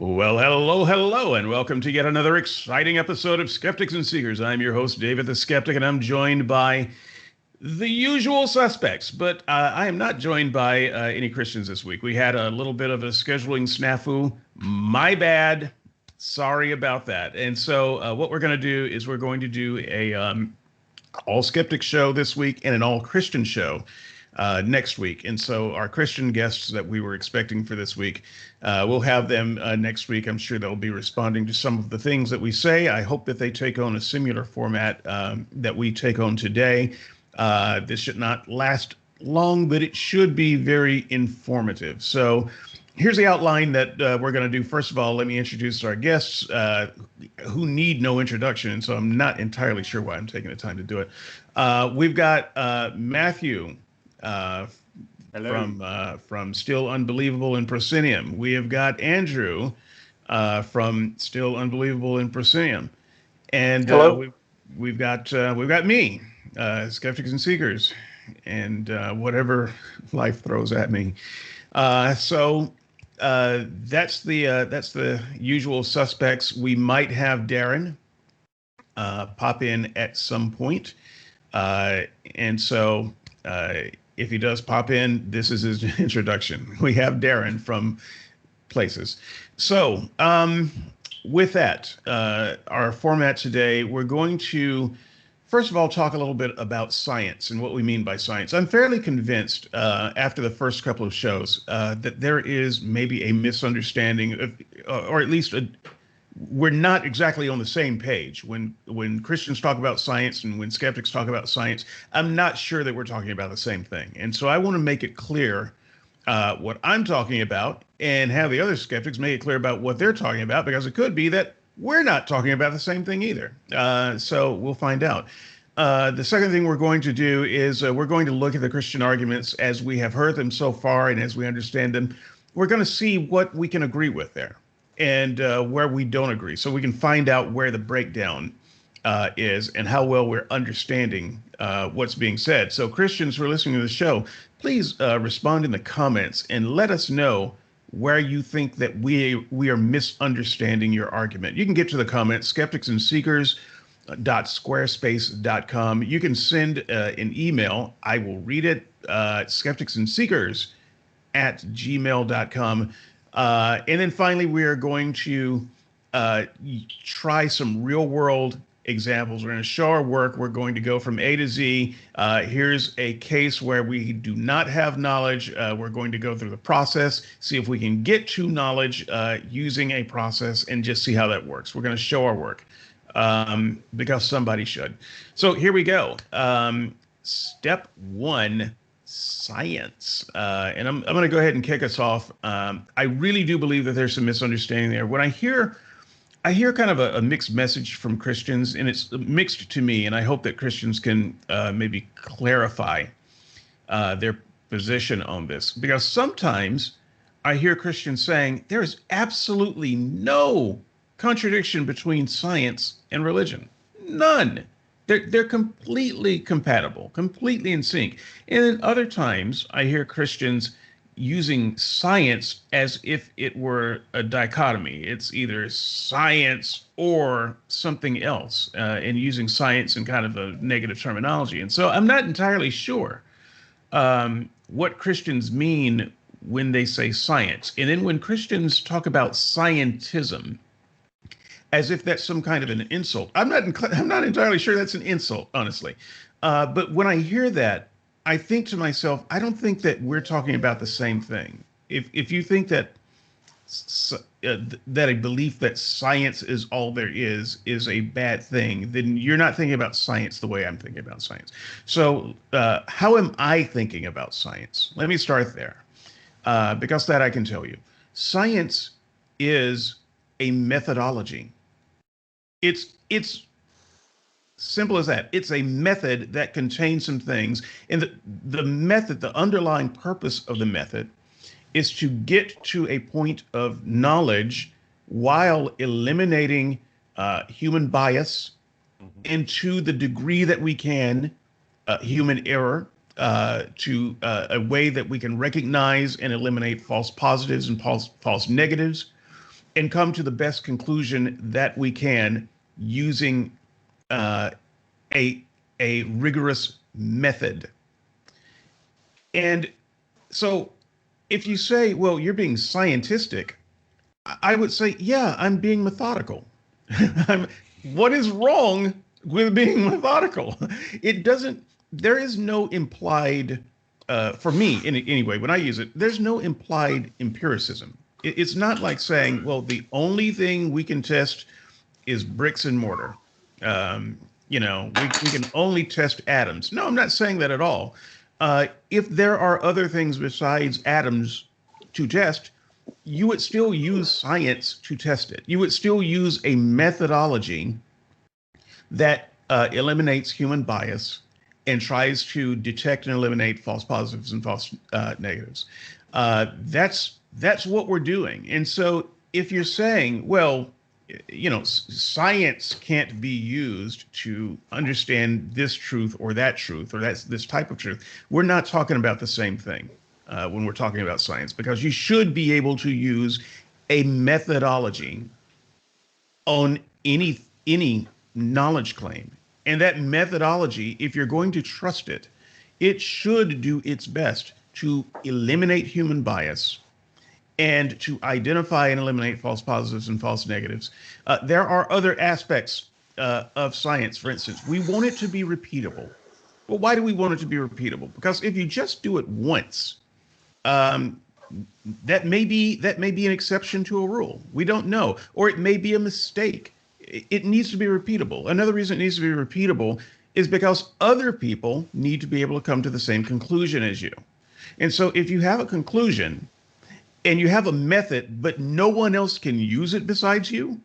Well, hello, and welcome to yet another exciting episode of Skeptics and Seekers. I'm your host, David the Skeptic, and I'm joined by the usual suspects, but I am not joined by any Christians this week. We had a little bit of a scheduling snafu. My bad. Sorry about that. And so, what we're going to do is we're going to do a all skeptic show this week and an all Christian show next week. And so our Christian guests that we were expecting for this week, we'll have them next week. I'm sure they'll be responding to some of the things that we say. I hope that they take on a similar format that we take on today. This should not last long, but it should be very informative. So here's the outline that we're going to do. First of all, let me introduce our guests who need no introduction, and so I'm not entirely sure why I'm taking the time to do it. We've got Matthew from Still Unbelievable in Proscenium. We have got Andrew from Still Unbelievable in Proscenium, and we've got me, Skeptics and Seekers, and whatever life throws at me. So that's the usual suspects. We might have Darren pop in at some point, and so. If he does pop in, this is his introduction. We have Darren from Places. So with that, our format today, we're going to, first of all, talk a little bit about science and what we mean by science. I'm fairly convinced after the first couple of shows that there is maybe a misunderstanding, or at least we're not exactly on the same page. When Christians talk about science and when skeptics talk about science, I'm not sure that we're talking about the same thing. And so I want to make it clear what I'm talking about and have the other skeptics make it clear about what they're talking about, because it could be that we're not talking about the same thing either. So we'll find out. The second thing we're going to do is we're going to look at the Christian arguments as we have heard them so far and as we understand them. We're going to see what we can agree with there and where we don't agree, so we can find out where the breakdown is and how well we're understanding what's being said. So Christians who are listening to the show, please respond in the comments and let us know where you think that we are misunderstanding your argument. You can get to the comments, skepticsandseekers.squarespace.com. You can send an email. I will read it, skepticsandseekers@gmail.com. And then finally, we are going to try some real world examples. We're going to show our work. We're going to go from A to Z. Here's a case where we do not have knowledge. We're going to go through the process, see if we can get to knowledge using a process and just see how that works. We're going to show our work because somebody should. So here we go. Step one. Science. And I'm going to go ahead and kick us off. I really do believe that there's some misunderstanding there. When I hear kind of a mixed message from Christians, and it's mixed to me, and I hope that Christians can maybe clarify their position on this, because sometimes I hear Christians saying there is absolutely no contradiction between science and religion. None. They're completely compatible, completely in sync. And then other times I hear Christians using science as if it were a dichotomy. It's either science or something else, and using science in kind of a negative terminology. And so I'm not entirely sure what Christians mean when they say science. And then when Christians talk about scientism, as if that's some kind of an insult. I'm not entirely sure that's an insult, honestly. But when I hear that, I think to myself, I don't think that we're talking about the same thing. If you think that that a belief that science is all there is a bad thing, then you're not thinking about science the way I'm thinking about science. So how am I thinking about science? Let me start there, because that I can tell you. Science is a methodology. It's simple as that. It's a method that contains some things. And the method, the underlying purpose of the method is to get to a point of knowledge while eliminating human bias, and to the degree that we can, human error, to a way that we can recognize and eliminate false positives and false negatives. and come to the best conclusion that we can using a rigorous method. And so if you say, well, you're being scientistic, I would say, yeah, I'm being methodical. What is wrong with being methodical? It doesn't, there is no implied, for me anyway, when I use it, there's no implied empiricism. It's not like saying, well, the only thing we can test is bricks and mortar. We can only test atoms. No, I'm not saying that at all. If there are other things besides atoms to test, you would still use science to test it. You would still use a methodology that eliminates human bias and tries to detect and eliminate false positives and false negatives. That's what we're doing. And so if you're saying, well, science can't be used to understand this truth or that truth, or that's this type of truth, we're not talking about the same thing when we're talking about science, because you should be able to use a methodology on any knowledge claim. And that methodology, if you're going to trust it, it should do its best to eliminate human bias and to identify and eliminate false positives and false negatives. There are other aspects of science. For instance, we want it to be repeatable. Well, why do we want it to be repeatable? Because if you just do it once, that may be an exception to a rule. We don't know, or it may be a mistake. It needs to be repeatable. Another reason it needs to be repeatable is because other people need to be able to come to the same conclusion as you. And so if you have a conclusion and you have a method, but no one else can use it besides you,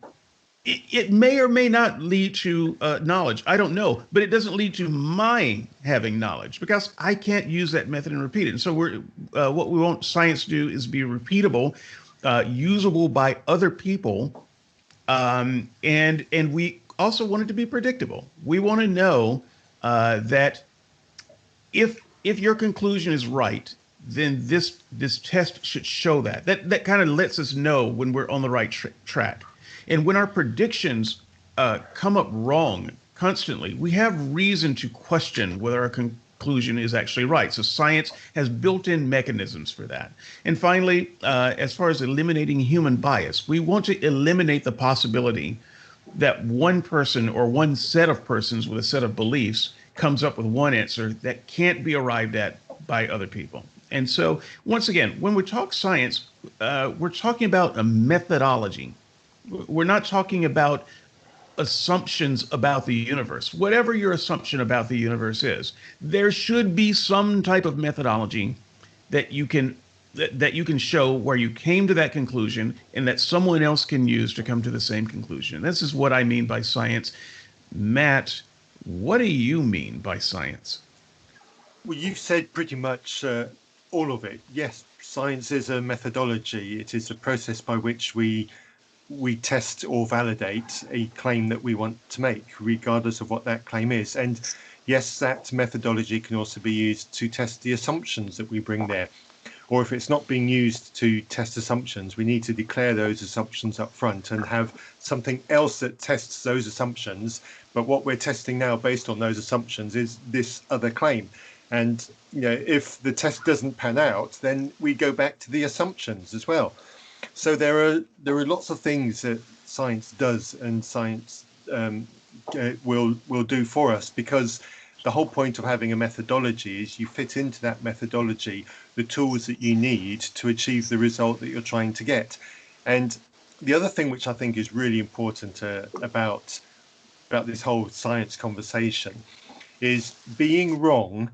it may or may not lead to knowledge. I don't know, but it doesn't lead to my having knowledge because I can't use that method and repeat it. And so what we want science to do is be repeatable, usable by other people, and we also want it to be predictable. We want to know that if your conclusion is right, then this test should show that. That kind of lets us know when we're on the right track. And when our predictions come up wrong constantly, we have reason to question whether our conclusion is actually right. So science has built-in mechanisms for that. And finally, as far as eliminating human bias, we want to eliminate the possibility that one person or one set of persons with a set of beliefs comes up with one answer that can't be arrived at by other people. And so, once again, when we talk science, we're talking about a methodology. We're not talking about assumptions about the universe. Whatever your assumption about the universe is, there should be some type of methodology that you can show where you came to that conclusion and that someone else can use to come to the same conclusion. This is what I mean by science. Matt, what do you mean by science? Well, you've said pretty much all of it. Yes, science is a methodology. It is a process by which we test or validate a claim that we want to make, regardless of what that claim is. And yes, that methodology can also be used to test the assumptions that we bring there. Or if it's not being used to test assumptions, we need to declare those assumptions up front and have something else that tests those assumptions. But what we're testing now based on those assumptions is this other claim. And if the test doesn't pan out, then we go back to the assumptions as well. So there are lots of things that science does and science will do for us, because the whole point of having a methodology is you fit into that methodology the tools that you need to achieve the result that you're trying to get. And the other thing which I think is really important about this whole science conversation is being wrong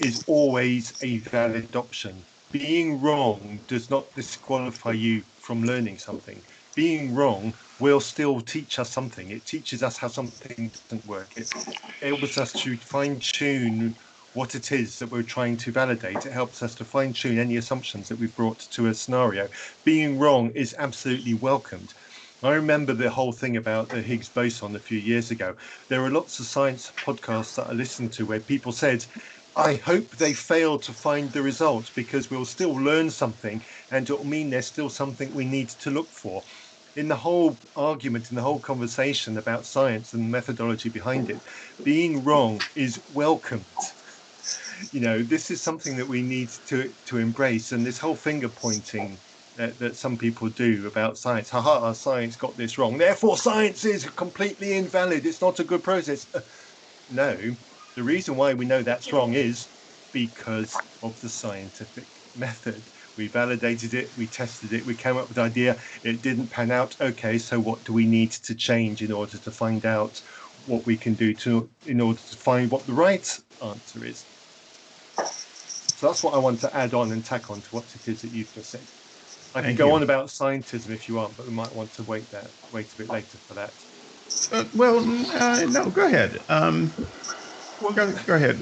is always a valid option. Being wrong does not disqualify you from learning something. Being wrong will still teach us something. It teaches us how something doesn't work. It helps us to fine-tune what it is that we're trying to validate. It helps us to fine-tune any assumptions that we've brought to a scenario. Being wrong is absolutely welcomed. I remember the whole thing about the Higgs boson a few years ago. There were lots of science podcasts that I listened to where people said, I hope they fail to find the result because we'll still learn something and it'll mean there's still something we need to look for. in the whole argument, in the whole conversation about science and methodology behind it, being wrong is welcomed. This is something that we need to embrace. And this whole finger pointing that some people do about science, science got this wrong, therefore science is completely invalid, it's not a good process. No, the reason why we know that's wrong is because of the scientific method. We validated it, we tested it, we came up with an idea, it didn't pan out. Okay, so what do we need to change in order to find out what we can do in order to find what the right answer is? So that's what I want to add on and tack on to what it is that you've just said. I can go on about scientism if you want, but we might want to wait a bit later for that. No, go ahead. Go ahead.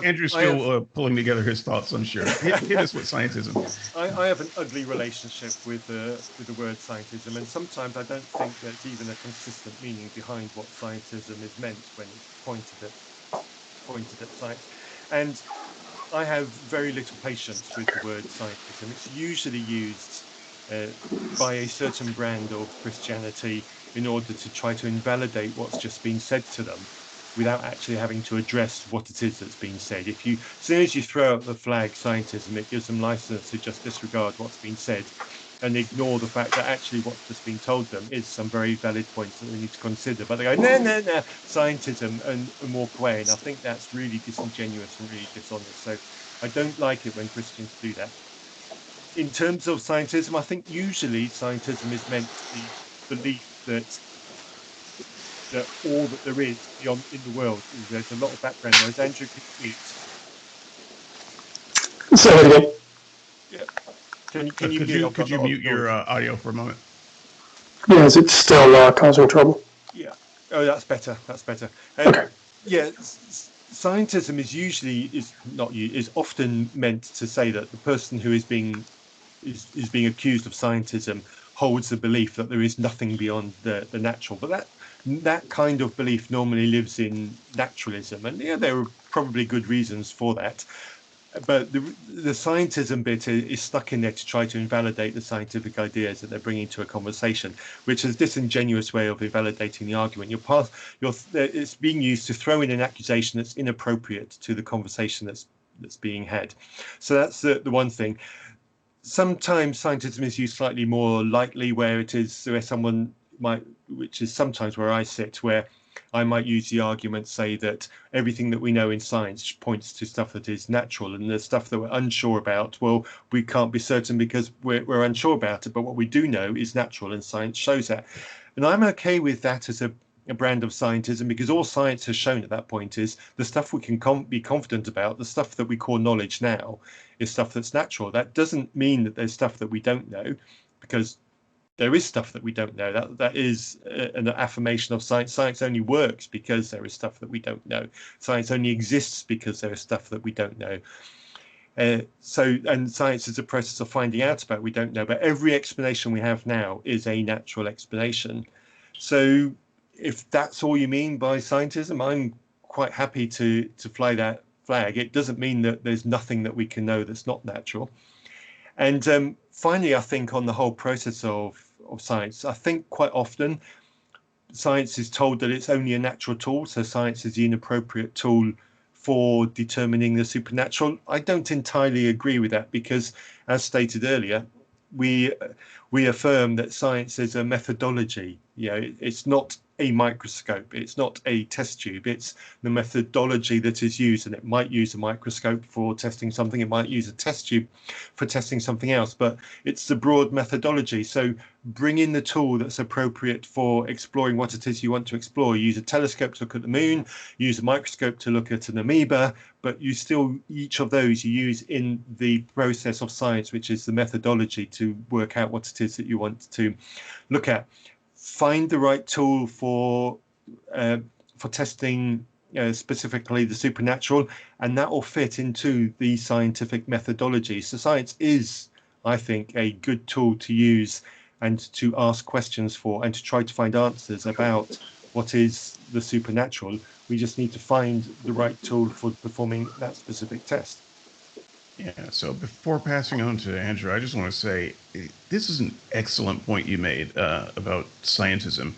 Andrew's still pulling together his thoughts, I'm sure. Hit us with scientism. I have an ugly relationship with the word scientism, and sometimes I don't think there's even a consistent meaning behind what scientism is meant when it's pointed at science. And I have very little patience with the word scientism. It's usually used by a certain brand of Christianity in order to try to invalidate what's just been said to them, without actually having to address what it is that's been said. As soon as you throw out the flag scientism, it gives them license to just disregard what's been said and ignore the fact that actually what's just been told them is some very valid points that they need to consider. But they go, no, scientism, and walk away. And I think that's really disingenuous and really dishonest. So I don't like it when Christians do that. In terms of scientism, I think usually scientism is meant to be belief that all that there is beyond in the world. There's a lot of background noise. Andrew, can you mute? Say it again. Yeah. Could you mute your audio for a moment? Yeah, is it still causing trouble? Yeah. Oh, that's better. Okay. Yeah, scientism is often meant to say that the person who is being accused of scientism holds the belief that there is nothing beyond the natural. But that kind of belief normally lives in naturalism, and there are probably good reasons for that. But the scientism bit is stuck in there to try to invalidate the scientific ideas that they're bringing to a conversation, which is a disingenuous way of invalidating the argument. It's being used to throw in an accusation that's inappropriate to the conversation that's being had. So that's the one thing. Sometimes scientism is used slightly more lightly, where someone might, which is sometimes where I sit, where I might use the argument, say that everything that we know in science points to stuff that is natural, and the stuff that we're unsure about, well, we can't be certain because we're unsure about it, but what we do know is natural, and science shows that. And I'm okay with that as a brand of scientism, because all science has shown at that point is the stuff we can be confident about, the stuff that we call knowledge now, is stuff that's natural. That doesn't mean that there's stuff that we don't know, because there is stuff that we don't know. That is an affirmation of science. Science only works because there is stuff that we don't know. Science only exists because there is stuff that we don't know. And science is a process of finding out about what we don't know. But every explanation we have now is a natural explanation. So if that's all you mean by scientism, I'm quite happy to fly that flag. It doesn't mean that there's nothing that we can know that's not natural. And finally, I think on the whole process of science, I think quite often science is told that it's only a natural tool. So science is the inappropriate tool for determining the supernatural. I don't entirely agree with that, because, as stated earlier, we affirm that science is a methodology. It's not a microscope, it's not a test tube, it's the methodology that is used. And it might use a microscope for testing something, it might use a test tube for testing something else, but it's the broad methodology. So bring in the tool that's appropriate for exploring what it is you want to explore. Use a telescope to look at the moon, use a microscope to look at an amoeba, but each of those you use in the process of science, which is the methodology to work out what it is that you want to look at. Find the right tool for testing specifically the supernatural, and that will fit into the scientific methodology. So science is, I think, a good tool to use and to ask questions for, and to try to find answers about what is the supernatural. We just need to find the right tool for performing that specific test. Yeah. So before passing on to Andrew, I just want to say this is an excellent point you made about scientism.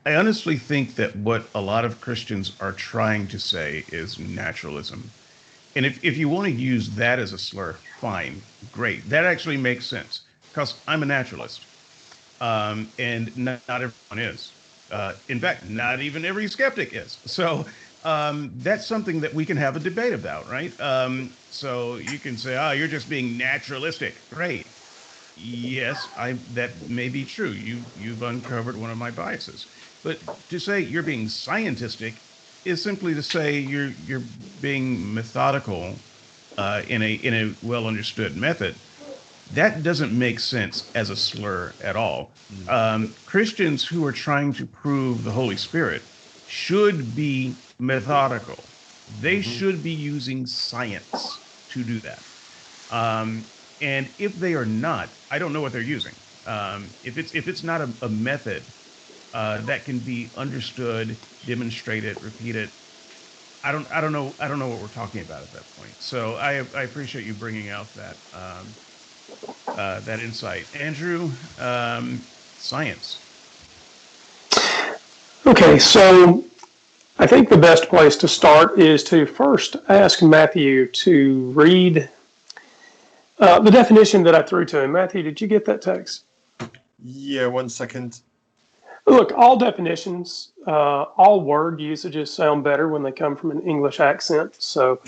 I honestly think that what a lot of Christians are trying to say is naturalism. And if you want to use that as a slur, fine, great. That actually makes sense because I'm a naturalist. And not everyone is. In fact, not even every skeptic is. So that's something that we can have a debate about, right? So you can say, "Oh, you're just being naturalistic." Great. Yes, I that may be true. You've uncovered one of my biases. But to say you're being scientistic is simply to say you're being methodical in a well understood method. That doesn't make sense as a slur at all. Christians who are trying to prove the Holy Spirit should be methodical. They should be using science to do that. And if they are not, I don't know what they're using. If it's not a method that can be understood, demonstrated, repeated, I don't know what we're talking about at that point. So I appreciate you bringing out that insight. Andrew, science. Okay, so I think the best place to start is to first ask Matthew to read the definition that I threw to him. Matthew, did you get that text? Yeah, 1 second. Look, all definitions, all word usages sound better when they come from an English accent. So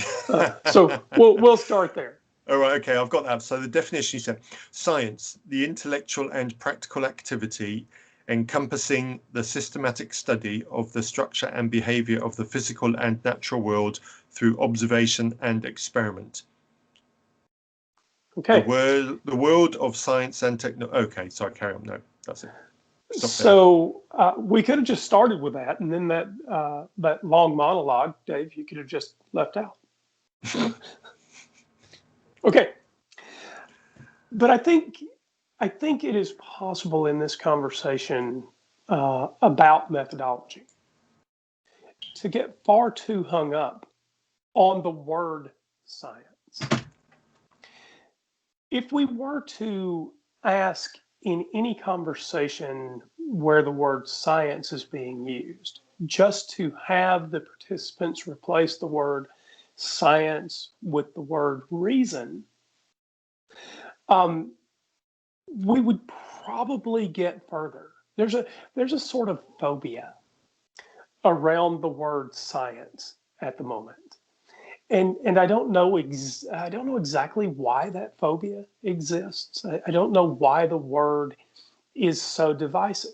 we'll start there. All right, okay, I've got that. So the definition, you said, science, the intellectual and practical activity encompassing the systematic study of the structure and behavior of the physical and natural world through observation and experiment. Okay. The world of science and technology. Okay, sorry, carry on. No, that's it. So we could have just started with that, and then that long monologue, Dave, you could have just left out. Okay, but I think it is possible in this conversation about methodology to get far too hung up on the word science. If we were to ask in any conversation where the word science is being used, just to have the participants replace the word science with the word reason, we would probably get further. There's a sort of phobia around the word science at the moment. And I don't know exactly why that phobia exists. I don't know why the word is so divisive.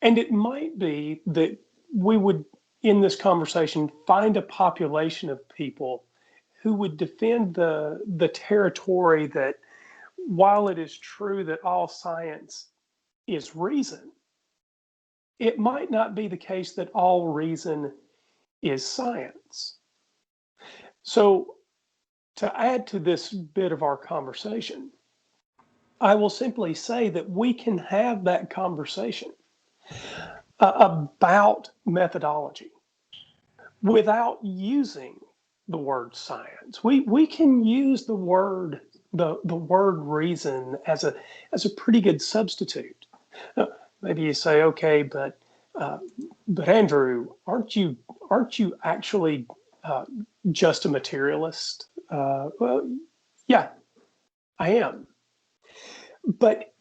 And it might be that we would, in this conversation, find a population of people who would defend the territory that while it is true that all science is reason, it might not be the case that all reason is science. So to add to this bit of our conversation, I will simply say that we can have that conversation about methodology without using the word science. We can use the word reason as a pretty good substitute. Maybe you say, okay, but Andrew, aren't you actually just a materialist? Well, yeah, I am. But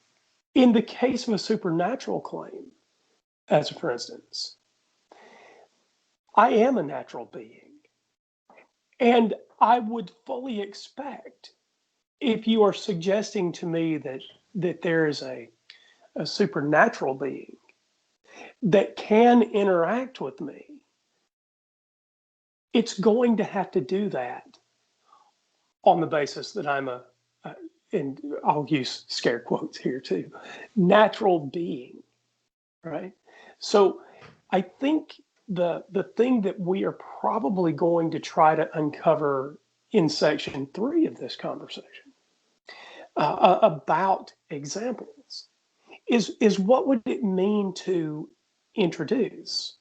in the case of a supernatural claim, as for instance, I am a natural being. And I would fully expect, if you are suggesting to me that there is a supernatural being that can interact with me, it's going to have to do that on the basis that I'm and I'll use scare quotes here too, natural being, right? So I think the thing that we are probably going to try to uncover in section 3 of this conversation about examples is what would it mean to introduce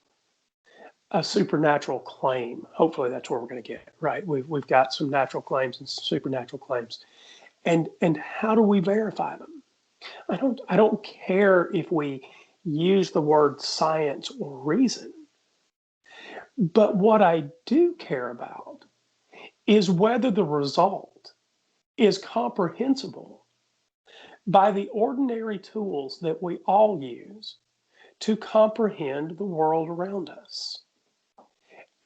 a supernatural claim. Hopefully that's where we're going to get, right? We've got some natural claims and supernatural claims. And how do we verify them? I don't care if we use the word science or reason. But what I do care about is whether the result is comprehensible by the ordinary tools that we all use to comprehend the world around us.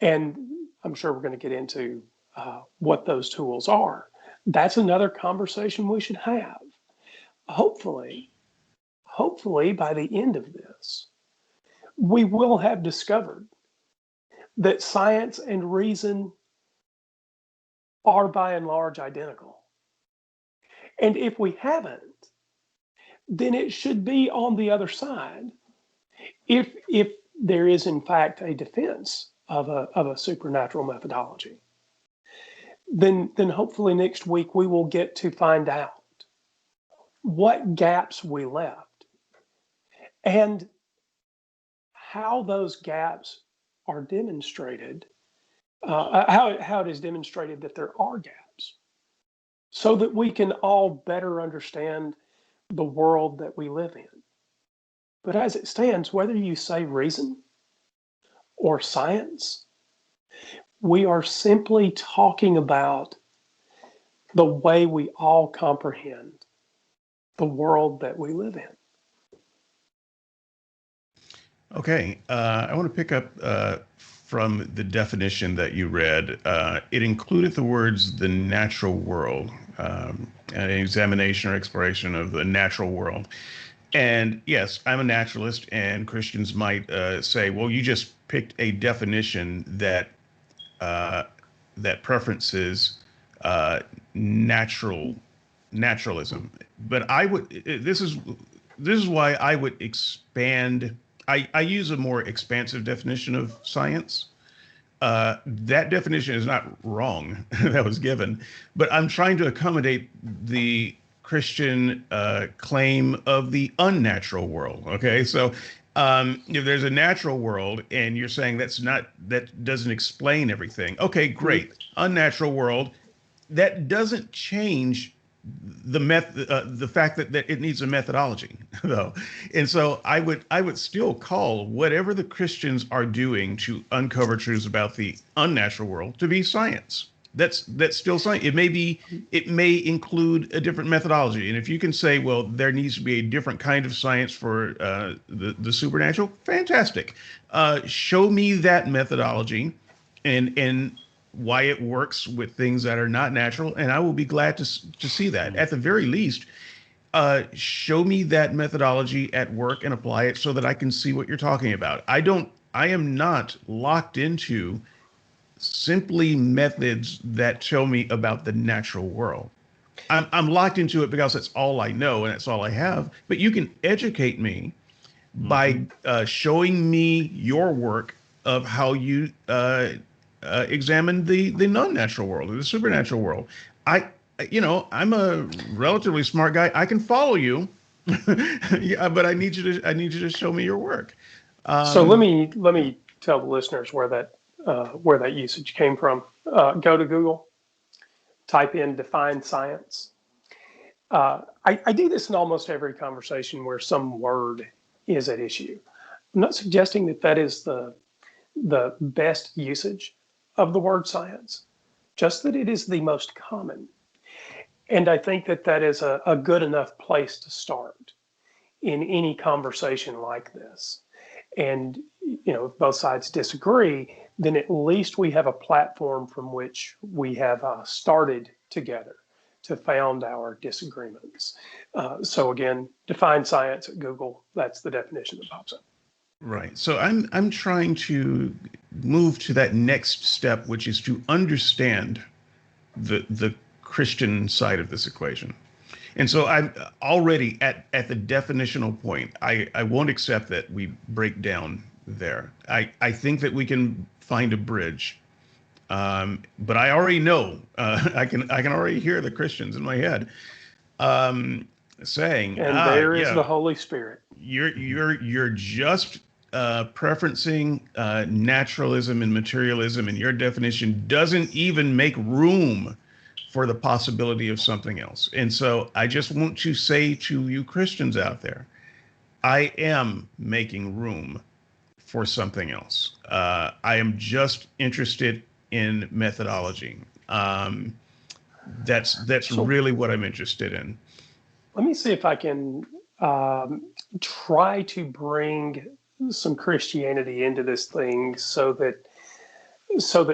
And I'm sure we're going to get into what those tools are. That's another conversation we should have. Hopefully by the end of this, we will have discovered that science and reason are by and large identical. And if we haven't, then it should be on the other side. If there is in fact a defense of a supernatural methodology, then hopefully next week we will get to find out what gaps we left and how those gaps are demonstrated, how it is demonstrated that there are gaps, so that we can all better understand the world that we live in. But as it stands, whether you say reason or science, we are simply talking about the way we all comprehend the world that we live in. Okay, I want to pick up from the definition that you read. It included the words "the natural world," an examination or exploration of the natural world. And yes, I'm a naturalist, and Christians might say, "Well, you just picked a definition that preferences naturalism." But I would. This is why I would expand. I use a more expansive definition of science. That definition is not wrong that was given, but I'm trying to accommodate the Christian claim of the unnatural world. Okay, so if there's a natural world and you're saying that doesn't explain everything. Okay, great. Unnatural world, that doesn't change the fact that it needs a methodology, though. And so I would still call whatever the Christians are doing to uncover truths about the unnatural world to be science. That's still science. It may include a different methodology. And if you can say, well, there needs to be a different kind of science for the supernatural, fantastic. Show me that methodology and why it works with things that are not natural, and I will be glad to see that. At the very least, show me that methodology at work and apply it so that I can see what you're talking about. I am not locked into simply methods that tell me about the natural world. I'm locked into it because that's all I know and that's all I have. But you can educate me by showing me your work of how you examine the non-natural world, or the supernatural world. I'm a relatively smart guy. I can follow you, yeah, but I need you to show me your work. So let me tell the listeners where that usage came from. Go to Google, type in "define science." I do this in almost every conversation where some word is at issue. I'm not suggesting that is the best usage of the word science, just that it is the most common. And I think that is a good enough place to start in any conversation like this. And, if both sides disagree, then at least we have a platform from which we have started together to found our disagreements. So again, define science at Google. That's the definition that pops up. Right. So I'm trying to move to that next step, which is to understand the Christian side of this equation. And so I'm already at the definitional point. I won't accept that we break down there. I think that we can find a bridge. But I already know, I can already hear the Christians in my head saying, and there is the Holy Spirit. You're just preferencing naturalism and materialism in your definition doesn't even make room for the possibility of something else. And so I just want to say to you Christians out there, I am making room for something else. I am just interested in methodology. That's really what I'm interested in. Let me see if I can try to bring some Christianity into this thing so that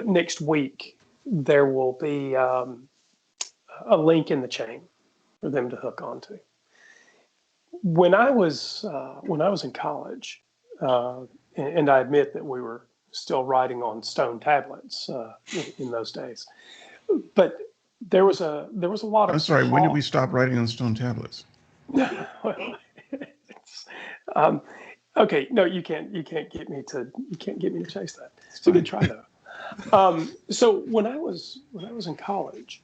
next week there will be a link in the chain for them to hook onto. When I was in college, and I admit that we were still writing on stone tablets in those days, but there was a lot of. I'm sorry. When did we stop writing on stone tablets? Okay, no, you can't get me to chase that. It's a good try though. So when I was in college,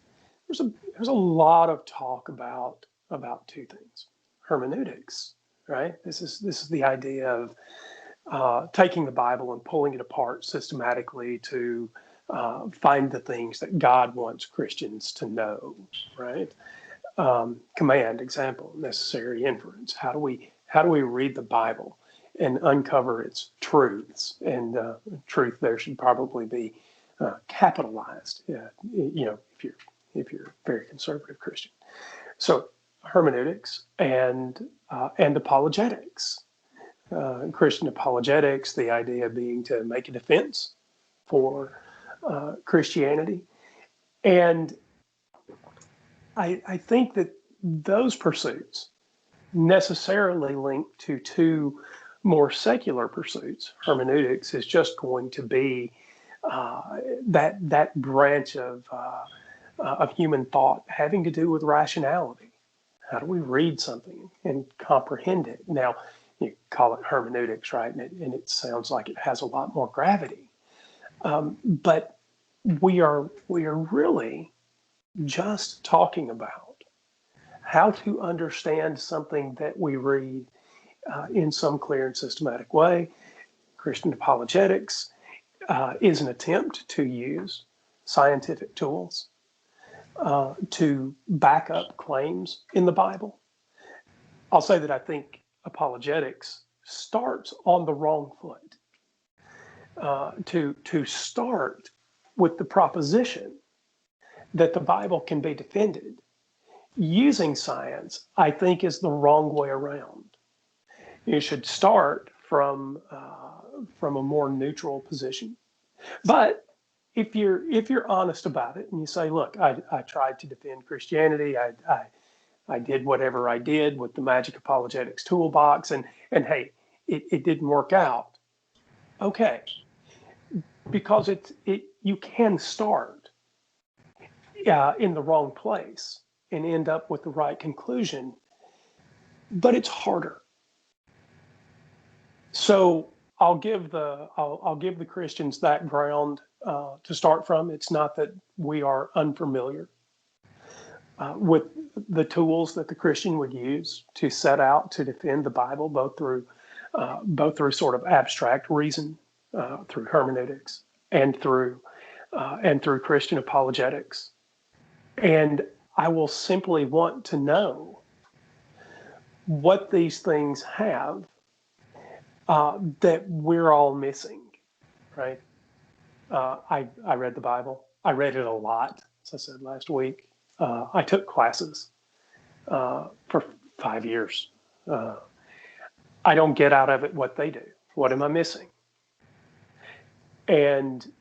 there's a lot of talk about two things: hermeneutics, right? This is the idea of taking the Bible and pulling it apart systematically to find the things that God wants Christians to know, right? Command, example, necessary, inference. How do we read the Bible and uncover its truths? And truth there should probably be capitalized. If you're a very conservative Christian. So hermeneutics and apologetics. Christian apologetics, the idea being to make a defense for Christianity. And I think that those pursuits necessarily link to two more secular pursuits. Hermeneutics is just going to be that branch of human thought having to do with rationality. How do we read something and comprehend it? Now, you call it hermeneutics, right? And it sounds like it has a lot more gravity. But we are really just talking about how to understand something that we read in some clear and systematic way. Christian apologetics is an attempt to use scientific tools to back up claims in the Bible. I'll say that I think apologetics starts on the wrong foot. To start with the proposition that the Bible can be defended using science, I think is the wrong way around. You should start from a more neutral position. But if you're honest about it and you say, look, I tried to defend Christianity, I did whatever I did with the Magic Apologetics toolbox, and hey, it didn't work out. Okay, because you can start in the wrong place and end up with the right conclusion, but it's harder. So I'll give the Christians that ground to start from. It's not that we are unfamiliar with the tools that the Christian would use to set out to defend the Bible, both through sort of abstract reason, through hermeneutics, and through Christian apologetics. And I will simply want to know what these things have that we're all missing, right? I read the Bible. I read it a lot, as I said last week. I took classes for 5 years. I don't get out of it what they do. What am I missing? And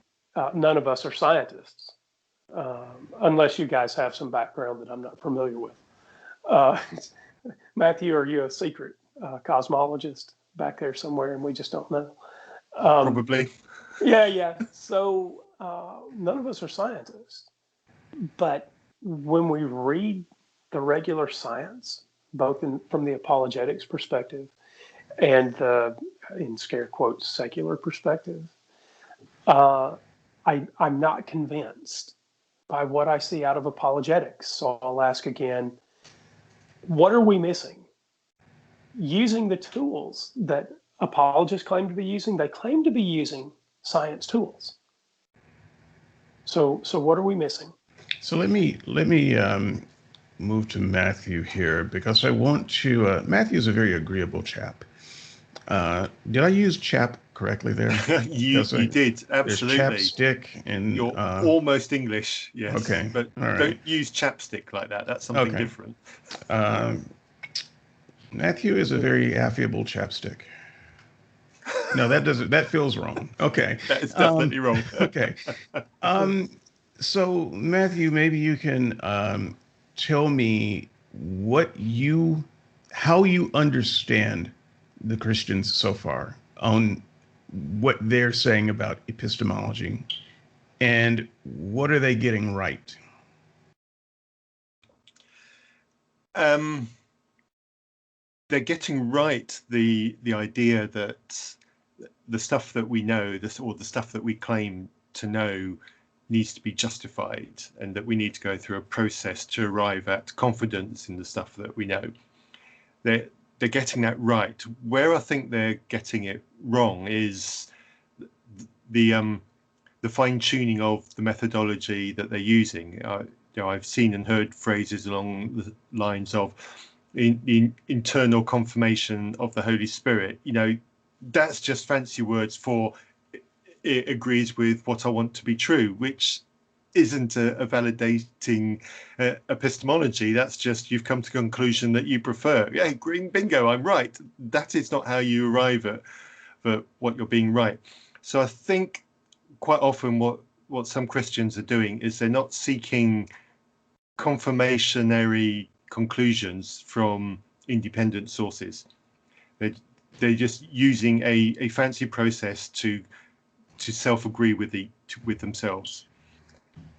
none of us are scientists, unless you guys have some background that I'm not familiar with. Matthew, are you a secret cosmologist back there somewhere and we just don't know? Probably. Yeah. So none of us are scientists. But when we read the regular science, both from the apologetics perspective and the, in scare quotes, secular perspective, I'm not convinced by what I see out of apologetics. So I'll ask again, what are we missing? Using the tools that apologists claim to be using? They claim to be using science tools. So what are we missing? So let me move to Matthew here, because I want to. Matthew's a very agreeable chap. Did I use chap correctly there? You did, absolutely. There's chapstick and you're almost English, yes. Okay, but don't use chapstick like that. That's something different. Matthew is a very affable chapstick. No, that feels wrong. Okay. That is definitely wrong. Okay. So Matthew, maybe you can tell me how you understand the Christians so far on what they're saying about epistemology, and what are they getting right? They're getting right the idea that the stuff that we know, or the stuff that we claim to know, needs to be justified, and that we need to go through a process to arrive at confidence in the stuff that we know. They're getting that right. Where I think they're getting it wrong is the fine-tuning of the methodology that they're using. I've seen and heard phrases along the lines of in internal confirmation of the Holy Spirit. That's just fancy words for it agrees with what I want to be true, which isn't a validating epistemology. That's just you've come to the conclusion that you prefer. Yeah, green bingo, I'm right. That is not how you arrive at what you're being right. So I think quite often what some Christians are doing is they're not seeking confirmationary conclusions from independent sources. They're just using a fancy process to self-agree with themselves.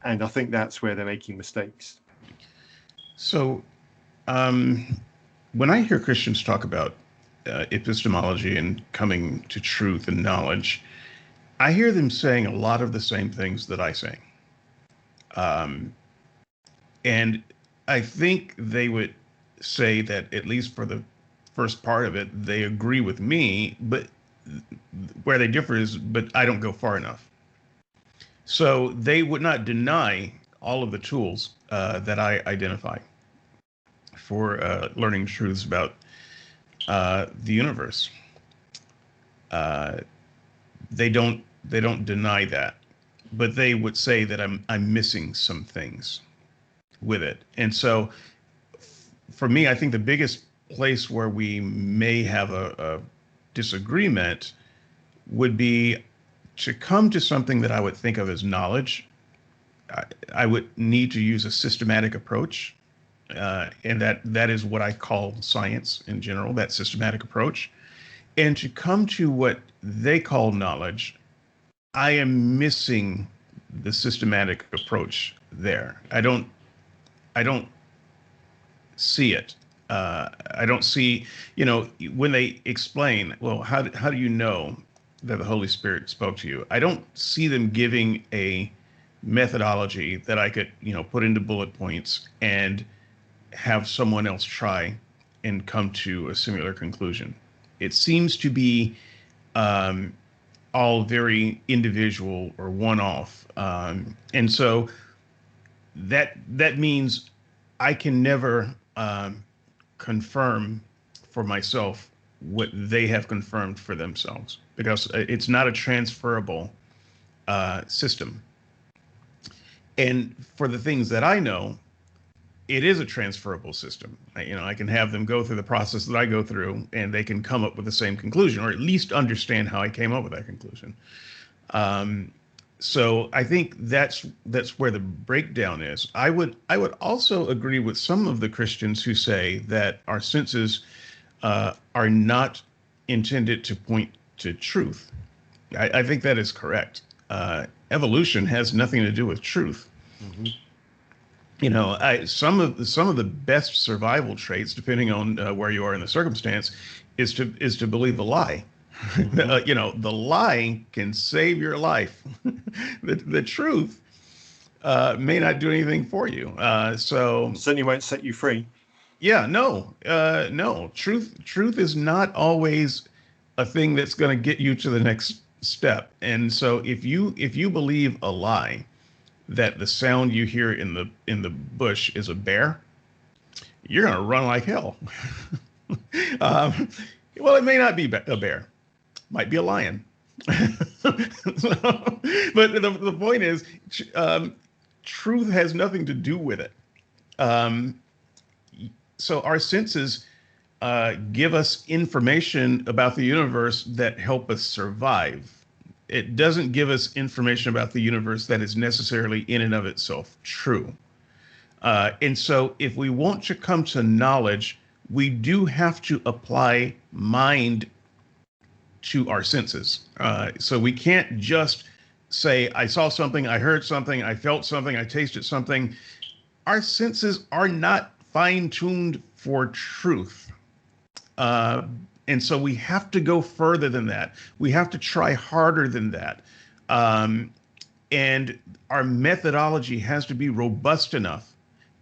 And I think that's where they're making mistakes. So when I hear Christians talk about epistemology and coming to truth and knowledge, I hear them saying a lot of the same things that I say. And I think they would say that, at least for the first part of it, they agree with me, but where they differ is, but I don't go far enough. So they would not deny all of the tools that I identify for learning truths about the universe. They don't deny that, but they would say that I'm missing some things with it. And so for me, I think the biggest place where we may have a disagreement would be to come to something that I would think of as knowledge. I would need to use a systematic approach, and that is what I call science in general, that systematic approach. And to come to what they call knowledge, I am missing the systematic approach there. I don't see it. I don't see, when they explain, well, how do you know that the Holy Spirit spoke to you? I don't see them giving a methodology that I could, put into bullet points and have someone else try and come to a similar conclusion. It seems to be all very individual or one-off. And so that means I can never confirm for myself what they have confirmed for themselves, because it's not a transferable system. And for the things that I know, it is a transferable system. I can have them go through the process that I go through, and they can come up with the same conclusion, or at least understand how I came up with that conclusion. So I think that's where the breakdown is. I would also agree with some of the Christians who say that our senses are not intended to point to truth. I think that is correct. Evolution has nothing to do with truth. Mm-hmm. Some of the best survival traits, depending on where you are in the circumstance, is to believe a lie. Mm-hmm. The lie can save your life. The truth may not do anything for you. So certainly won't set you free. Yeah, no. Truth is not always a thing that's going to get you to the next step. And so if you believe a lie that the sound you hear in the bush is a bear, you're going to run like hell. Well, it may not be a bear, might be a lion. But the point is, truth has nothing to do with it. So our senses give us information about the universe that help us survive. It doesn't give us information about the universe that is necessarily in and of itself true. And so if we want to come to knowledge, we do have to apply mind to our senses. So we can't just say, I saw something, I heard something, I felt something, I tasted something. Our senses are not fine-tuned for truth. And so we have to go further than that. We have to try harder than that. And our methodology has to be robust enough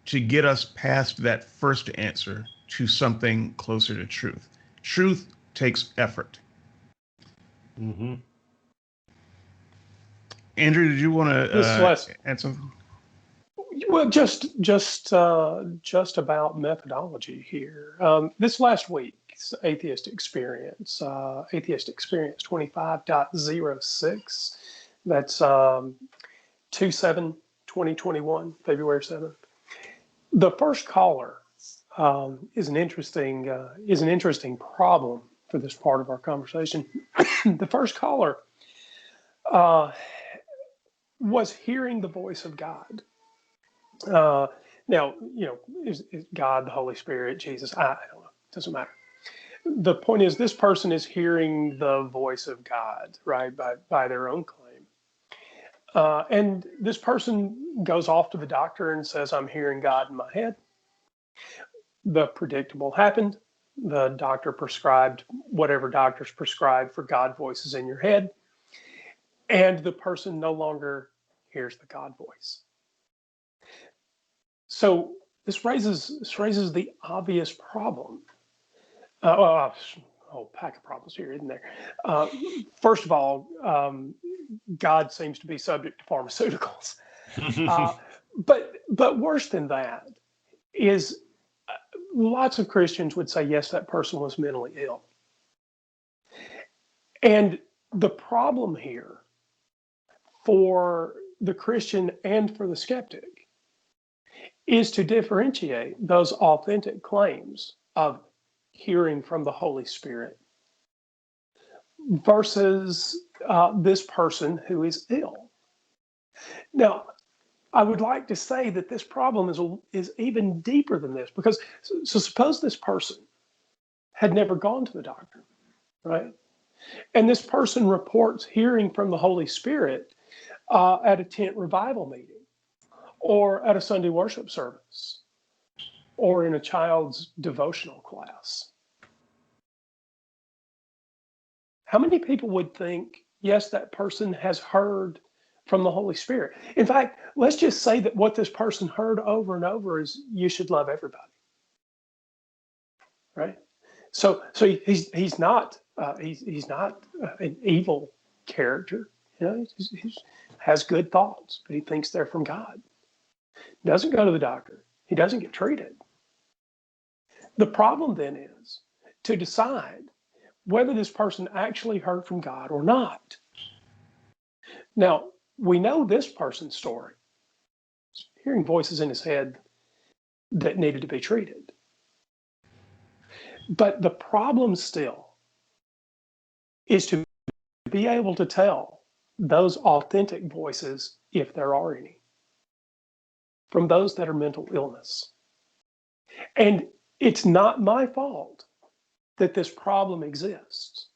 to get us past that first answer to something closer to truth. Truth takes effort. Mm-hmm. Andrew, did you want to add something? Well, just about methodology here. This last week's Atheist Experience 25.06. That's 2/7/2021, February 7th. The first caller is an interesting problem for this part of our conversation. The first caller was hearing the voice of God. Now, is God, the Holy Spirit, Jesus? I don't know. It doesn't matter. The point is, this person is hearing the voice of God, right, by their own claim. And this person goes off to the doctor and says, I'm hearing God in my head. The predictable happened. The doctor prescribed whatever doctors prescribe for God voices in your head. And the person no longer hears the God voice. So this raises the obvious problem. A whole pack of problems here, isn't there? First of all, God seems to be subject to pharmaceuticals. But worse than that is lots of Christians would say, yes, that person was mentally ill. And the problem here for the Christian and for the skeptic is to differentiate those authentic claims of hearing from the Holy Spirit versus this person who is ill. Now, I would like to say that this problem is even deeper than this, because so suppose this person had never gone to the doctor, right? And this person reports hearing from the Holy Spirit at a tent revival meeting, or at a Sunday worship service, or in a child's devotional class. How many people would think, yes, that person has heard from the Holy Spirit? In fact, let's just say that what this person heard over and over is, you should love everybody, right? So he's not an evil character. He has good thoughts, but he thinks they're from God. Doesn't go to the doctor. He doesn't get treated. The problem then is to decide whether this person actually heard from God or not. Now, we know this person's story. Hearing voices in his head that needed to be treated. But the problem still is to be able to tell those authentic voices, if there are any, from those that are mental illness. And it's not my fault that this problem exists.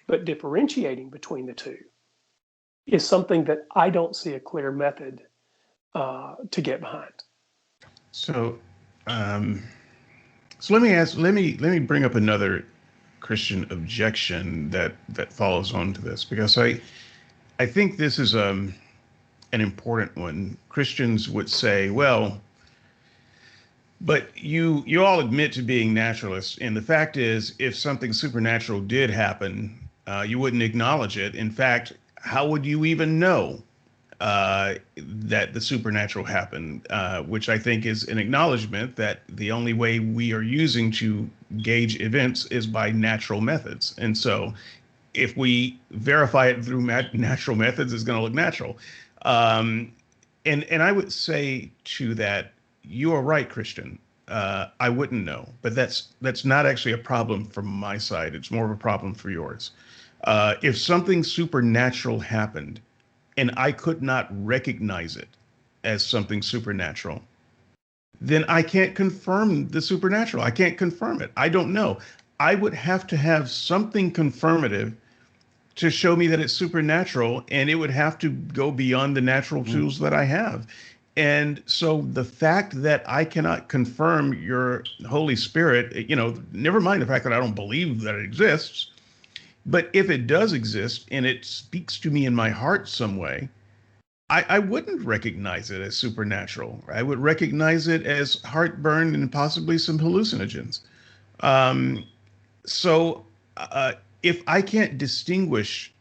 But differentiating between the two is something that I don't see a clear method to get behind. So let me bring up another Christian objection that follows on to this, because I think this is an important one. Christians would say, well, But you all admit to being naturalists, and the fact is, if something supernatural did happen, you wouldn't acknowledge it. In fact, how would you even know that the supernatural happened? Which I think is an acknowledgement that the only way we are using to gauge events is by natural methods. And so, if we verify it through natural methods, it's going to look natural. And I would say to that, you are right, Christian. I wouldn't know, but that's not actually a problem from my side. It's more of a problem for yours. If something supernatural happened and I could not recognize it as something supernatural, then I can't confirm the supernatural. I can't confirm it. I don't know. I would have to have something confirmative to show me that it's supernatural, and it would have to go beyond the natural tools that I have. And so the fact that I cannot confirm your Holy Spirit, never mind the fact that I don't believe that it exists, but if it does exist and it speaks to me in my heart some way, I wouldn't recognize it as supernatural. I would recognize it as heartburn and possibly some hallucinogens. So if I can't distinguish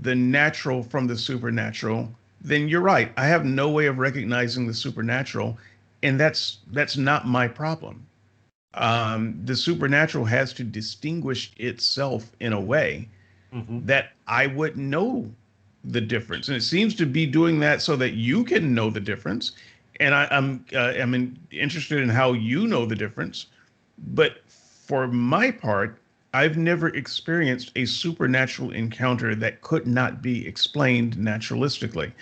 the natural from the supernatural, then you're right. I have no way of recognizing the supernatural, and that's not my problem. The supernatural has to distinguish itself in a way that I would know the difference, and it seems to be doing that so that you can know the difference. And I'm interested in how you know the difference. But for my part, I've never experienced a supernatural encounter that could not be explained naturalistically.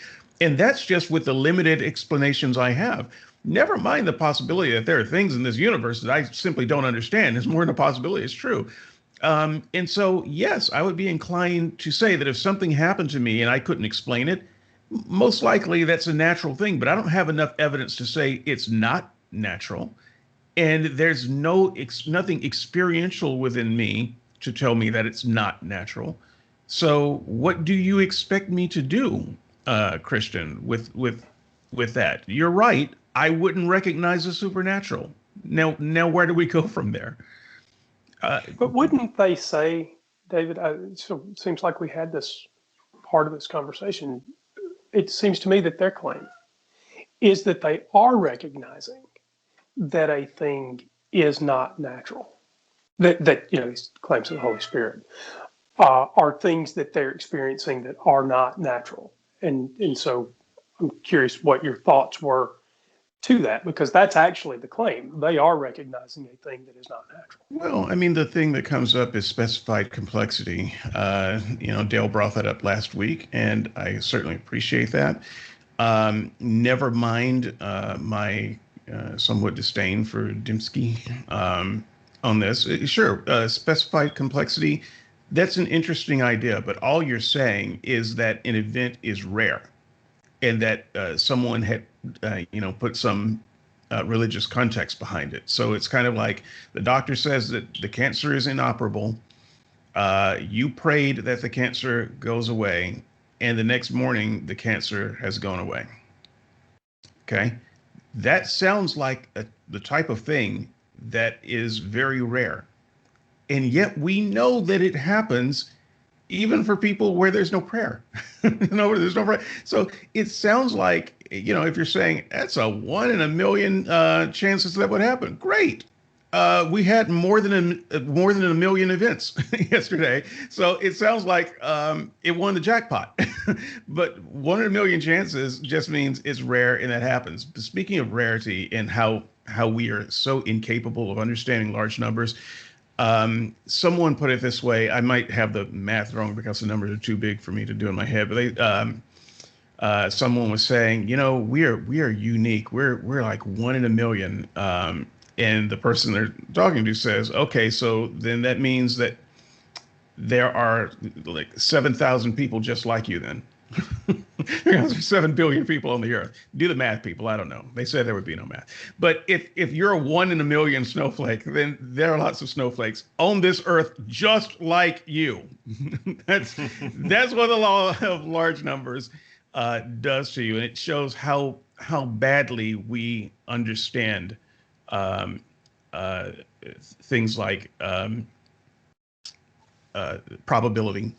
And that's just with the limited explanations I have. Never mind the possibility that there are things in this universe that I simply don't understand. It's more than a possibility, it's true. And so, yes, I would be inclined to say that if something happened to me and I couldn't explain it, most likely that's a natural thing, but I don't have enough evidence to say it's not natural. And there's nothing experiential within me to tell me that it's not natural. So what do you expect me to do, Christian, with that? You're right. I wouldn't recognize the supernatural. Now, where do we go from there? But wouldn't they say, David, so it seems like we had this part of this conversation. It seems to me that their claim is that they are recognizing that a thing is not natural. That these claims of the Holy Spirit are things that they're experiencing that are not natural. And so I'm curious what your thoughts were to that, because that's actually the claim. They are recognizing a thing that is not natural. Well, the thing that comes up is specified complexity. Dale brought that up last week, and I certainly appreciate that. Never mind my somewhat disdain for Dembski on this. Sure, specified complexity, that's an interesting idea, but all you're saying is that an event is rare and that someone had, put some religious context behind it. So it's kind of like the doctor says that the cancer is inoperable. You prayed that the cancer goes away, and the next morning the cancer has gone away. Okay. That sounds like the type of thing that is very rare. And yet we know that it happens even for people where there's no prayer. Where there's no prayer. So it sounds like, if you're saying that's a 1 in a million chances that would happen, great. We had more than a million events yesterday. So it sounds like it won the jackpot. But 1 in a million chances just means it's rare, and that happens. But speaking of rarity and how we are so incapable of understanding large numbers, someone put it this way. I might have the math wrong because the numbers are too big for me to do in my head. But someone was saying, we are unique. We're like 1 in a million. And the person they're talking to says, okay, so then that means that there are like 7,000 people just like you then. There's 7 billion people on the earth. Do the math, people. I don't know. They said there would be no math. But if you're a 1 in a million snowflake, then there are lots of snowflakes on this earth just like you. That's what the law of large numbers does to you. And it shows how badly we understand um, things like probability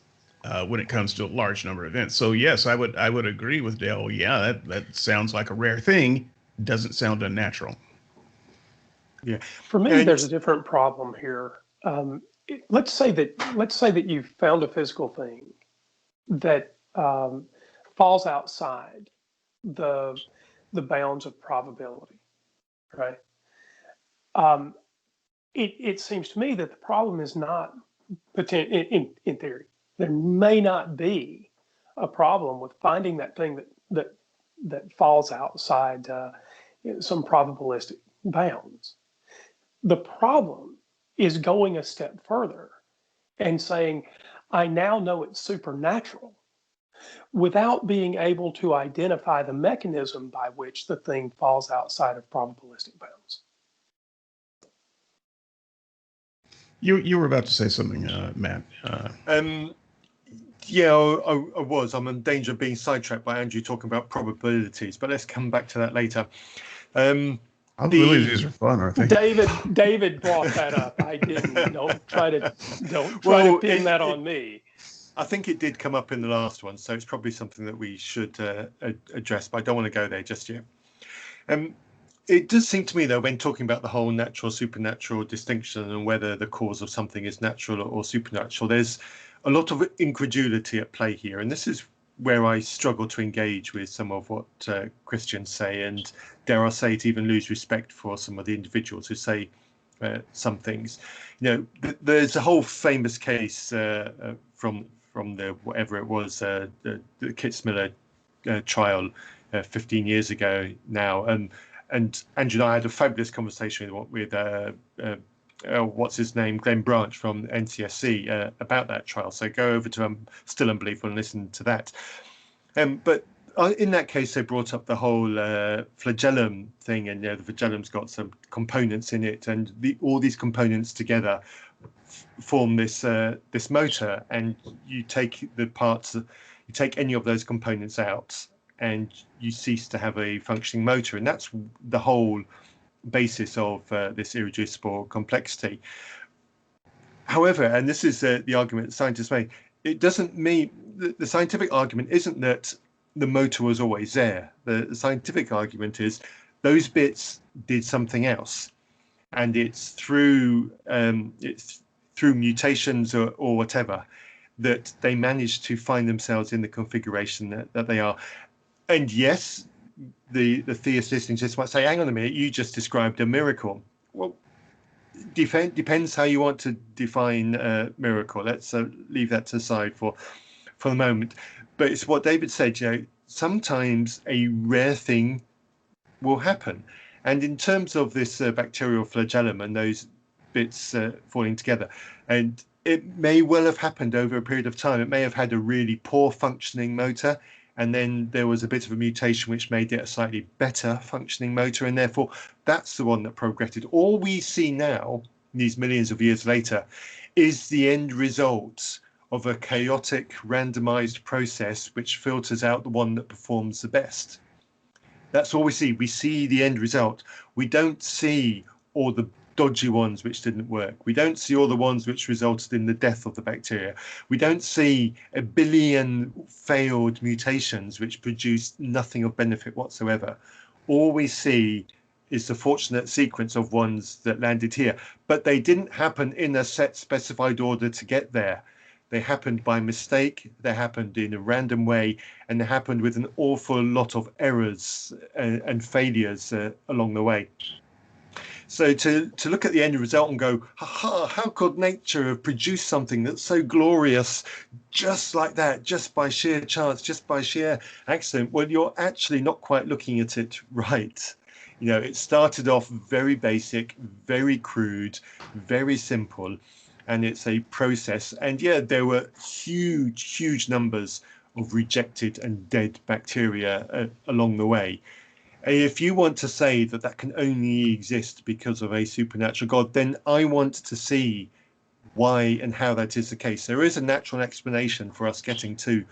when it comes to a large number of events. So yes, I would agree with Dale. Yeah, that sounds like a rare thing. Doesn't sound unnatural. Yeah. For me, there's a different problem here. Let's say that you found a physical thing that falls outside the bounds of probability, right? It seems to me that the problem is not in theory. There may not be a problem with finding that thing that falls outside some probabilistic bounds. The problem is going a step further and saying, I now know it's supernatural, without being able to identify the mechanism by which the thing falls outside of probabilistic bounds. You were about to say something, Matt. Yeah, I was. I'm in danger of being sidetracked by Andrew talking about probabilities, but let's come back to that later. Probabilities are fun, aren't they? David brought that up. I didn't. Don't try to pin that on me. I think it did come up in the last one, so it's probably something that we should address, but I don't want to go there just yet. It does seem to me, though, when talking about the whole natural-supernatural distinction and whether the cause of something is natural or supernatural, there's a lot of incredulity at play here. And this is where I struggle to engage with some of what Christians say, and dare I say it, even lose respect for some of the individuals who say some things. You know, there's a whole famous case from the whatever it was, the Kitzmiller trial 15 years ago now, and Andrew and I had a fabulous conversation with what's his name, Glenn Branch from NCSC about that trial. So go over to Still Unbelievable and listen to that. But in that case, they brought up the whole flagellum thing, and the flagellum's got some components in it, and all these components together form this motor. And you take the parts, you take any of those components out, and you cease to have a functioning motor. And that's the whole basis of this irreducible complexity. However, and this is the argument that scientists make, it doesn't mean the scientific argument isn't that the motor was always there. The scientific argument is those bits did something else, and it's through mutations or whatever that they managed to find themselves in the configuration that they are. And yes, the theist listening just might say, hang on a minute, you just described a miracle. Well, depends how you want to define miracle. Let's leave that to the side for the moment. But it's what David said, sometimes a rare thing will happen. And in terms of this bacterial flagellum and those bits falling together, and it may well have happened over a period of time. It may have had a really poor functioning motor, and then there was a bit of a mutation which made it a slightly better functioning motor, and therefore that's the one that progressed. All we see now, these millions of years later, is the end result of a chaotic randomized process which filters out the one that performs the best. That's all we see. We see the end result. We don't see all the dodgy ones which didn't work. We don't see all the ones which resulted in the death of the bacteria. We don't see a billion failed mutations which produced nothing of benefit whatsoever. All we see is the fortunate sequence of ones that landed here, but they didn't happen in a set specified order to get there. They happened by mistake, they happened in a random way, and they happened with an awful lot of errors and failures along the way. So to look at the end result and go, how could nature have produced something that's so glorious just like that, just by sheer chance, just by sheer accident? Well, you're actually not quite looking at it right. It started off very basic, very crude, very simple, and it's a process. And yeah, there were huge numbers of rejected and dead bacteria along the way. If you want to say that can only exist because of a supernatural God, then I want to see why and how that is the case. There is a natural explanation for us getting to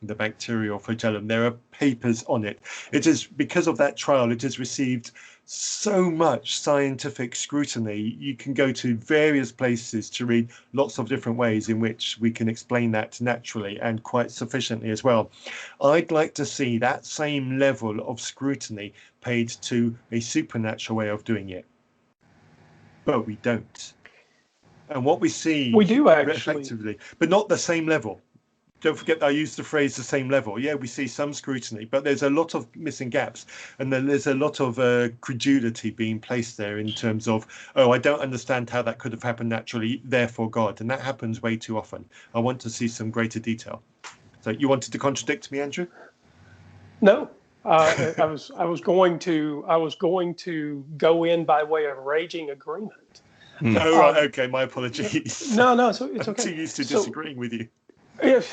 the bacterial flagellum. There are papers on it. It is because of that trial, it has received so much scientific scrutiny. You can go to various places to read lots of different ways in which we can explain that naturally and quite sufficiently as well. I'd like to see that same level of scrutiny paid to a supernatural way of doing it, but we don't. And what we see, we do actually, effectively, but not the same level. Don't forget that I used the phrase the same level. Yeah, we see some scrutiny, but there's a lot of missing gaps. And then there's a lot of credulity being placed there in terms of, oh, I don't understand how that could have happened naturally, therefore God. And that happens way too often. I want to see some greater detail. So you wanted to contradict me, Andrew? No. I was going to go in by way of raging agreement. Oh, right. Okay. My apologies. No, so it's okay. I'm too used to disagreeing with you.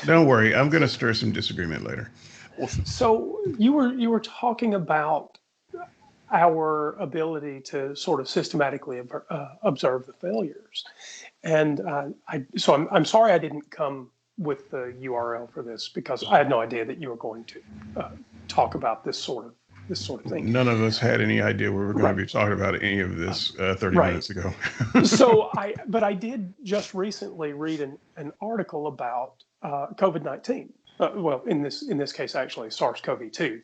Don't worry, I'm going to stir some disagreement later. Awesome. So you were talking about our ability to sort of systematically observe the failures, and I'm sorry I didn't come with the URL for this because I had no idea that you were going to talk about this sort of thing. None of us had any idea we were going to be talking about any of this 30 minutes ago. But I did just recently read an article about COVID-19. Well, in this case, actually, SARS-CoV-2,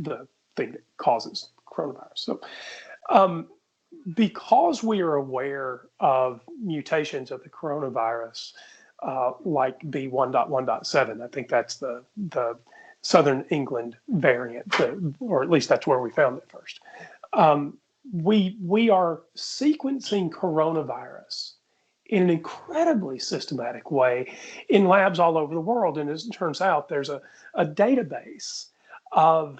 the thing that causes coronavirus. So, because we are aware of mutations of the coronavirus, like B1.1.7, I think that's the Southern England variant, or at least that's where we found it first. We are sequencing coronavirus in an incredibly systematic way in labs all over the world. And as it turns out, there's a database of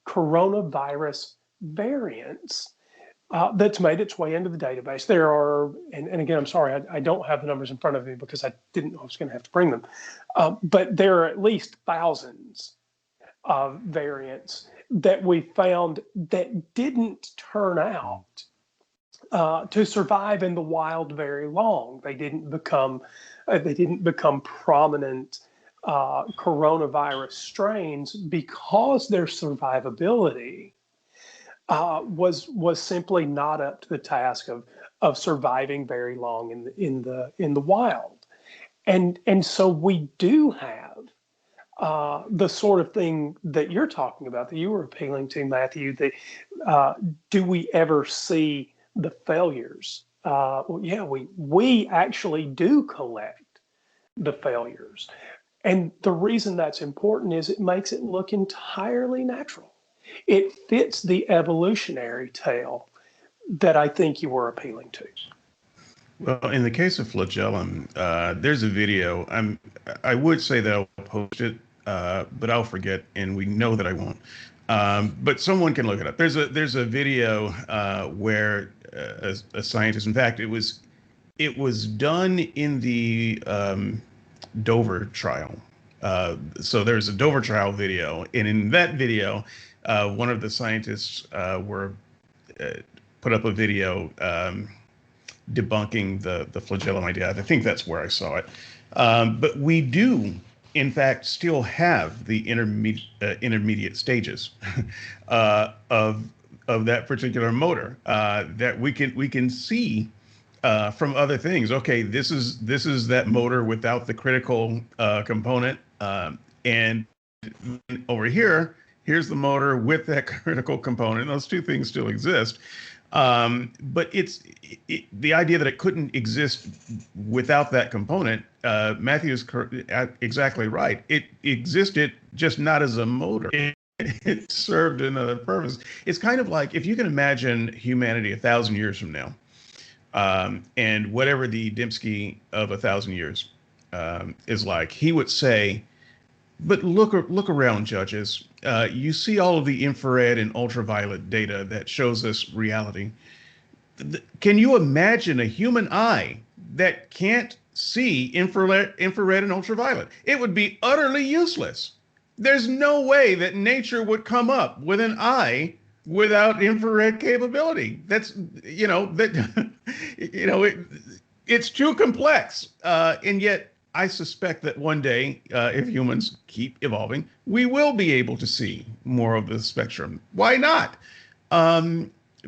coronavirus variants that's made its way into the database. There are, and again, I'm sorry, I don't have the numbers in front of me because I didn't know I was going to have to bring them. But there are at least thousands of variants that we found that didn't turn out to survive in the wild very long. They didn't become prominent coronavirus strains because their survivability was simply not up to the task of surviving very long in the wild. And so we do have the sort of thing that you're talking about, that you were appealing to, Matthew. Do we ever see the failures? Well, yeah, we actually do collect the failures. And the reason that's important is it makes it look entirely natural. It fits the evolutionary tale that I think you were appealing to. Well, in the case of flagellum, there's a video. I would say that I'll post it, but I'll forget, and we know that I won't. But someone can look it up. There's a video where a scientist, in fact, it was done in the Dover trial. So there's a Dover trial video, and in that video, one of the scientists put up a video debunking the flagellum idea. I think that's where I saw it. But we do, in fact, still have the intermediate stages of that particular motor that we can see from other things. Okay, this is that motor without the critical component, and over here's the motor with that critical component. Those two things still exist. But the idea that it couldn't exist without that component, Matthew is exactly right. It existed, just not as a motor. It served another purpose. It's kind of like, if you can imagine humanity 1,000 years from now, and whatever the Dembski of 1,000 years is like, he would say, but look around, judges. You see all of the infrared and ultraviolet data that shows us reality. Can you imagine a human eye that can't see infrared and ultraviolet? It would be utterly useless. There's no way that nature would come up with an eye without infrared capability. That's, it's too complex. And yet I suspect that one day, if humans keep evolving, we will be able to see more of the spectrum. Why not?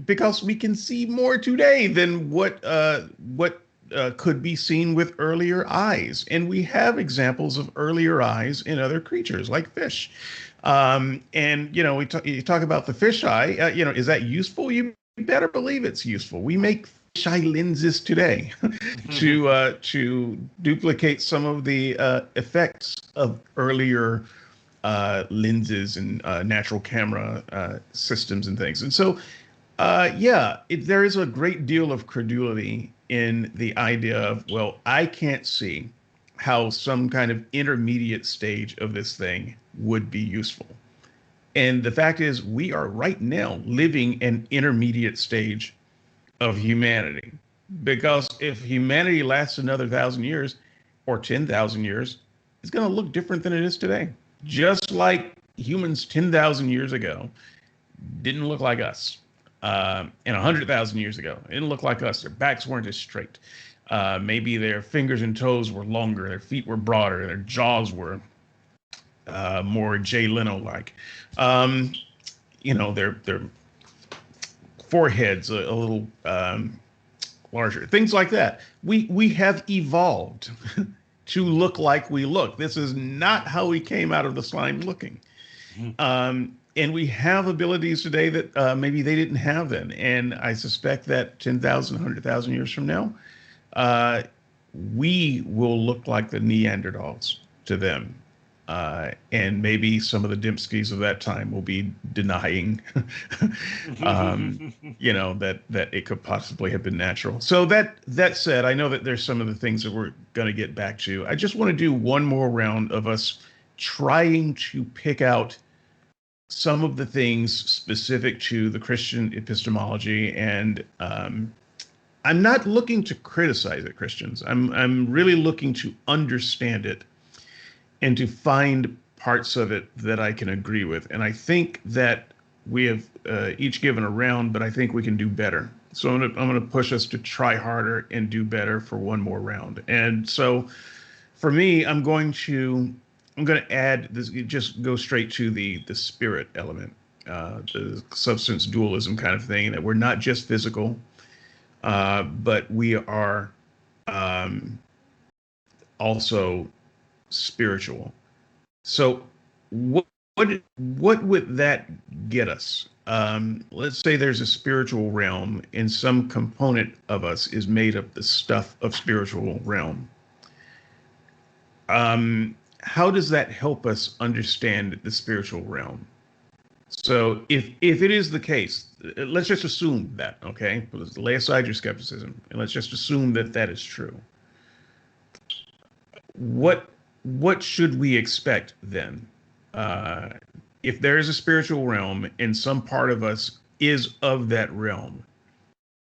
Because we can see more today than what could be seen with earlier eyes, and we have examples of earlier eyes in other creatures like fish. And you talk about the fisheye. Is that useful? You better believe it's useful. We make fisheye lenses today to duplicate some of the effects of earlier lenses and natural camera systems and things. And so, there is a great deal of credulity in the idea of, well, I can't see how some kind of intermediate stage of this thing would be useful. And the fact is, we are right now living an intermediate stage of humanity. Because if humanity lasts another 1,000 years or 10,000 years, it's going to look different than it is today. Just like humans 10,000 years ago didn't look like us. And 100,000 years ago, it didn't look like us. Their backs weren't as straight. Maybe their fingers and toes were longer. Their feet were broader. Their jaws were more Jay Leno-like. Their foreheads a little larger. Things like that. We have evolved to look like we look. This is not how we came out of the slime looking. And we have abilities today that maybe they didn't have then. And I suspect that 10,000, 100,000 years from now, we will look like the Neanderthals to them. And maybe some of the Dembskis of that time will be denying, that it could possibly have been natural. So that said, I know that there's some of the things that we're going to get back to. I just want to do one more round of us trying to pick out some of the things specific to the Christian epistemology. And I'm not looking to criticize it, Christians. I'm really looking to understand it and to find parts of it that I can agree with. And I think that we have each given a round, but I think we can do better. So I'm gonna push us to try harder and do better for one more round. And so for me, I'm going to add this, just go straight to the spirit element, the substance dualism kind of thing, that we're not just physical, but we are also spiritual. So what would that get us? Let's say there's a spiritual realm and some component of us is made of the stuff of spiritual realm. How does that help us understand the spiritual realm? So if it is the case, let's just assume that, okay? Let's lay aside your skepticism and let's just assume that that is true. What should we expect then? If there is a spiritual realm and some part of us is of that realm,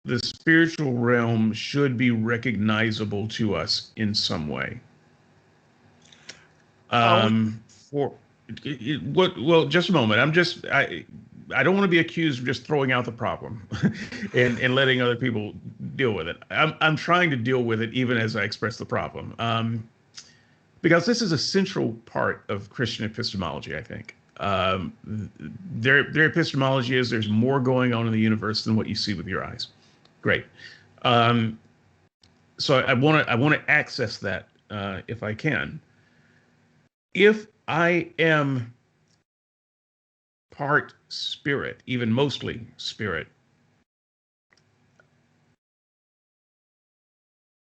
the spiritual realm should be recognizable to us in some way. Just a moment. I don't want to be accused of just throwing out the problem and letting other people deal with it. I'm trying to deal with it even as I express the problem. Because this is a central part of Christian epistemology, I think. Their epistemology is there's more going on in the universe than what you see with your eyes. Great. So I want to access that if I can. If I am part spirit, even mostly spirit,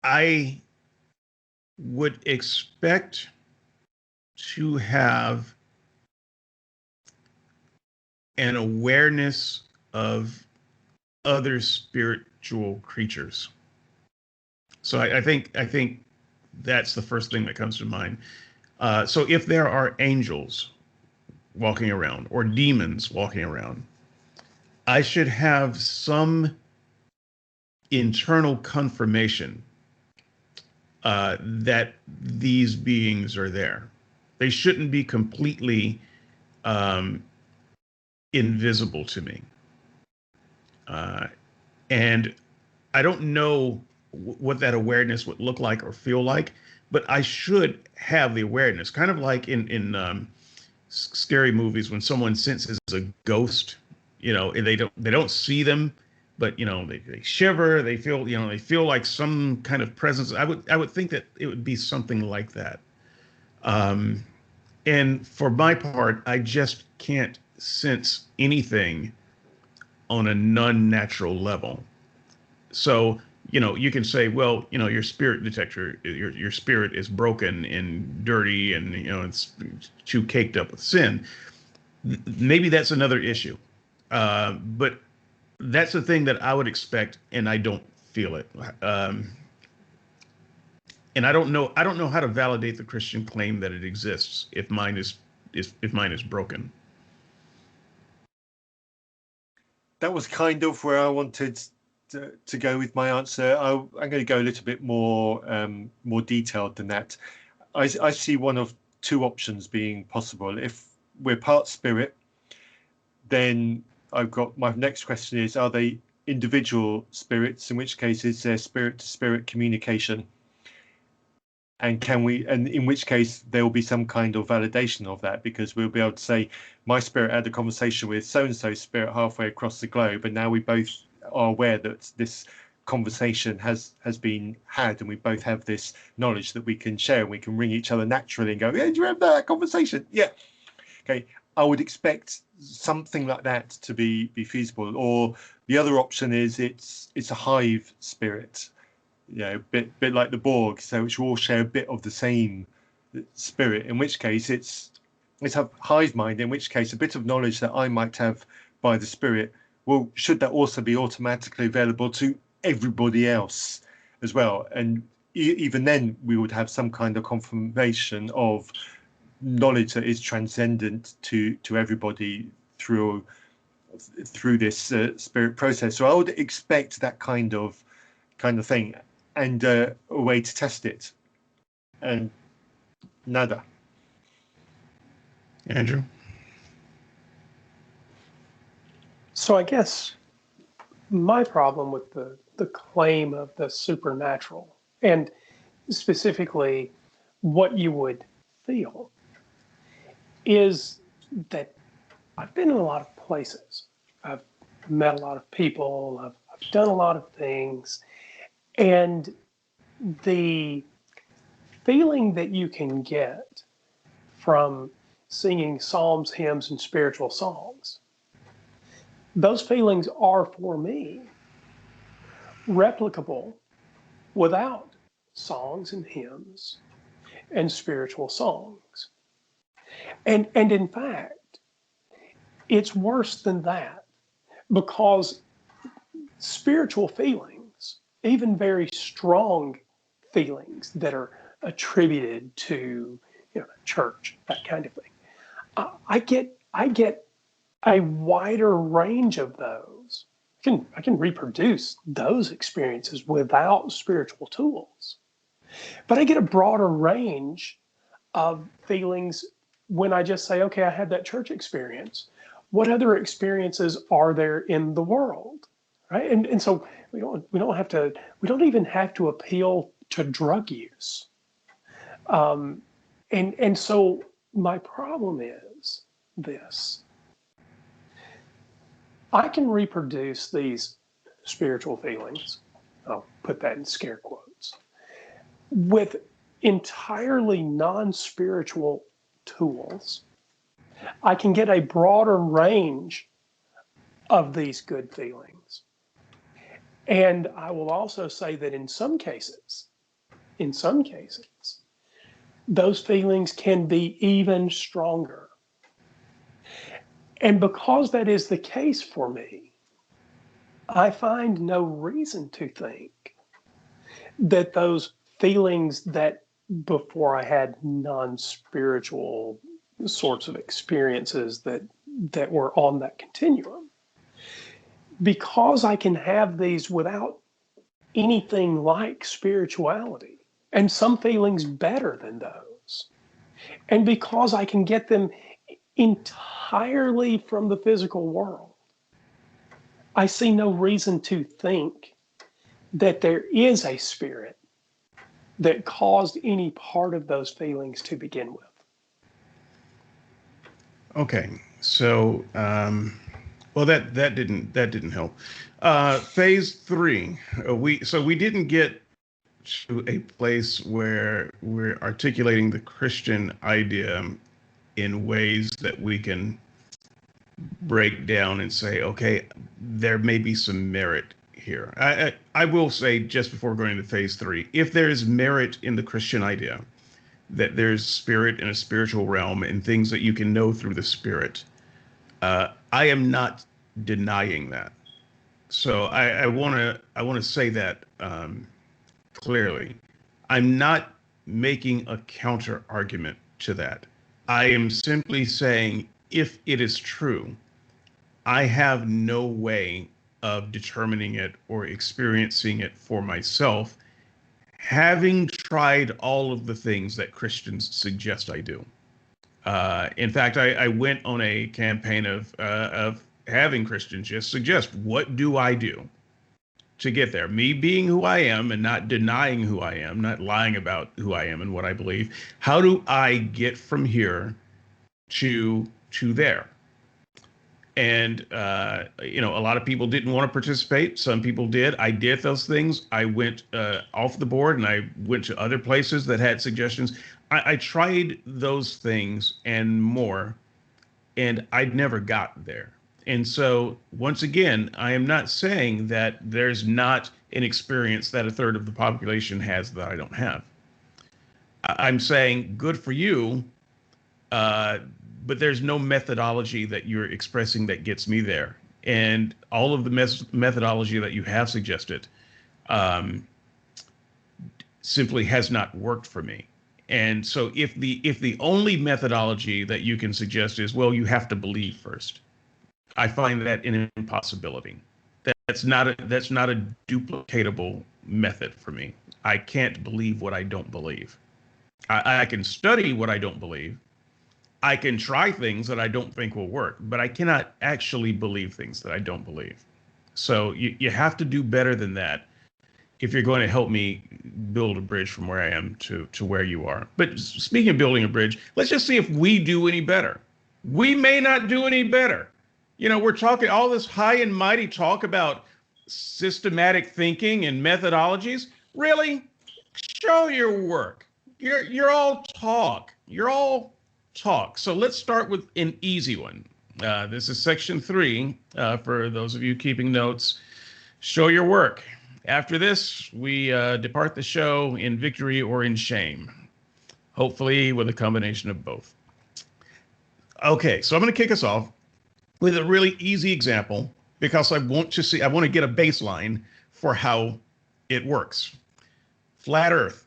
I would expect to have an awareness of other spiritual creatures. So I think that's the first thing that comes to mind. So if there are angels walking around or demons walking around, I should have some internal confirmation that these beings are there. They shouldn't be completely invisible to me. And I don't know what that awareness would look like or feel like, but I should have the awareness, kind of like in scary movies when someone senses a ghost, and they don't see them, but they shiver, they feel, they feel like some kind of presence. I would think that it would be something like that. Um, and for my part, I just can't sense anything on a non-natural level. So, you can say, well, your spirit detector, your spirit is broken and dirty and, it's too caked up with sin. Maybe that's another issue. But that's the thing that I would expect, and I don't feel it. And I don't know how to validate the Christian claim that it exists if mine is broken. That was kind of where I wanted to go with my answer. I'm going to go a little bit more detailed than that. I see one of two options being possible. If we're part spirit, then I've got my next question is, are they individual spirits? In which case, is there spirit to spirit communication? And in which case there will be some kind of validation of that, because we'll be able to say, my spirit had a conversation with so-and-so spirit halfway across the globe, and now we both are aware that this conversation has been had, and we both have this knowledge that we can share, and we can ring each other naturally and go, yeah, do you remember that conversation? Yeah. Okay. I would expect something like that to be feasible. Or the other option is it's a hive spirit, bit like the Borg, so which all share a bit of the same spirit. In which case, it's a hive mind. In which case, a bit of knowledge that I might have by the spirit, well, should that also be automatically available to everybody else as well? And even then, we would have some kind of confirmation of knowledge that is transcendent to everybody through this spirit process. So I would expect that kind of thing, and a way to test it, and nada. Andrew? So I guess my problem with the claim of the supernatural, and specifically what you would feel, is that I've been in a lot of places. I've met a lot of people. I've done a lot of things. And the feeling that you can get from singing psalms, hymns, and spiritual songs, those feelings are, for me, replicable without songs and hymns and spiritual songs. And in fact, it's worse than that, because spiritual feelings, even very strong feelings that are attributed to church, that kind of thing, I get a wider range of those. I can reproduce those experiences without spiritual tools, but I get a broader range of feelings when I just say, okay, I had that church experience. What other experiences are there in the world, right? And so we don't even have to appeal to drug use. And so my problem is this: I can reproduce these spiritual feelings, I'll put that in scare quotes, with entirely non-spiritual tools. I can get a broader range of these good feelings. And I will also say that in some cases, those feelings can be even stronger. And because that is the case for me, I find no reason to think that those feelings that before I had non-spiritual sorts of experiences that were on that continuum, because I can have these without anything like spirituality, and some feelings better than those, and because I can get them entirely from the physical world, I see no reason to think that there is a spirit that caused any part of those feelings to begin with. Okay, so well, that didn't help. Phase three, we didn't get to a place where we're articulating the Christian idea in ways that we can break down and say, okay, there may be some merit here. I will say, just before going into phase three, if there is merit in the Christian idea, that there's spirit in a spiritual realm and things that you can know through the spirit, I am not denying that. So I want to say that clearly. I'm not making a counter argument to that. I am simply saying, if it is true, I have no way of determining it or experiencing it for myself, having tried all of the things that Christians suggest I do. In fact, I went on a campaign of having Christians just suggest, what do I do to get there? Me being who I am and not denying who I am, not lying about who I am and what I believe. How do I get from here to there? And, a lot of people didn't want to participate. Some people did. I did those things. I went off the board and I went to other places that had suggestions. I tried those things and more, and I'd never got there. And so, once again, I am not saying that there's not an experience that a third of the population has that I don't have. I'm saying good for you, but there's no methodology that you're expressing that gets me there. And all of the methodology that you have suggested simply has not worked for me. And so if the only methodology that you can suggest is, well, you have to believe first, I find that an impossibility. That's not a duplicatable method for me. I can't believe what I don't believe. I can study what I don't believe. I can try things that I don't think will work, but I cannot actually believe things that I don't believe. So you have to do better than that if you're going to help me build a bridge from where I am to where you are. But speaking of building a bridge, let's just see if we do any better. We may not do any better. We're talking all this high and mighty talk about systematic thinking and methodologies. Really? Show your work. You're all talk. You're all talk. So let's start with an easy one. This is section 3 for those of you keeping notes. Show your work. After this, we depart the show in victory or in shame, hopefully with a combination of both. Okay, so I'm going to kick us off with a really easy example because I want to get a baseline for how it works. Flat Earth.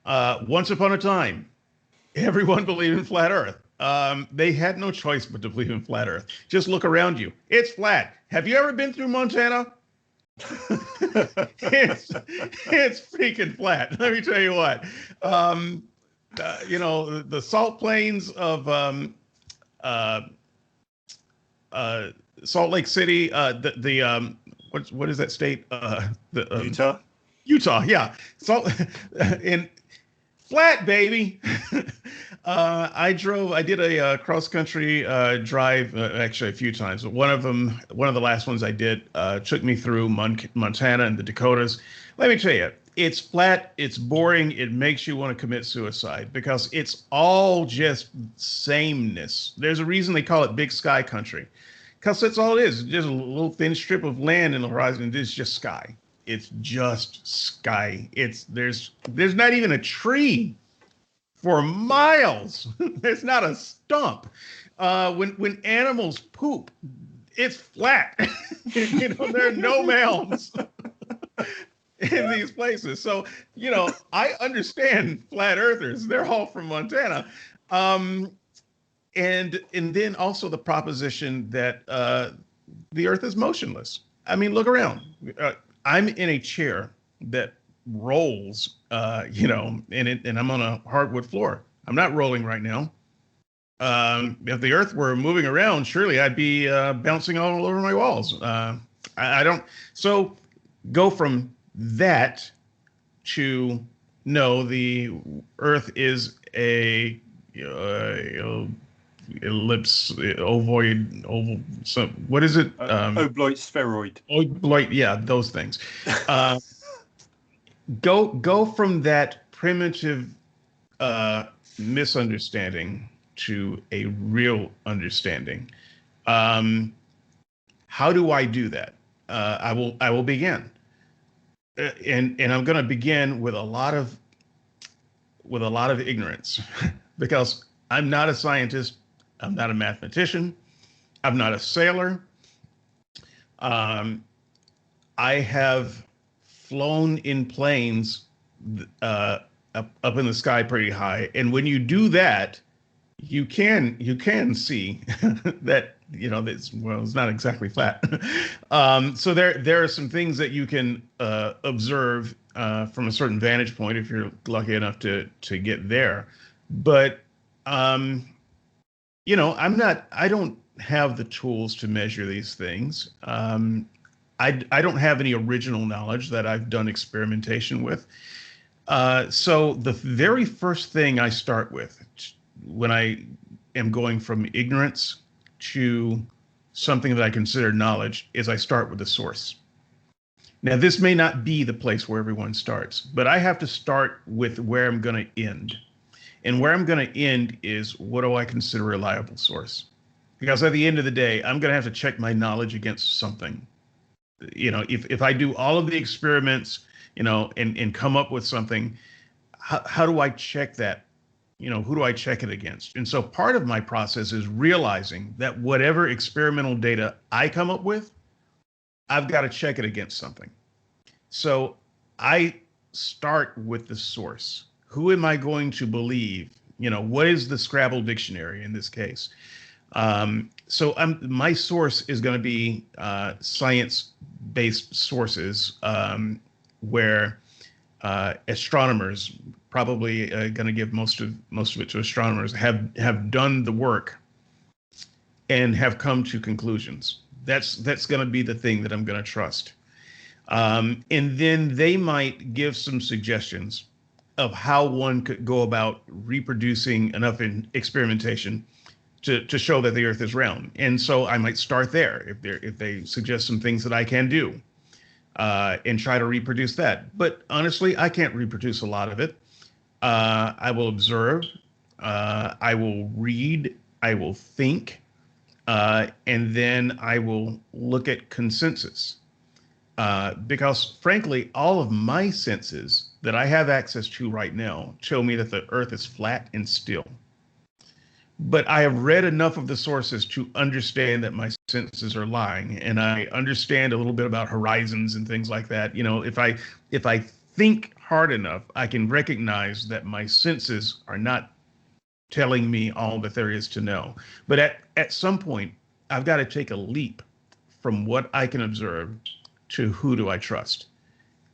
Once upon a time, everyone believed in flat Earth. They had no choice but to believe in flat Earth. Just look around you. It's flat. Have you ever been through Montana? it's freaking flat. Let me tell you what. The salt plains of Salt Lake City. What is that state? Utah. Utah, yeah. Salt in flat, baby. I did a cross-country drive, actually a few times, but one of the last ones I did took me through Montana and the Dakotas. Let me tell you, it's flat, it's boring, it makes you want to commit suicide because it's all just sameness. There's a reason they call it big sky country, because that's all it is. It's just a little thin strip of land in the horizon. It's just sky. It's just sky. There's not even a tree for miles. There's not a stump. When animals poop, it's flat. There are no mounds in these places. So, I understand flat earthers. They're all from Montana. And then also the proposition that the earth is motionless. I mean, look around. I'm in a chair that rolls, and I'm on a hardwood floor. I'm not rolling right now. If the earth were moving around, surely I'd be bouncing all over my walls. I don't. So go from that to No, the Earth is a ellipse, ovoid, oval. So what is it? Obloit spheroid. Obloit, yeah, those things. Uh, go from that primitive uh, misunderstanding to a real understanding. Um, how do I do that? I will begin, and I'm going to begin with a lot of ignorance, because I'm not a scientist, I'm not a mathematician, I'm not a sailor. Um, I have flown in planes up in the sky pretty high, and when you do that, you can see that, that's, well, it's not exactly flat. So there are some things that you can observe from a certain vantage point if you're lucky enough to get there. But I don't have the tools to measure these things. I don't have any original knowledge that I've done experimentation with. So the very first thing I start with when I am going from ignorance to something that I consider knowledge is I start with the source. Now, this may not be the place where everyone starts, but I have to start with where I'm going to end. And where I'm going to end is, what do I consider a reliable source? Because at the end of the day, I'm going to have to check my knowledge against something. If I do all of the experiments, and come up with something, how do I check that? Who do I check it against? And so part of my process is realizing that whatever experimental data I come up with, I've got to check it against something. So I start with the source. Who am I going to believe? What is the Scrabble dictionary in this case? So my source is going to be science-based sources, where astronomers, probably going to give most of it to astronomers, have done the work and have come to conclusions. That's going to be the thing that I'm going to trust. And then they might give some suggestions of how one could go about reproducing enough in experimentation to show that the Earth is round. And so I might start there if they suggest some things that I can do, and try to reproduce that. But honestly, I can't reproduce a lot of it. I will observe, I will read, I will think, and then I will look at consensus. Because frankly, all of my senses that I have access to right now tell me that the Earth is flat and still. But I have read enough of the sources to understand that my senses are lying, and I understand a little bit about horizons and things like that. If I think hard enough, I can recognize that my senses are not telling me all that there is to know. But at some point, I've got to take a leap from what I can observe to who do I trust.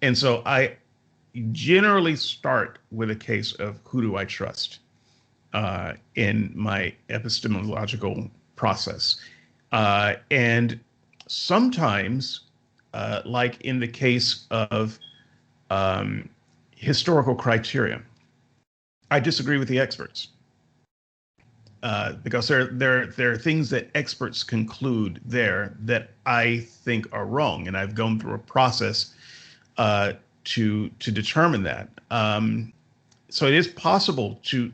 And so I generally start with a case of who do I trust in my epistemological process. And sometimes, like in the case of historical criteria, I disagree with the experts, because there are things that experts conclude there that I think are wrong, and I've gone through a process to determine that. So it is possible to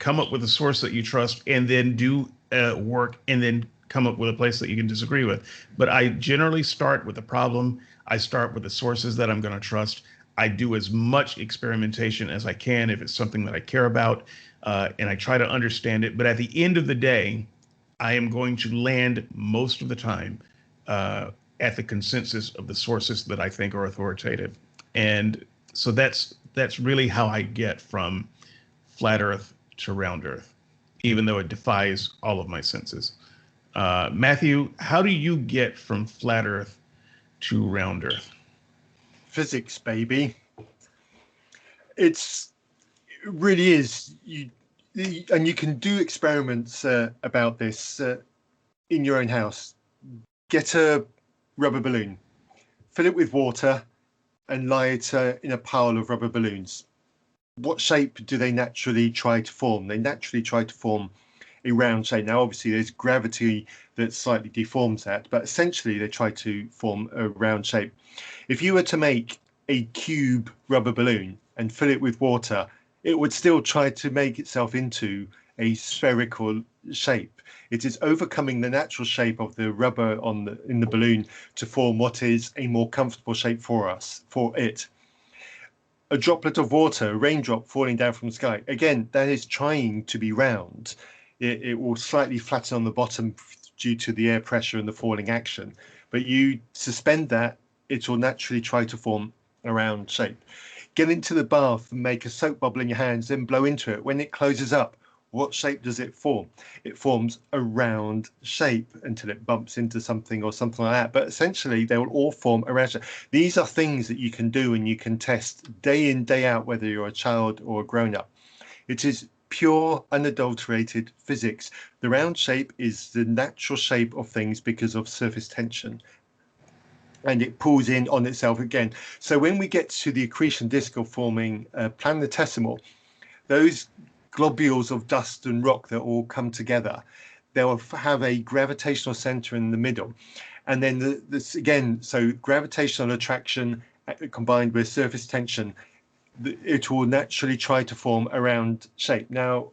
come up with a source that you trust and then do work and then come up with a place that you can disagree with. But I generally start with the problem. I start with the sources that I'm going to trust. I do as much experimentation as I can if it's something that I care about, and I try to understand it. But at the end of the day, I am going to land most of the time at the consensus of the sources that I think are authoritative. And so that's really how I get from flat Earth to round Earth, even though it defies all of my senses. Matthew, how do you get from flat Earth to round Earth? Physics, baby. It really is. And you can do experiments about this in your own house. Get a rubber balloon, fill it with water, and lie it in a pile of rubber balloons. what shape do they naturally try to form? They naturally try to form a round shape. Now, obviously, there's gravity that slightly deforms that, but essentially they try to form a round shape. If you were to make a cube rubber balloon and fill it with water, it would still try to make itself into a spherical shape. It is overcoming the natural shape of the rubber in the balloon to form what is a more comfortable shape for it. A droplet of water, a raindrop falling down from the sky, again, that is trying to be round. It will slightly flatten on the bottom due to the air pressure and the falling action, but you suspend that, it will naturally try to form a round shape. Get into the bath and make a soap bubble in your hands, then blow into it. When it closes up, what shape does it form? It forms a round shape until it bumps into something or something like that. But essentially, they will all form a round shape. These are things that you can do and you can test day in, day out, whether you're a child or a grown-up. It is pure, unadulterated physics. The round shape is the natural shape of things because of surface tension, and it pulls in on itself again. So when we get to the accretion disk of forming a planetesimal, those globules of dust and rock that all come together, they'll have a gravitational center in the middle. And then this again, so gravitational attraction combined with surface tension, it will naturally try to form a round shape. Now,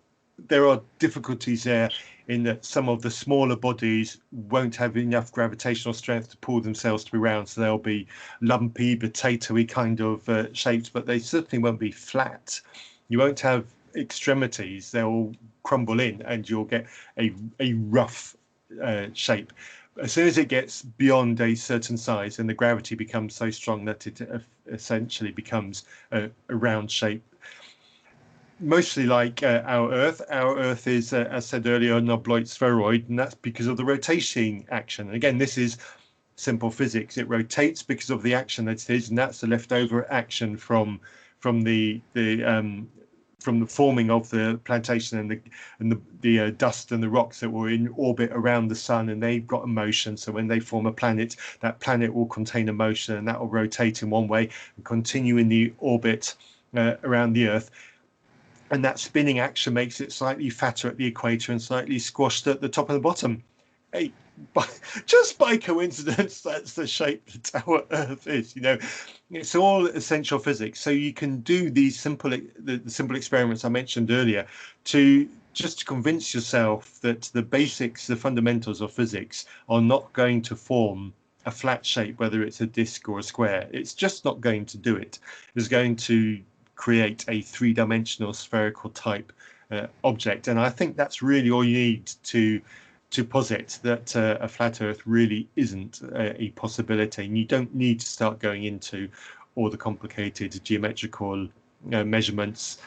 there are difficulties there in that some of the smaller bodies won't have enough gravitational strength to pull themselves to be round, so they'll be lumpy, potatoey kind of shapes, but they certainly won't be flat. You won't have extremities, they'll crumble in and you'll get a rough shape. As soon as it gets beyond a certain size and the gravity becomes so strong that it essentially becomes a round shape, mostly like our Earth. Our Earth is, as said earlier, an oblate spheroid, and that's because of the rotating action. And again, this is simple physics. It rotates because of the action that it is, and that's the leftover action from the forming of the plantation and the dust and the rocks that were in orbit around the sun, and they've got a motion. So when they form a planet, that planet will contain a motion, and that will rotate in one way and continue in the orbit around the Earth. And that spinning action makes it slightly fatter at the equator and slightly squashed at the top and the bottom. Hey, just by coincidence, that's the shape that our Earth is. You know, it's all essential physics. So you can do these the simple experiments I mentioned earlier to just convince yourself that the basics, the fundamentals of physics are not going to form a flat shape, whether it's a disc or a square. It's just not going to do it. It's going to create a three-dimensional spherical type object, and I think that's really all you need to posit that a flat Earth really isn't a possibility, and you don't need to start going into all the complicated geometrical measurements,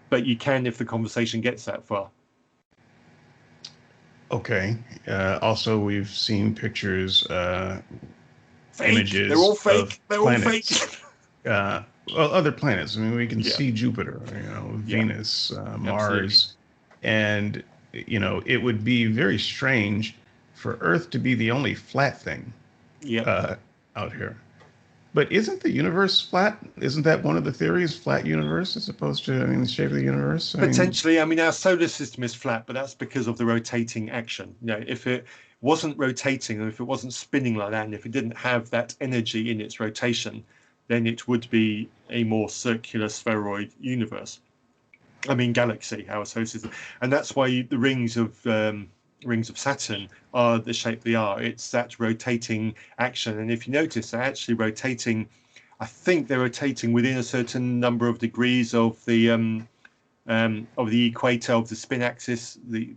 but you can if the conversation gets that far. Okay. Also, we've seen pictures, images. They're all fake. They're planets. All fake. Well, other planets. I mean, we can see Jupiter, Venus, Mars, and it would be very strange for Earth to be the only flat thing out here. But isn't the universe flat? Isn't that one of the theories, flat universe, as opposed to, the shape of the universe? Potentially. Our solar system is flat, but that's because of the rotating action. If it wasn't rotating, or if it wasn't spinning like that, and if it didn't have that energy in its rotation, then it would be a more circular spheroid universe. Galaxy, our solar system. And that's why the rings of Saturn are the shape they are. It's that rotating action. And if you notice, they're actually rotating, I think they're rotating within a certain number of degrees of the equator, of the spin axis, the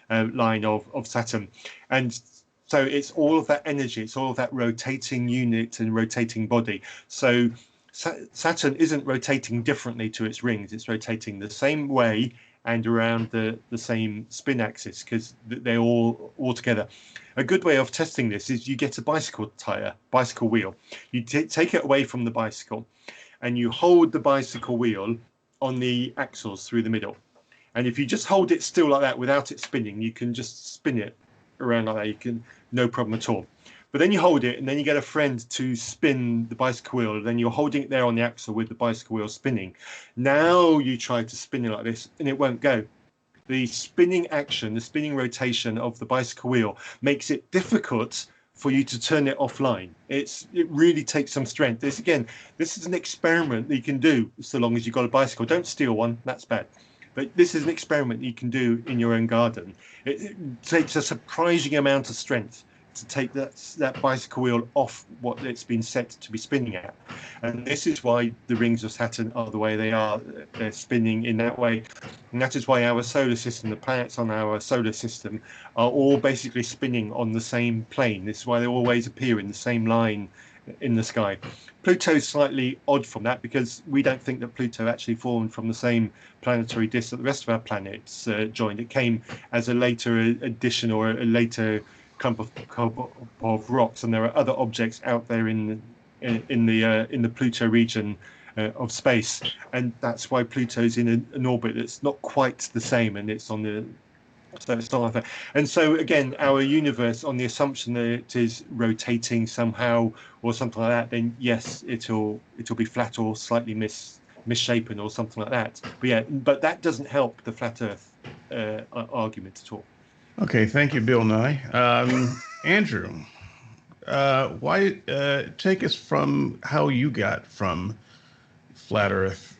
line of Saturn. And so it's all of that energy, it's all of that rotating unit and rotating body. So Saturn isn't rotating differently to its rings, it's rotating the same way and around the same spin axis, because they're all together. A good way of testing this is you get a bicycle wheel. You take it away from the bicycle and you hold the bicycle wheel on the axles through the middle. And if you just hold it still like that without it spinning, you can just spin it around like that. You can, no problem at all. But then you hold it, and then you get a friend to spin the bicycle wheel, and then you're holding it there on the axle with the bicycle wheel spinning. Now you try to spin it like this, and it won't go. The spinning action, the spinning rotation of the bicycle wheel makes it difficult for you to turn it offline. It really takes some strength. This is an experiment that you can do so long as you've got a bicycle. Don't steal one, that's bad. But this is an experiment you can do in your own garden. It takes a surprising amount of strength to take that bicycle wheel off what it's been set to be spinning at. And this is why the rings of Saturn are the way they are. They're spinning in that way. And that is why our solar system, the planets on our solar system, are all basically spinning on the same plane. This is why they always appear in the same line in the sky. Pluto is slightly odd from that, because we don't think that Pluto actually formed from the same planetary disk that the rest of our planets joined. It came as a later addition, or a later clump of rocks, and there are other objects out there in the Pluto region of space, and that's why Pluto's in an orbit that's not quite the same, and it's on the so it's not like that. And so again, our universe, on the assumption that it is rotating somehow or something like that, then yes, it'll be flat or slightly misshapen or something like that. But that doesn't help the flat Earth argument at all. Okay, thank you, Bill Nye. Andrew, why take us from how you got from flat Earth,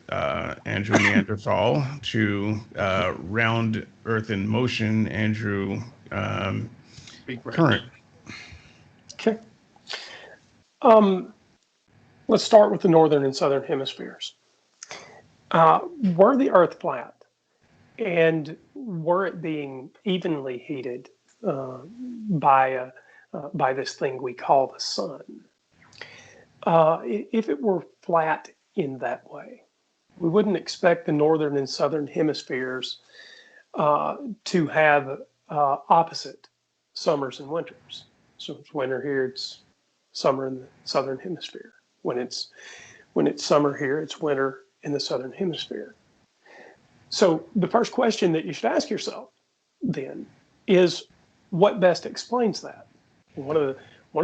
Andrew Neanderthal, to round Earth in motion, Andrew current? Okay. Let's start with the northern and southern hemispheres. Were the Earth flat, and were it being evenly heated by this thing we call the sun? If it were flat in that way, we wouldn't expect the northern and southern hemispheres to have opposite summers and winters. So it's winter here, it's summer in the southern hemisphere. When it's summer here, it's winter in the southern hemisphere. So the first question that you should ask yourself then is, what best explains that? And one of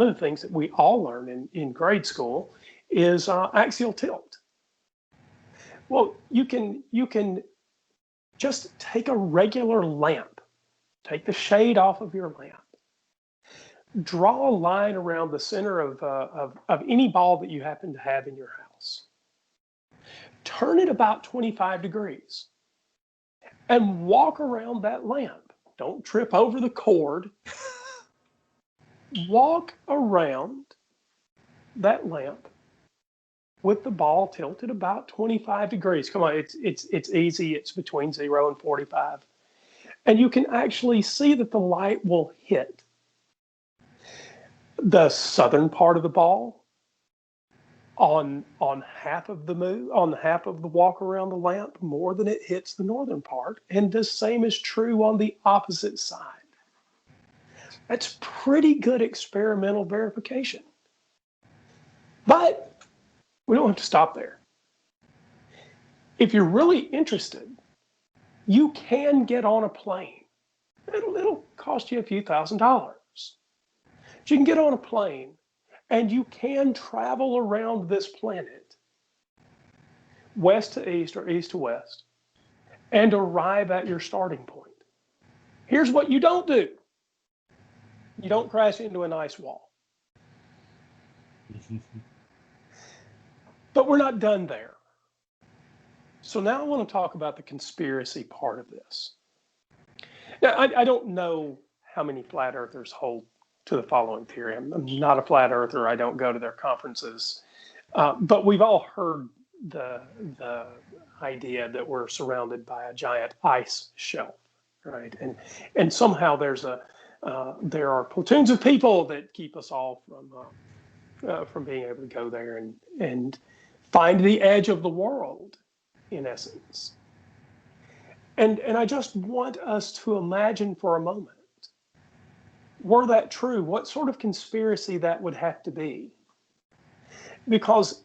the things that we all learn in grade school is axial tilt. Well, you can just take a regular lamp, take the shade off of your lamp, draw a line around the center of any ball that you happen to have in your house, turn it about 25 degrees, and walk around that lamp. Don't trip over the cord. Walk around that lamp with the ball tilted about 25 degrees. Come on, it's easy. It's between 0 and 45. And you can actually see that the light will hit the southern part of the ball on half of the walk around the lamp more than it hits the northern part, and the same is true on the opposite side. That's pretty good experimental verification. But we don't have to stop there. If you're really interested, you can get on a plane. It'll cost you a few $1,000s. But you can get on a plane, and you can travel around this planet, west to east or east to west, and arrive at your starting point. Here's what you don't do. You don't crash into an ice wall. But we're not done there. So now I want to talk about the conspiracy part of this. Now, I don't know how many flat earthers hold to the following theory. I'm not a flat earther. I don't go to their conferences. But we've all heard the idea that we're surrounded by a giant ice shelf, right? And somehow there are platoons of people that keep us all from being able to go there and find the edge of the world, in essence. And I just want us to imagine for a moment, were that true, what sort of conspiracy that would have to be? Because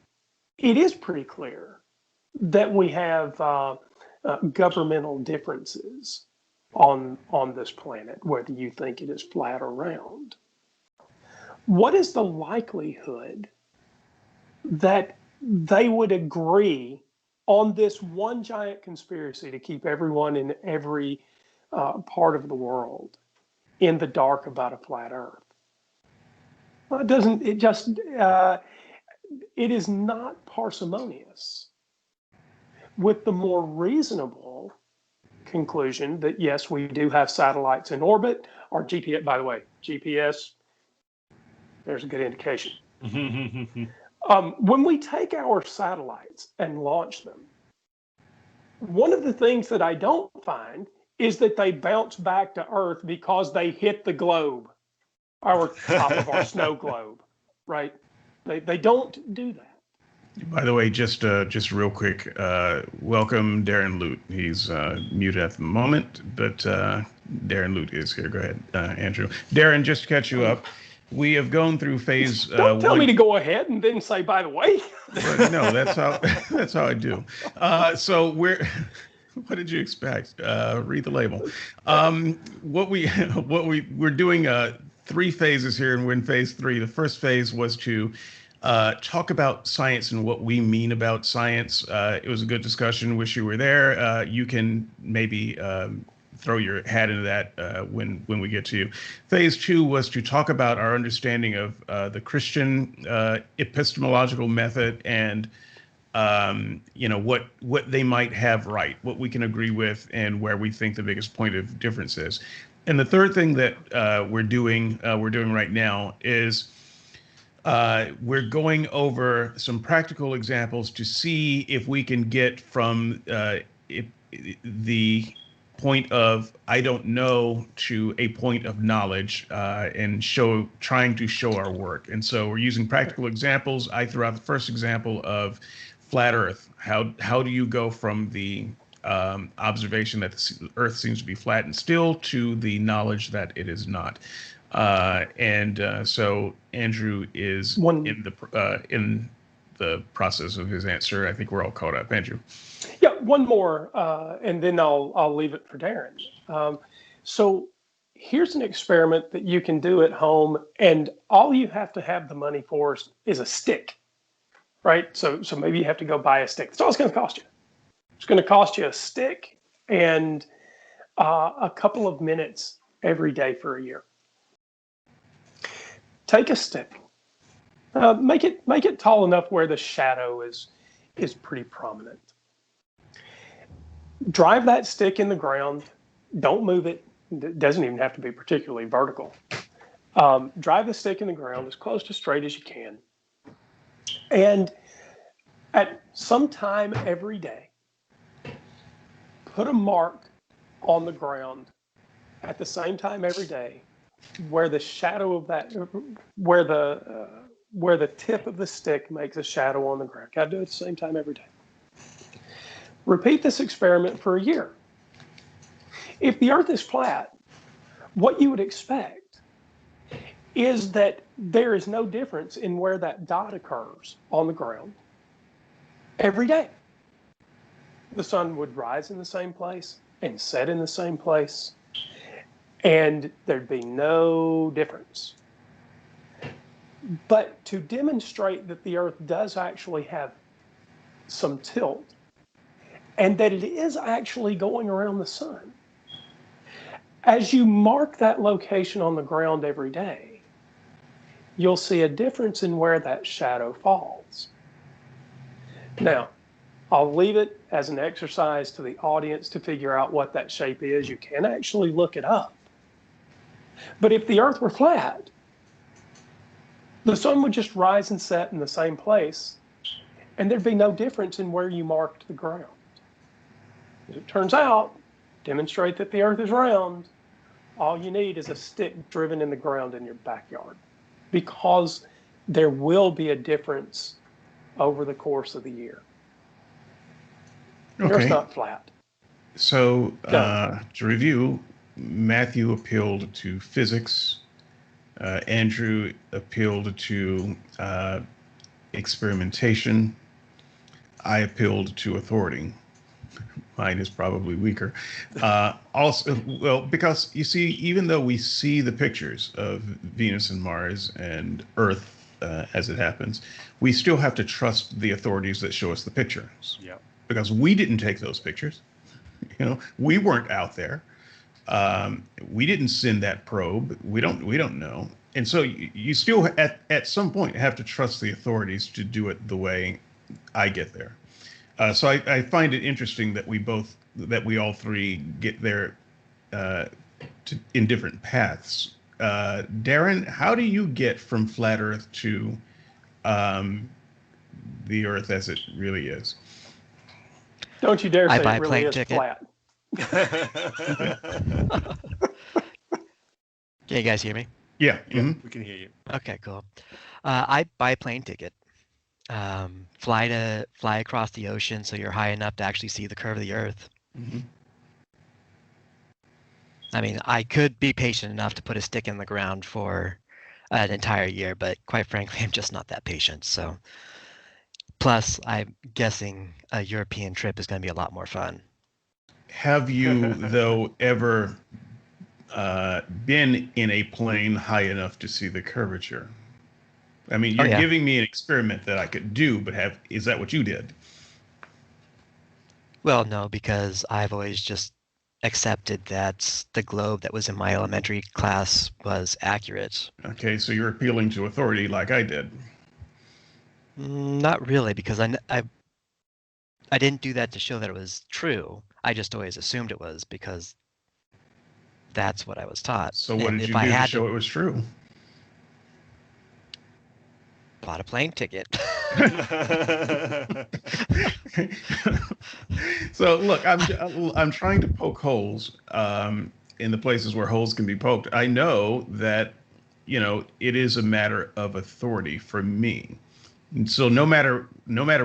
it is pretty clear that we have governmental differences on this planet, whether you think it is flat or round. what is the likelihood that they would agree on this one giant conspiracy to keep everyone in every part of the world in the dark about a flat Earth? Well, it is not parsimonious with the more reasonable conclusion that yes, we do have satellites in orbit. Our GPS, by the way, GPS, there's a good indication. When we take our satellites and launch them, one of the things that I don't find is that they bounce back to Earth because they hit the globe, our top of our snow globe, right? They don't do that. By the way, just real quick, welcome Darren Lute. He's muted at the moment, but Darren Lute is here. Go ahead, Andrew. Darren, just to catch you up, we have gone through phase. Don't tell me to go ahead and then say, by the way. No, that's how I do. So what did you expect? Read the label. We're doing 3 phases here, and we're in phase 3. The first phase was to talk about science and what we mean about science. It was a good discussion. Wish you were there. You can maybe throw your hat into that when we get to you. Phase 2 was to talk about our understanding of the Christian epistemological method and what they might have right, what we can agree with, and where we think the biggest point of difference is. And the third thing that we're doing right now is we're going over some practical examples to see if we can get from the point of I don't know to a point of knowledge and trying to show our work. And so we're using practical examples. I threw out the first example of flat Earth. How do you go from the observation that the Earth seems to be flat and still to the knowledge that it is not? So Andrew is in the process of his answer. I think we're all caught up. Andrew. Yeah, one more, and then I'll leave it for Darren. So here's an experiment that you can do at home, and all you have to have the money for is a stick, right? So maybe you have to go buy a stick. That's all it's going to cost you. It's going to cost you a stick and a couple of minutes every day for a year. Take a stick, make it tall enough where the shadow is pretty prominent. Drive that stick in the ground. Don't move it. It doesn't even have to be particularly vertical. Drive the stick in the ground as close to straight as you can. And at some time every day, put a mark on the ground at the same time every day where the shadow of that, where the tip of the stick makes a shadow on the ground. Got to do it at the same time every day. Repeat this experiment for a year. If the Earth is flat, what you would expect is that there is no difference in where that dot occurs on the ground every day. The sun would rise in the same place and set in the same place, and there'd be no difference. But to demonstrate that the Earth does actually have some tilt, and that it is actually going around the sun, as you mark that location on the ground every day, you'll see a difference in where that shadow falls. Now, I'll leave it as an exercise to the audience to figure out what that shape is. You can actually look it up. But if the Earth were flat, the sun would just rise and set in the same place, and there'd be no difference in where you marked the ground. As it turns out, demonstrate that the Earth is round, all you need is a stick driven in the ground in your backyard, because there will be a difference over the course of the year. Okay. It's not flat. So to review, Matthew appealed to physics. Andrew appealed to experimentation. I appealed to authority. Mine is probably weaker. Also, well, because you see, even though we see the pictures of Venus and Mars and Earth as it happens, we still have to trust the authorities that show us the pictures. Yeah. Because we didn't take those pictures. We weren't out there. We didn't send that probe. We don't know. And so you still at some point have to trust the authorities to do it the way I get there. So I find it interesting that we all three get there in different paths. Darren, how do you get from flat Earth to the Earth as it really is? Don't you dare say buy it a really plane is ticket. flat. Can you guys hear me? Yeah. We can hear you. Okay, cool. I buy a plane ticket. Fly across the ocean so you're high enough to actually see the curve of the Earth. Mm-hmm. I mean, I could be patient enough to put a stick in the ground for an entire year, but quite frankly, I'm just not that patient. So, plus, I'm guessing a European trip is going to be a lot more fun. Have you, though, ever been in a plane high enough to see the curvature? I mean, you're giving me an experiment that I could do, but is that what you did? Well, no, because I've always just accepted that the globe that was in my elementary class was accurate. Okay, so you're appealing to authority like I did. Not really, because I didn't do that to show that it was true. I just always assumed it was because that's what I was taught. So what did you do to show it was true? Bought a plane ticket. So look, I'm trying to poke holes in the places where holes can be poked. I know that it is a matter of authority for me, and so no matter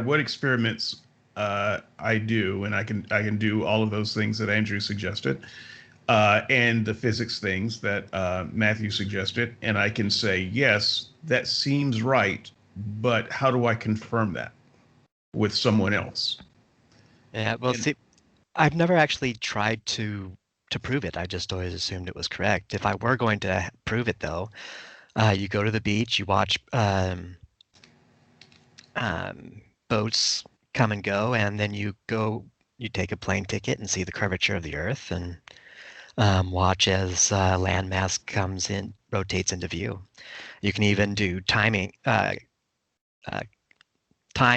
what experiments I do, and I can do all of those things that Andrew suggested, and the physics things that Matthew suggested, and I can say, yes, that seems right, but how do I confirm that with someone else? Yeah, well, see, I've never actually tried to prove it. I just always assumed it was correct. If I were going to prove it, though, you go to the beach, you watch boats come and go, and then you take a plane ticket and see the curvature of the Earth, and watch as landmass rotates into view. You can even do time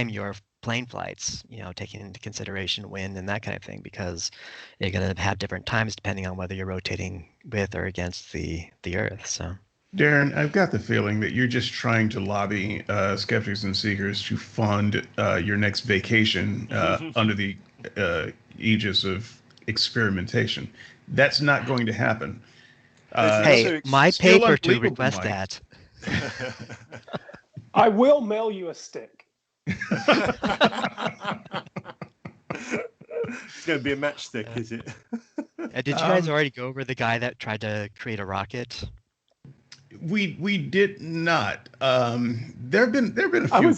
your plane flights, taking into consideration wind and that kind of thing, because you're going to have different times depending on whether you're rotating with or against the Earth. So, Darren, I've got the feeling that you're just trying to lobby skeptics and seekers to fund your next vacation under the aegis of experimentation. That's not going to happen. Hey, my paper to request that. I will mail you a stick. It's going to be a matchstick, is it? Did you guys already go over the guy that tried to create a rocket? We did not. There have been a few.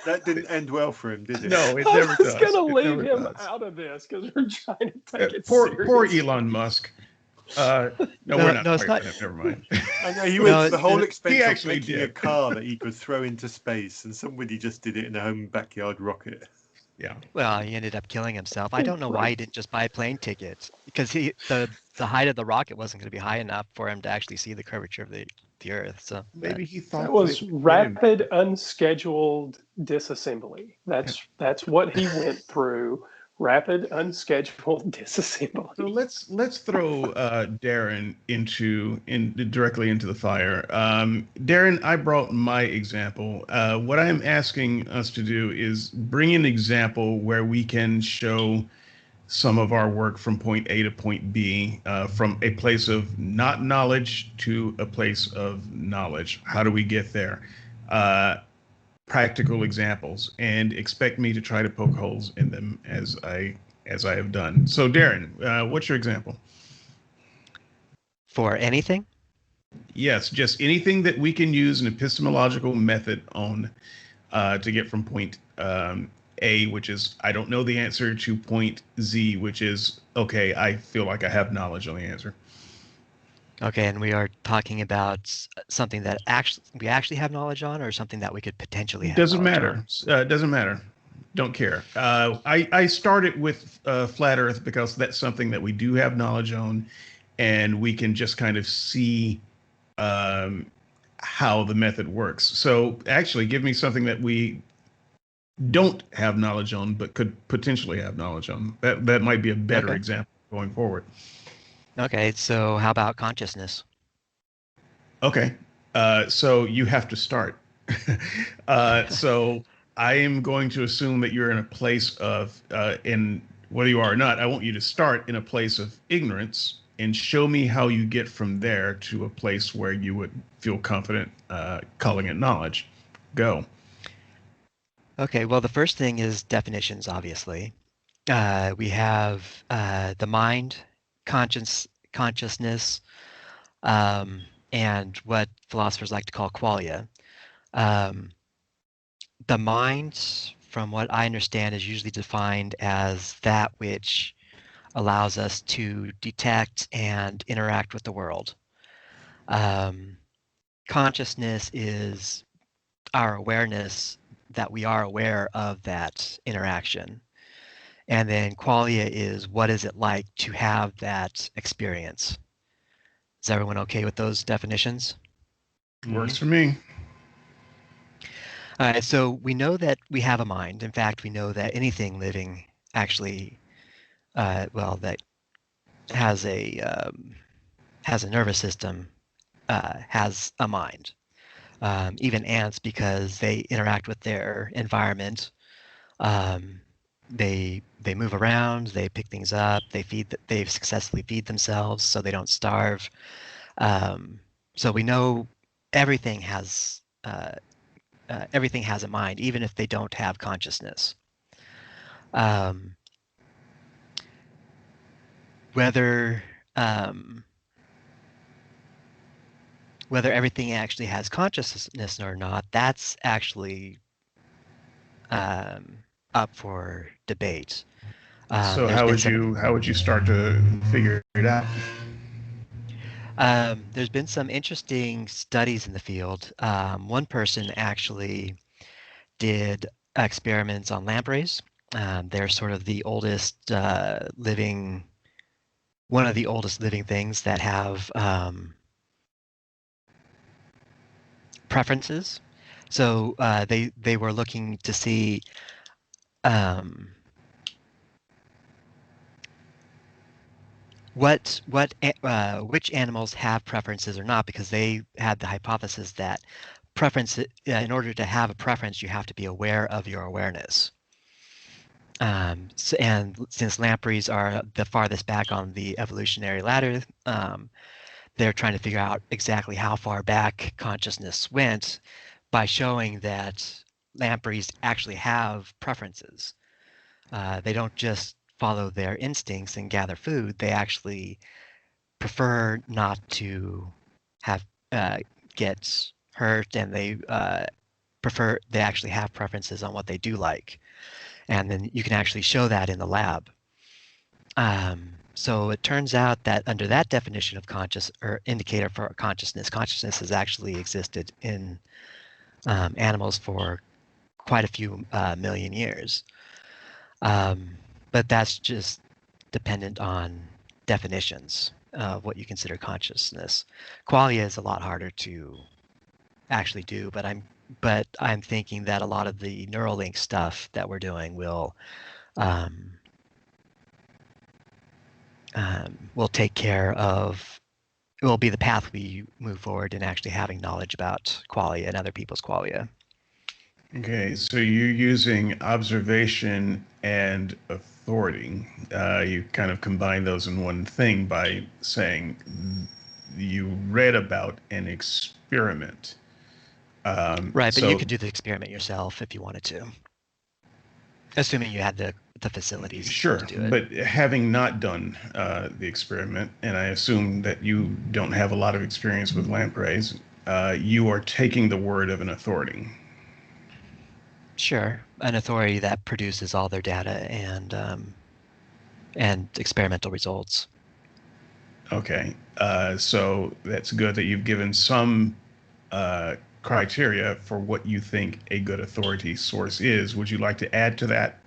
That didn't end well for him, did it? No, it never does. I was going to leave him out of this because we're trying to take it serious. Poor Elon Musk. No, we're not. It's not. Never mind. I know he went to the whole expense he of actually making a car that he could throw into space, and somebody just did it in a home backyard rocket. Yeah. Well, he ended up killing himself. I don't know why he didn't just buy plane tickets, because the height of the rocket wasn't going to be high enough for him to actually see the curvature of the Earth. So maybe he thought that was rapid, unscheduled disassembly. That's what he went through. Rapid, unscheduled disassembly. So let's throw Darren directly into the fire. Darren, I brought my example. What I'm asking us to do is bring an example where we can show some of our work from point A to point B, from a place of not knowledge to a place of knowledge. How do we get there? Practical examples, and expect me to try to poke holes in them as I have done. So Darren, what's your example? For anything? Yes, just anything that we can use an epistemological method on to get from point A A, which is I don't know the answer, to point Z, which is okay, I feel like I have knowledge on the answer. Okay, and we are talking about something that we actually have knowledge on, or something that we could potentially have Doesn't knowledge matter. on? Doesn't matter. Don't care. I started with flat Earth because that's something that we do have knowledge on, and we can just kind of see um, how the method works. So actually, give me something that we don't have knowledge on, but could potentially have knowledge on. That might be a better Okay. example going forward. Okay, so how about consciousness? Okay. So you have to start. So I am going to assume that you're in a place of, in whether you are or not, I want you to start in a place of ignorance and show me how you get from there to a place where you would feel confident calling it knowledge. Go. Okay, well, the first thing is definitions, obviously. We have the mind, consciousness, and what philosophers like to call qualia. Um, the mind, from what I understand, is usually defined as that which allows us to detect and interact with the world. Consciousness is our awareness that we are aware of that interaction. And then qualia is what is it like to have that experience? Is everyone okay with those definitions? Works for me. All right, so we know that we have a mind. In fact, we know that anything living actually, that has a nervous system, has a mind. Even ants, because they interact with their environment. They move around, they pick things up, they successfully feed themselves, so they don't starve. So we know everything has a mind, even if they don't have consciousness. Whether everything actually has consciousness or not, that's actually up for debate. So how would you start to figure it out? There's been some interesting studies in the field. One person actually did experiments on lampreys. They're sort of the oldest one of the oldest living things that have preferences. So they were looking to see which animals have preferences or not, because they had the hypothesis that preference, in order to have a preference, you have to be aware of your awareness. And since lampreys are the farthest back on the evolutionary ladder, they're trying to figure out exactly how far back consciousness went by showing that lampreys actually have preferences. They don't just follow their instincts and gather food. They actually prefer not to have get hurt, and they actually have preferences on what they do like. And then you can actually show that in the lab. So it turns out that under that definition of indicator for consciousness has actually existed in animals for quite a few million years. But that's just dependent on definitions of what you consider consciousness. Qualia is a lot harder to actually do, but I'm thinking that a lot of the Neuralink stuff that we're doing will take care of, will be the path we move forward in actually having knowledge about qualia and other people's qualia. Okay, so you're using observation and authority. You kind of combine those in one thing by saying you read about an experiment. Right, but you could do the experiment yourself if you wanted to, assuming you had the facilities sure, to do it. But having not done the experiment, and I assume that you don't have a lot of experience with lampreys, you are taking the word of an authority. Sure, an authority that produces all their data and experimental results. Okay, so that's good that you've given some criteria for what you think a good authority source is. Would you like to add to that?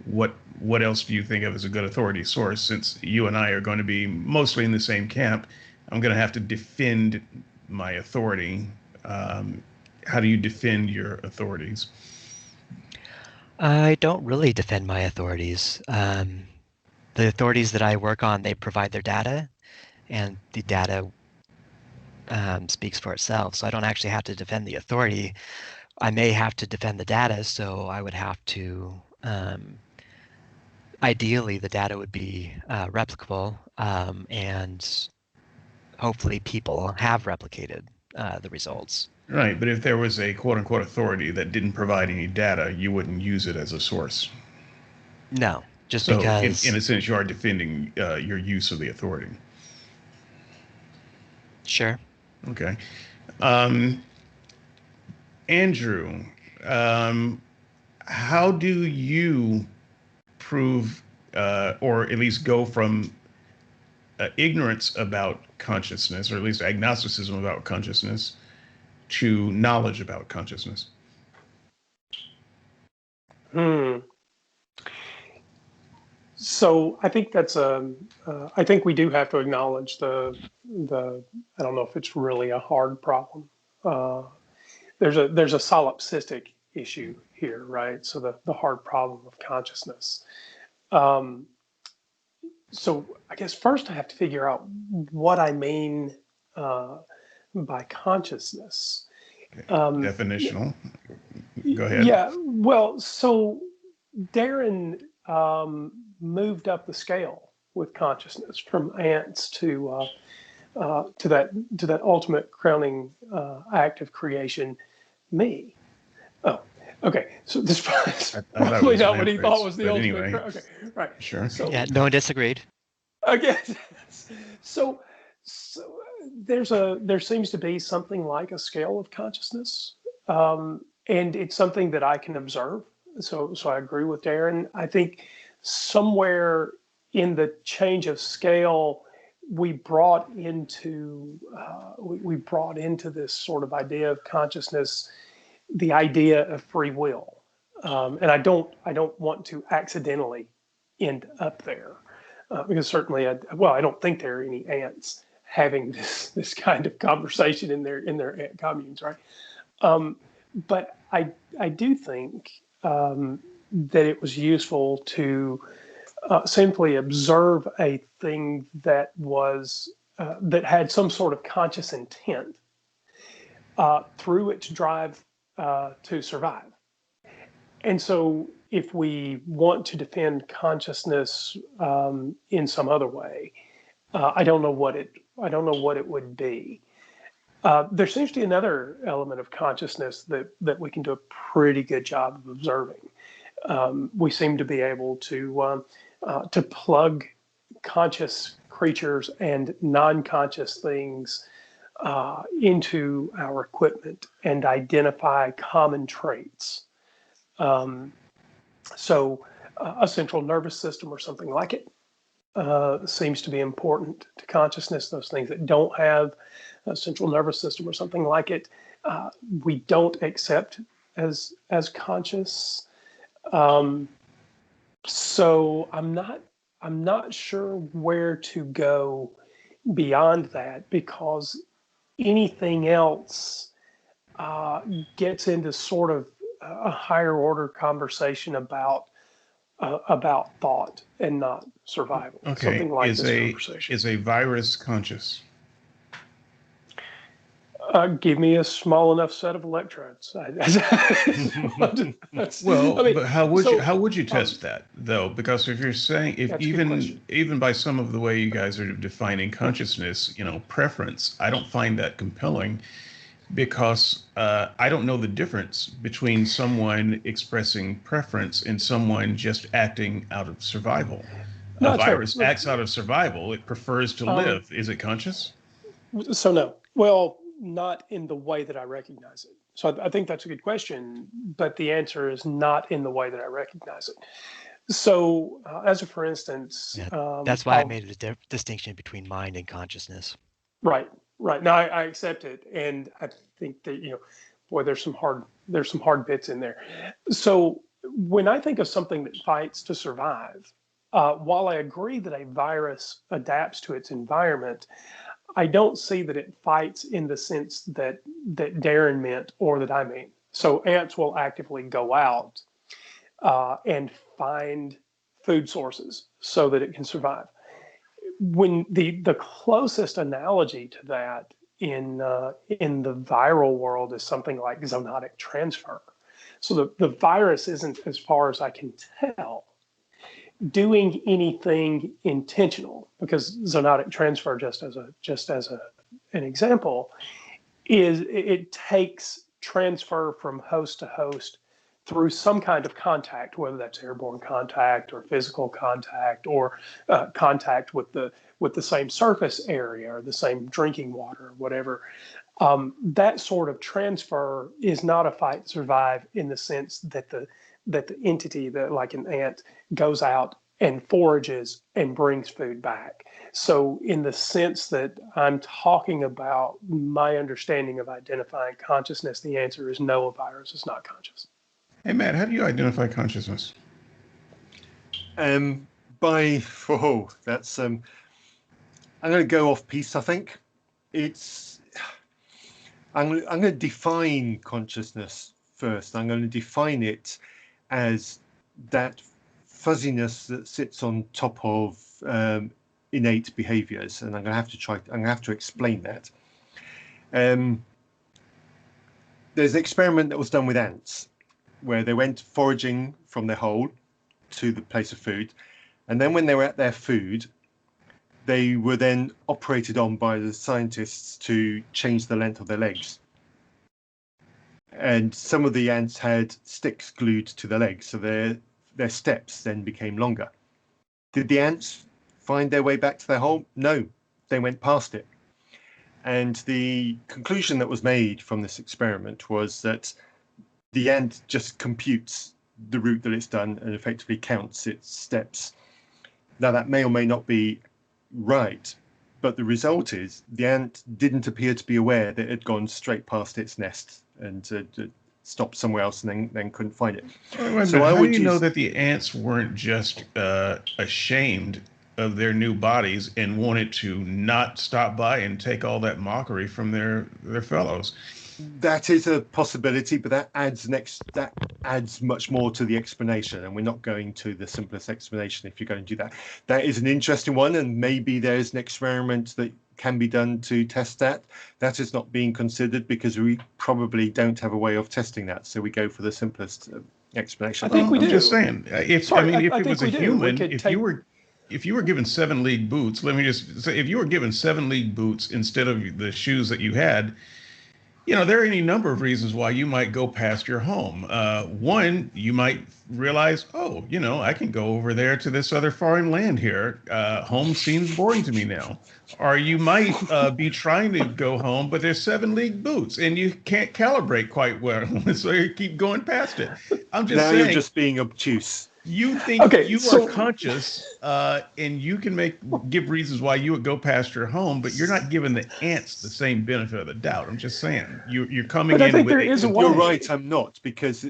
What else do you think of as a good authority source? Since you and I are going to be mostly in the same camp, I'm going to have to defend my authority. How do you defend your authorities? I don't really defend my authorities. The authorities that I work on, they provide their data, and the data speaks for itself. So I don't actually have to defend the authority. I may have to defend the data, so I would have to, ideally, the data would be replicable, and hopefully people have replicated the results. Right, but if there was a quote-unquote authority that didn't provide any data, you wouldn't use it as a source. No, just So because. in a sense, you are defending your use of the authority. Sure. Okay. Andrew, how do you prove, or at least go from ignorance about consciousness, or at least agnosticism about consciousness, to knowledge about consciousness? So I think that's I think we do have to acknowledge the I don't know if it's really a hard problem. There's a solipsistic issue here, right? So the hard problem of consciousness. So I guess first I have to figure out what I mean by consciousness. Okay. Definitional. Go ahead. Yeah. Well, so Darren moved up the scale with consciousness from ants to that ultimate crowning act of creation, me. Oh, okay. So this is probably not what he thought was the ultimate. Anyway, okay, right. Sure. So, yeah, no one disagreed. Okay. So there seems to be something like a scale of consciousness, and it's something that I can observe. So I agree with Darren. I think somewhere in the change of scale, we brought into this sort of idea of consciousness, the idea of free will, and I don't want to accidentally end up there, because certainly I don't think there are any ants having this kind of conversation in their ant communes, right? But I do think that it was useful to simply observe a thing that was that had some sort of conscious intent through its drive to survive. And so, if we want to defend consciousness in some other way, I don't know what it would be. There seems to be another element of consciousness that we can do a pretty good job of observing. We seem to be able to plug conscious creatures and non-conscious things into our equipment and identify common traits. So a central nervous system or something like it seems to be important to consciousness. Those things that don't have a central nervous system or something like it, we don't accept as conscious. So I'm not sure where to go beyond that, because anything else gets into sort of a higher order conversation about thought and not survival. Okay. Something like this conversation. Is a virus conscious? Give me a small enough set of electrodes. But how would you test that though? Because if you're saying, even by some of the way you guys are defining consciousness, preference, I don't find that compelling, because I don't know the difference between someone expressing preference and someone just acting out of survival. A virus acts out of survival. It prefers to live. Is it conscious? So no. Well, not in the way that I recognize it. So I think that's a good question, but the answer is not in the way that I recognize it. So as a for instance, that's why I made a distinction between mind and consciousness. Right. No, I accept it, and I think that boy, there's some hard bits in there. So when I think of something that fights to survive, while I agree that a virus adapts to its environment, I don't see that it fights in the sense that Darren meant or that I mean. So ants will actively go out and find food sources so that it can survive. When the closest analogy to that in the viral world is something like zoonotic transfer. So the virus isn't, as far as I can tell, doing anything intentional, because zoonotic transfer, just as an example, is it takes transfer from host to host through some kind of contact, whether that's airborne contact or physical contact or contact with the same surface area or the same drinking water or whatever. That sort of transfer is not a fight to survive in the sense that the entity, that like an ant, goes out and forages and brings food back. So in the sense that I'm talking about my understanding of identifying consciousness, the answer is no, a virus is not conscious. Hey, Matt, how do you identify consciousness? I'm going to go off piece, I think. I'm going to define consciousness first. I'm going to define it as that fuzziness that sits on top of innate behaviors, and I'm going to have to explain that. There's an experiment that was done with ants, where they went foraging from their hole to the place of food, and then when they were at their food, they were then operated on by the scientists to change the length of their legs. And some of the ants had sticks glued to their legs, so their steps then became longer. Did the ants find their way back to their hole? No, they went past it. And the conclusion that was made from this experiment was that the ant just computes the route that it's done and effectively counts its steps. Now, that may or may not be right, but the result is the ant didn't appear to be aware that it had gone straight past its nest and stopped somewhere else and then couldn't find it. So how do you know that the ants weren't just ashamed of their new bodies and wanted to not stop by and take all that mockery from their fellows? That is a possibility, but that adds much more to the explanation, and we're not going to the simplest explanation if you're going to do that. That is an interesting one, and maybe there's an experiment that can be done to test that. That is not being considered because we probably don't have a way of testing that, so we go for the simplest explanation. I think we do. I'm just saying, if it was a human, if you were given 7 league boots, let me just say, if you were given 7 league boots instead of the shoes that you had, there are any number of reasons why you might go past your home. One, you might realize, I can go over there to this other foreign land here. Home seems boring to me now. Or you might be trying to go home, but there's 7 league boots and you can't calibrate quite well. So you keep going past it. I'm just saying. Now you're just being obtuse. You think are conscious and you can give reasons why you would go past your home, but you're not giving the ants the same benefit of the doubt. I'm just saying you're coming in. I think there is a way. You're right. I'm not, because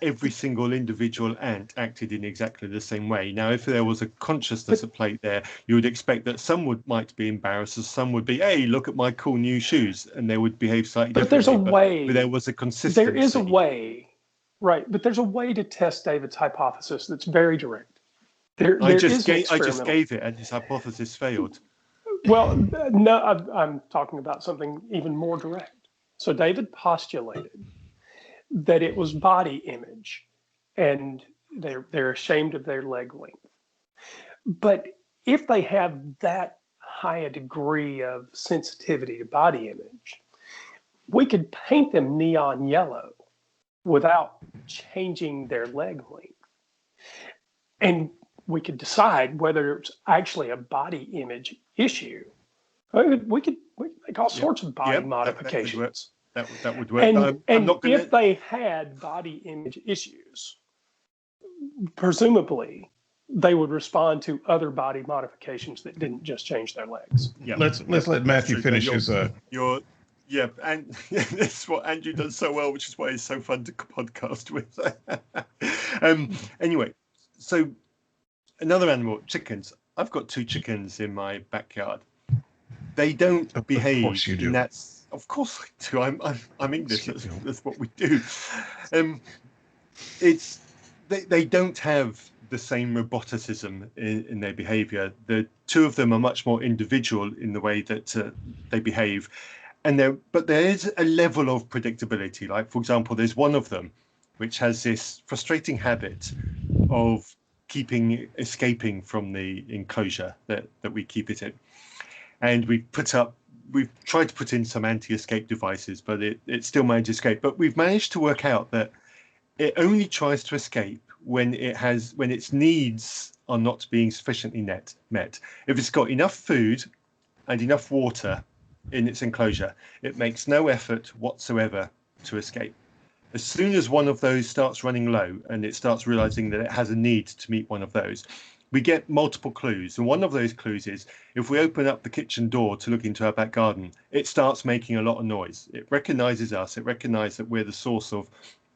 every single individual ant acted in exactly the same way. Now, if there was a consciousness at play there, you would expect that some might be embarrassed, and some would be, "Hey, look at my cool new shoes," and they would behave slightly differently. But there's a way. But there was a consistency. There is a way. Right, but there's a way to test David's hypothesis that's very direct. I just gave it, and his hypothesis failed. Well, no, I'm talking about something even more direct. So David postulated that it was body image, and they're ashamed of their leg length. But if they have that high a degree of sensitivity to body image, we could paint them neon yellow without changing their leg length. And we could decide whether it's actually a body image issue. We could make all sorts of body modifications. that would work. And I'm not gonna... if they had body image issues, presumably they would respond to other body modifications that didn't just change their legs. Yeah. Let's let Matthew finish his. Yeah, and that's what Andrew does so well, which is why it's so fun to podcast with. Anyway, so another animal, chickens. I've got 2 chickens in my backyard. They don't behave. Of course you do. Of course I do. I'm English. That's what we do. They don't have the same roboticism in their behavior. The 2 of them are much more individual in the way that they behave. But there is a level of predictability. Like, for example, there's one of them which has this frustrating habit of escaping from the enclosure that we keep it in. And we've tried to put in some anti-escape devices, but it still manages to escape. But we've managed to work out that it only tries to escape when its needs are not being sufficiently met. If it's got enough food and enough water in its enclosure, it makes no effort whatsoever to escape. As soon as one of those starts running low and it starts realizing that it has a need to meet one of those, we get multiple clues. And one of those clues is if we open up the kitchen door to look into our back garden, it starts making a lot of noise. It recognizes us. It recognizes that we're the source of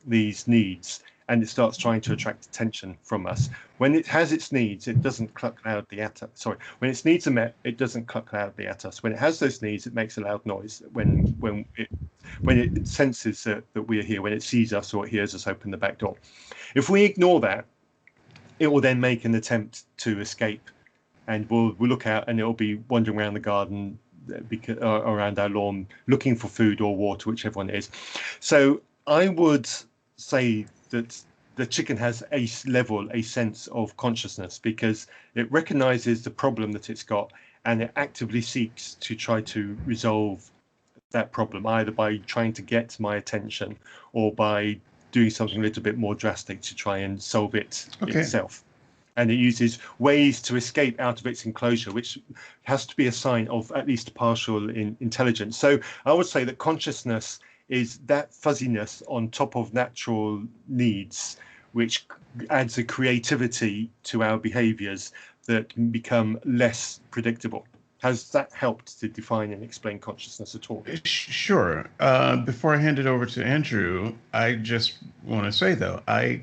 these needs, and it starts trying to attract attention from us. When it has its needs, it doesn't cluck loudly at us. Sorry, when its needs are met, it doesn't cluck loudly at us. When it has those needs, it makes a loud noise. When it senses that we're here, when it sees us or it hears us open the back door. If we ignore that, it will then make an attempt to escape, and we'll look out, and it'll be wandering around the garden, around our lawn, looking for food or water, whichever one it is. So I would say that the chicken has a sense of consciousness, because it recognizes the problem that it's got, and it actively seeks to try to resolve that problem, either by trying to get my attention or by doing something a little bit more drastic to try and solve it itself. And it uses ways to escape out of its enclosure, which has to be a sign of at least partial intelligence. So I would say that consciousness is that fuzziness on top of natural needs, which adds a creativity to our behaviors that can become less predictable. Has that helped to define and explain consciousness at all? Sure. Before I hand it over to Andrew, I just want to say, though, I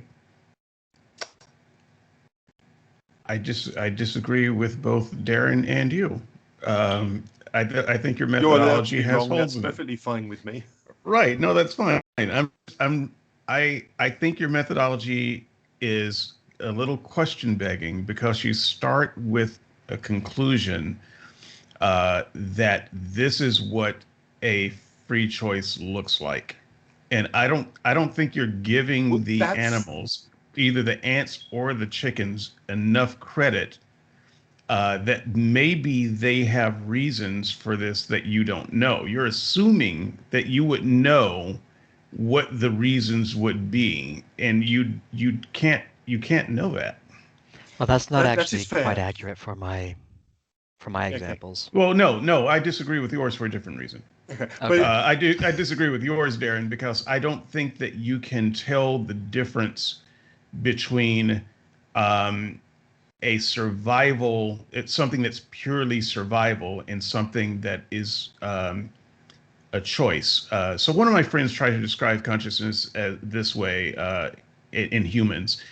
disagree with both Darren and you. I think your methodology has holes in it. That's perfectly fine with me. Right. No, that's fine. I think your methodology is a little question begging, because you start with a conclusion that this is what a free choice looks like. And I don't think you're giving the animals, either the ants or the chickens, enough credit that maybe they have reasons for this that you don't know. You're assuming that you would know what the reasons would be, and you can't know that. Well, that's not actually quite accurate for my examples. Well, no, I disagree with yours for a different reason. Okay. I disagree with yours, Darren, because I don't think that you can tell the difference between it's something that's purely survival, and something that is a choice. So one of my friends tried to describe consciousness this way in humans.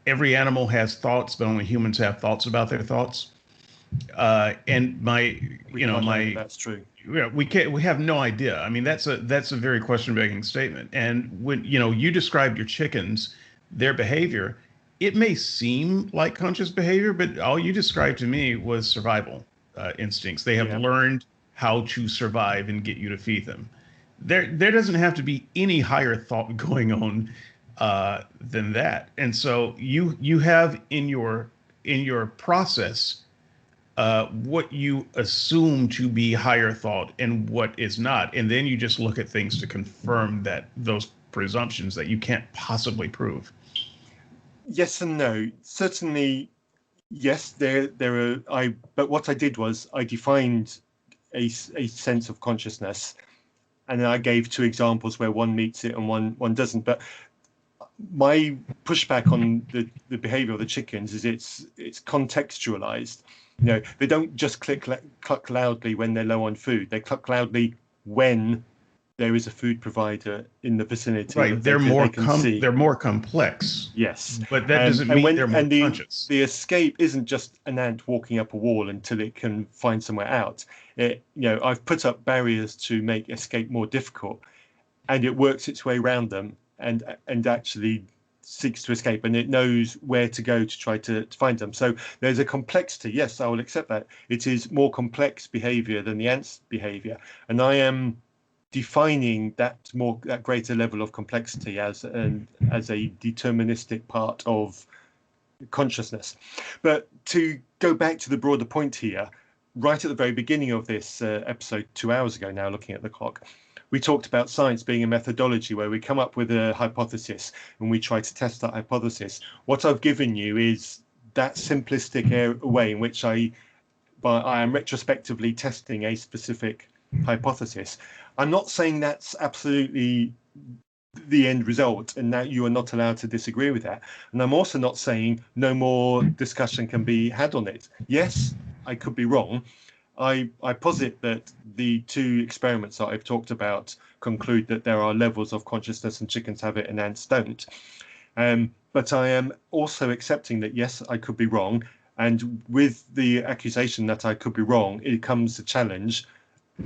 Every animal has thoughts, but only humans have thoughts about their thoughts. And that's true. We have no idea. I mean, that's a very question begging statement. And when you described your chickens, their behavior, it may seem like conscious behavior, but all you described to me was survival instincts. They have learned how to survive and get you to feed them. There doesn't have to be any higher thought going on than that. And so you have in your process what you assume to be higher thought and what is not, and then you just look at things to confirm that those presumptions that you can't possibly prove. Yes and no. Certainly, yes. There are. But what I did was I defined a sense of consciousness And then I gave 2 examples where one meets it and one doesn't. But my pushback on the behavior of the chickens is it's contextualized. They don't just cluck loudly when they're low on food. They cluck loudly when there is a food provider in the vicinity. Right, they're more complex. Yes, but that doesn't mean they're more conscious. The escape isn't just an ant walking up a wall until it can find somewhere out. I've put up barriers to make escape more difficult, and it works its way around them and actually seeks to escape, and it knows where to go to try to find them. So there's a complexity. Yes, I will accept that. It is more complex behavior than the ant's behavior, and I am defining that greater level of complexity as a deterministic part of consciousness. But to go back to the broader point here, right at the very beginning of this episode 2 hours ago now, looking at the clock, we talked about science being a methodology where we come up with a hypothesis and we try to test that hypothesis. What I've given you is that simplistic way in which I am retrospectively testing a specific hypothesis. I'm not saying that's absolutely the end result and that you are not allowed to disagree with that. And I'm also not saying no more discussion can be had on it. Yes, I could be wrong. I posit that the 2 experiments that I've talked about conclude that there are levels of consciousness and chickens have it and ants don't. But I am also accepting that, yes, I could be wrong. And with the accusation that I could be wrong, it comes a challenge.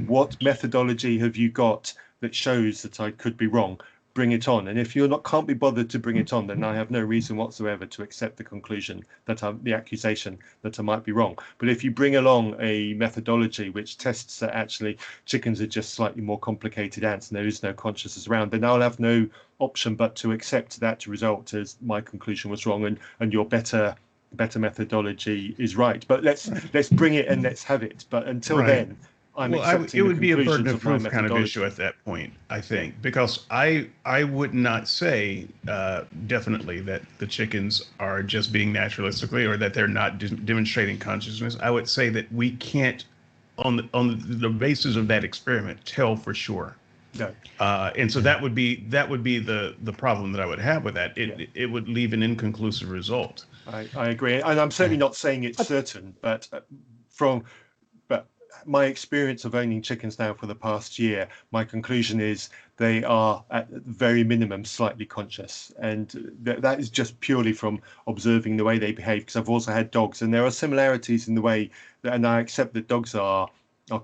What methodology have you got that shows that I could be wrong? Bring it on. And if you can't be bothered to bring it on, then I have no reason whatsoever to accept the conclusion that the accusation that I might be wrong. But if you bring along a methodology which tests that actually chickens are just slightly more complicated ants and there is no consciousness around, then I'll have no option but to accept that result as my conclusion was wrong and your better methodology is right. But let's bring it and let's have it. But until then, it would be a burden of proof kind of issue at that point, I think, because I would not say definitely that the chickens are just being naturalistically or that they're not demonstrating consciousness. I would say that we can't, on the basis of that experiment, tell for sure. No. And so that would be the problem that I would have with that. It would leave an inconclusive result. I agree, and I'm certainly not saying it's certain, but my experience of owning chickens now for the past year, my conclusion is they are at the very minimum slightly conscious, and that is just purely from observing the way they behave, because I've also had dogs and there are similarities in the way and I accept that dogs are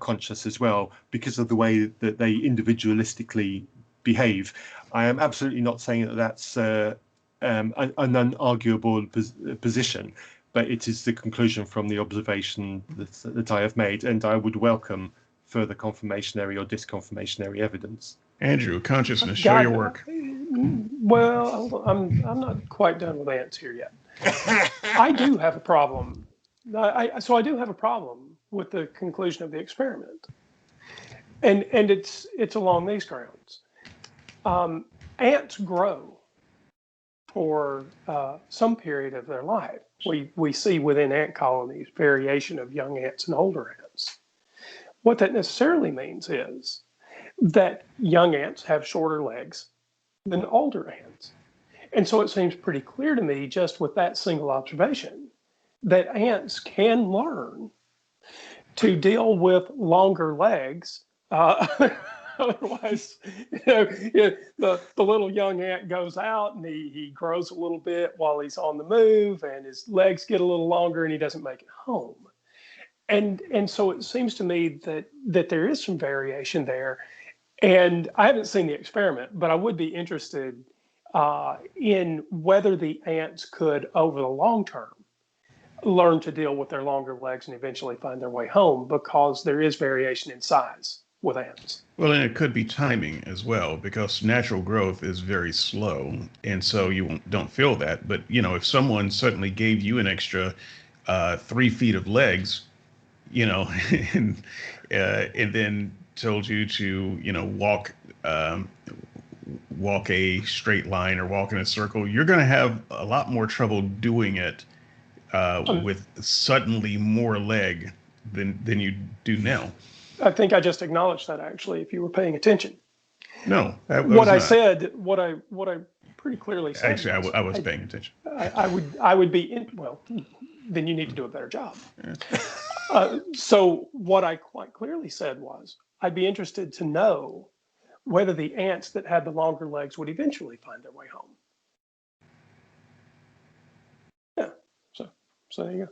conscious as well because of the way that they individualistically behave. I am absolutely not saying that that's an unarguable position, but it is the conclusion from the observation that I have made, and I would welcome further confirmationary or disconfirmationary evidence. Andrew, consciousness, show your work. Well, I'm not quite done with ants here yet. I do have a problem. So I do have a problem with the conclusion of the experiment, and it's along these grounds. Ants grow for some period of their life. We see within ant colonies variation of young ants and older ants. What that necessarily means is that young ants have shorter legs than older ants. And so it seems pretty clear to me, just with that single observation, that ants can learn to deal with longer legs. Otherwise, the little young ant goes out and he grows a little bit while he's on the move, and his legs get a little longer and he doesn't make it home. And so it seems to me that there is some variation there. And I haven't seen the experiment, but I would be interested in whether the ants could, over the long term, learn to deal with their longer legs and eventually find their way home, because there is variation in size with ants. Well, and it could be timing as well, because natural growth is very slow, and so you don't feel that. But if someone suddenly gave you an extra 3 feet of legs, and then told you to walk a straight line or walk in a circle, you're going to have a lot more trouble doing it with suddenly more leg than you do now. I think I just acknowledged that, actually, if you were paying attention. No, I what was I not. said, what I pretty clearly said. Actually, I was paying attention. I would be in. Well, then you need to do a better job. Yeah. So what I quite clearly said was, I'd be interested to know whether the ants that had the longer legs would eventually find their way home. Yeah. So there you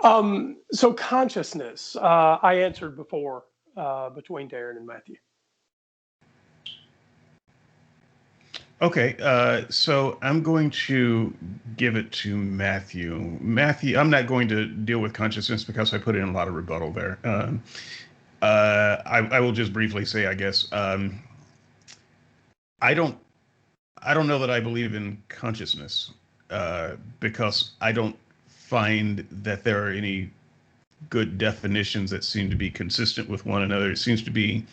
go. So consciousness, I answered before between Darren and Matthew. Okay, so I'm going to give it to Matthew. Matthew, I'm not going to deal with consciousness because I put in a lot of rebuttal there. I will just briefly say, I guess, I don't know that I believe in consciousness because I don't find that there are any good definitions that seem to be consistent with one another. It seems to be,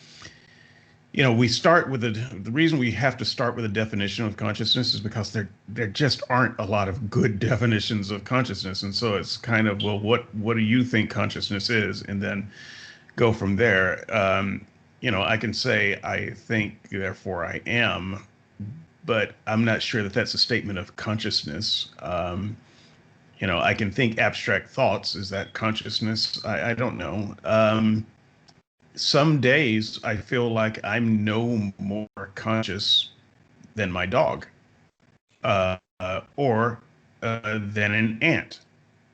we start with the reason we have to start with a definition of consciousness is because there just aren't a lot of good definitions of consciousness, and so it's kind of, well, what do you think consciousness is, and then go from there. I can say I think, therefore I am, but I'm not sure that that's a statement of consciousness. I can think abstract thoughts. Is that consciousness? I don't know. Some days I feel like I'm no more conscious than my dog, or than an ant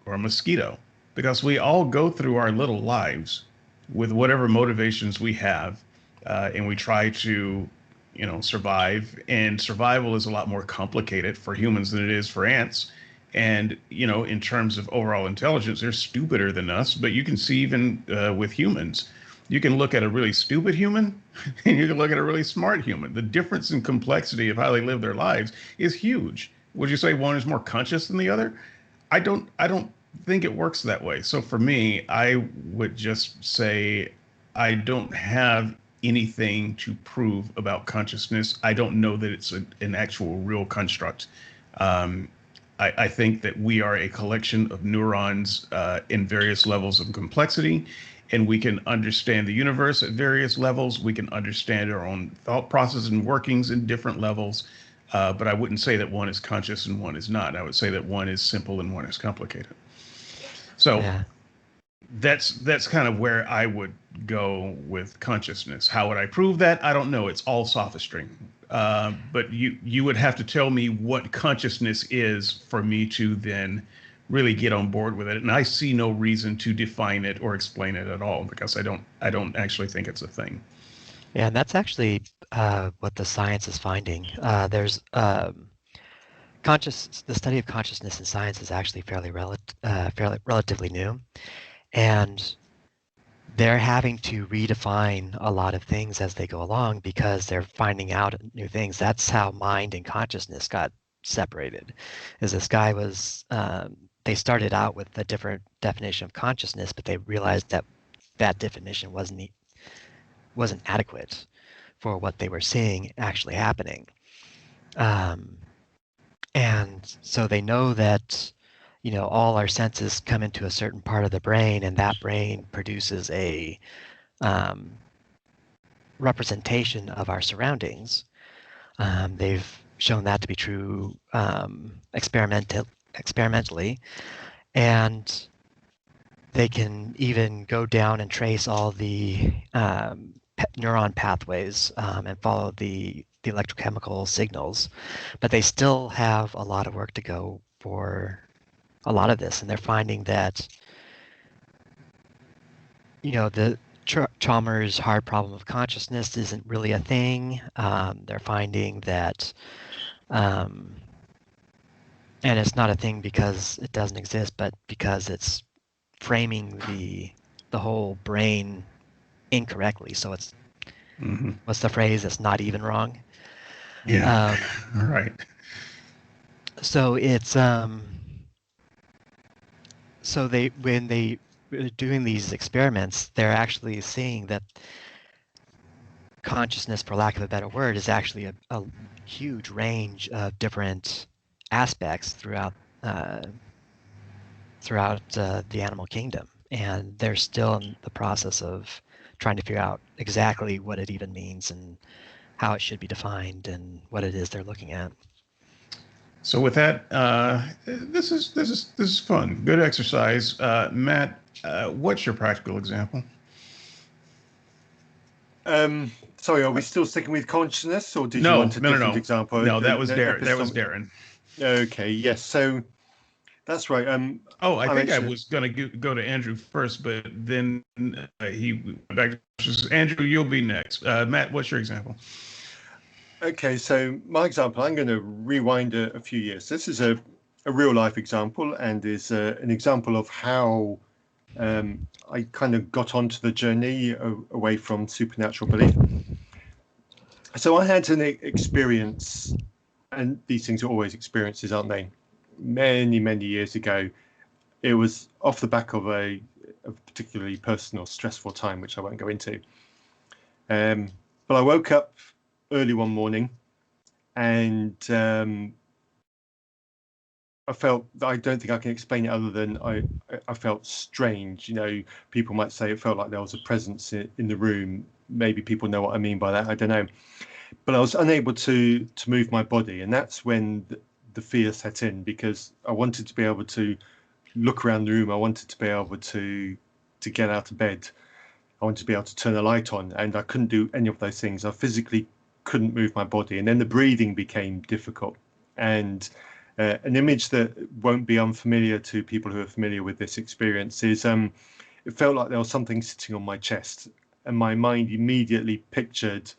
or a mosquito, because we all go through our little lives with whatever motivations we have, and we try to, survive. And survival is a lot more complicated for humans than it is for ants. And, in terms of overall intelligence, they're stupider than us. But you can see even with humans, you can look at a really stupid human and you can look at a really smart human. The difference in complexity of how they live their lives is huge. Would you say one is more conscious than the other? I don't think it works that way. So for me, I would just say I don't have anything to prove about consciousness. I don't know that it's an actual real construct. I think that we are a collection of neurons in various levels of complexity, and we can understand the universe at various levels. We can understand our own thought process and workings in different levels. But I wouldn't say that one is conscious and one is not. I would say that one is simple and one is complicated. So Yeah. that's kind of where I would go with consciousness. How would I prove that? I don't know. It's all sophistry. But you would have to tell me what consciousness is for me to then really get on board with it. And I see no reason to define it or explain it at all, because I don't actually think it's a thing. Yeah, and that's actually what the science is finding. There's the study of consciousness in science is actually fairly relatively new, and they're having to redefine a lot of things as they go along because they're finding out new things. That's how mind and consciousness got separated. Is this guy was they started out with a different definition of consciousness, but they realized that that definition wasn't adequate for what they were seeing actually happening. And so they know that, all our senses come into a certain part of the brain, and that brain produces a representation of our surroundings. They've shown that to be true experimentally, and they can even go down and trace all the neuron pathways and follow the electrochemical signals, but they still have a lot of work to go for a lot of this, and they're finding that the Chalmers' hard problem of consciousness isn't really a thing. They're finding that and it's not a thing because it doesn't exist, but because it's framing the whole brain incorrectly. So it's what's the phrase? It's not even wrong. Yeah. Right. So it's so when they are doing these experiments, they're actually seeing that consciousness, for lack of a better word, is actually a huge range of different aspects throughout the animal kingdom, and they're still in the process of trying to figure out exactly what it even means and how it should be defined and what it is they're looking at. So with that, this is fun. Good exercise. Matt, what's your practical example? Sorry, are we still sticking with consciousness, or did you want a different example? No, that was Darren. That was Darren. Okay, yes. So that's right. I think I was going to go to Andrew first, but then he went back to Andrew. You'll be next. Matt, what's your example? Okay, so my example, I'm going to rewind a few years. This is a real life example, and is an example of how I kind of got onto the journey away from supernatural belief. So I had an experience, and these things are always experiences, aren't they? Many years ago. It was off the back of a particularly personal, stressful time, which I won't go into. But I woke up early one morning, and I don't think I can explain it other than I felt strange. You know, people might say it felt like there was a presence in the room. Maybe people know what I mean by that. I don't know. But I was unable to move my body, and that's when the fear set in, because I wanted to be able to look around the room. I wanted to be able to get out of bed. I wanted to be able to turn a light on, and I couldn't do any of those things. I physically couldn't move my body, and then the breathing became difficult. And an image that won't be unfamiliar to people who are familiar with this experience is it felt like there was something sitting on my chest, and my mind immediately pictured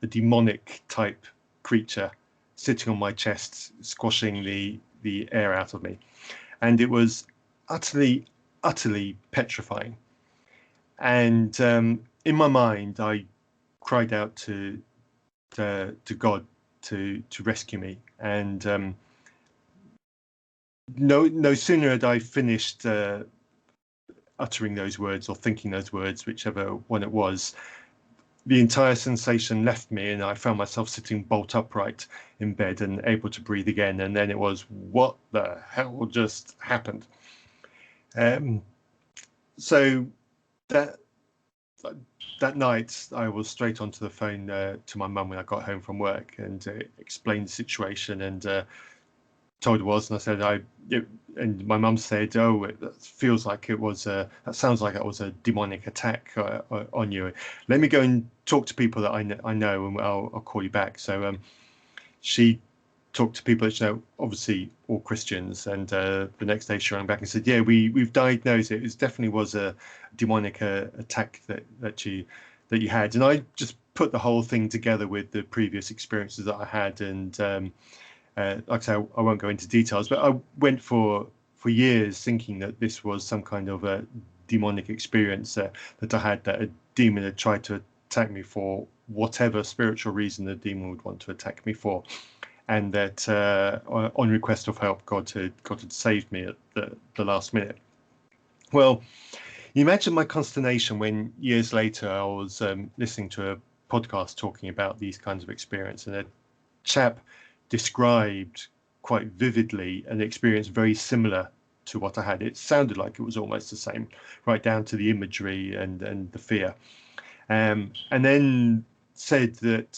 the demonic type creature sitting on my chest, squashing the air out of me. And it was utterly petrifying. And in my mind, I cried out to God to rescue me. And no sooner had I finished uttering those words or thinking those words, whichever one it was, the entire sensation left me, and I found myself sitting bolt upright in bed and able to breathe again. And then it was, what the hell just happened? So that night, I was straight onto the phone to my mum when I got home from work, and explained the situation, and told her was, and I said, and my mum said, "Oh, that feels like it was that sounds like it was a demonic attack on you. Let me go and talk to people that I know, and I'll call you back." So she talked to people that, you know, obviously all Christians, and the next day she rang back and said, "Yeah, we've diagnosed it. It definitely was a demonic attack that you had." And I just put the whole thing together with the previous experiences that I had, and like I say, I won't go into details, but I went for years thinking that this was some kind of a demonic experience that I had, that a demon had tried to attack me for whatever spiritual reason the demon would want to attack me for, and that on request of help, God had saved me at the last minute. Well, you imagine my consternation when years later I was listening to a podcast talking about these kinds of experience, and a chap described quite vividly an experience very similar to what I had. It sounded like it was almost the same, right down to the imagery and the fear. And then said that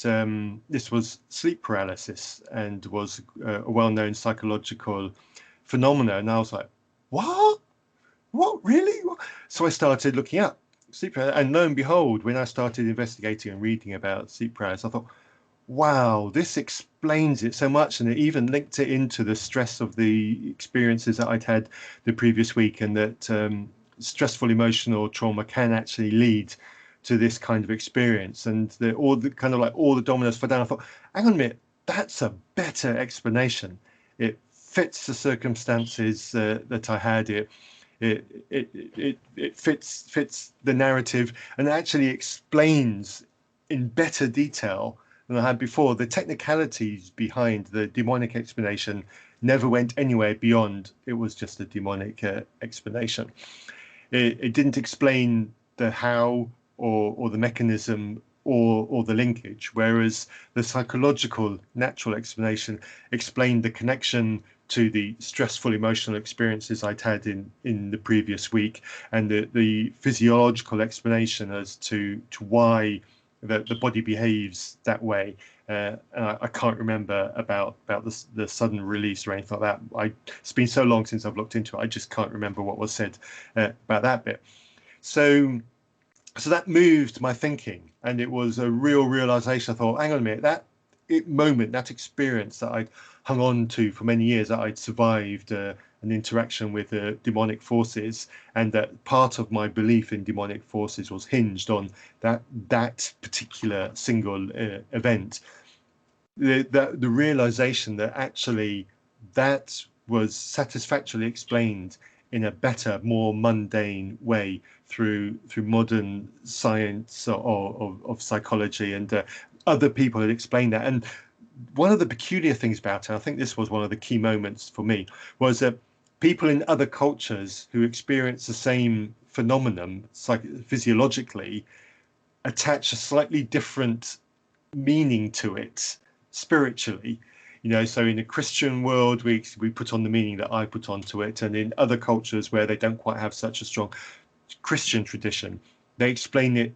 this was sleep paralysis and was a well-known psychological phenomena. And I was like, what? What, really? So I started looking up sleep paralysis, and lo and behold, when I started investigating and reading about sleep paralysis, I thought, wow, this explains it so much. And it even linked it into the stress of the experiences that I'd had the previous week, and that stressful emotional trauma can actually lead to this kind of experience. And all the dominoes fell down. I thought, hang on a minute, that's a better explanation. It fits the circumstances that I had. It fits the narrative, and actually explains in better detail than I had before. The technicalities behind the demonic explanation never went anywhere beyond it was just a demonic explanation. It didn't explain the how or the mechanism or the linkage, whereas the psychological natural explanation explained the connection to the stressful emotional experiences I'd had in the previous week, and the physiological explanation as to why that the body behaves that way. And I can't remember about the sudden release or anything like that. It's been so long since I've looked into it, I just can't remember what was said about that bit. So that moved my thinking, and it was a real realization. I thought, hang on a minute, that experience that I'd hung on to for many years, that I'd survived an interaction with demonic forces, and that part of my belief in demonic forces was hinged on that particular single event. The realization that actually that was satisfactorily explained in a better, more mundane way through modern science of psychology, and other people had explained that. And one of the peculiar things about it, I think this was one of the key moments for me, was that people in other cultures who experience the same phenomenon physiologically attach a slightly different meaning to it spiritually. So in the Christian world, we put on the meaning that I put onto it, and in other cultures where they don't quite have such a strong Christian tradition, they explain it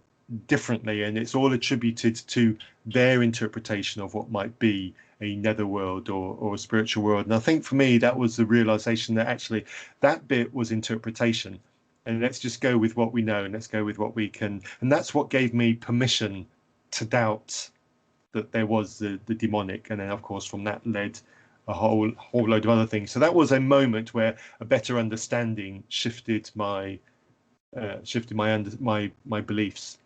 differently, and it's all attributed to their interpretation of what might be a netherworld or a spiritual world. And I think for me, that was the realization that actually that bit was interpretation, and let's just go with what we know, and let's go with what we can. And that's what gave me permission to doubt that there was the demonic. And then of course from that led a whole load of other things. So that was a moment where a better understanding shifted my beliefs.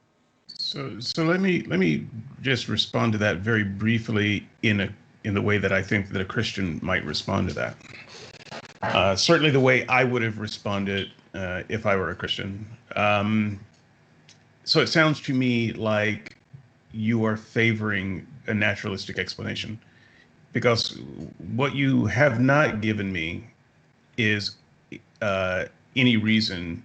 So let me just respond to that very briefly in the way that I think that a Christian might respond to that. Certainly the way I would have responded if I were a Christian. So it sounds to me like you are favoring a naturalistic explanation, because what you have not given me is any reason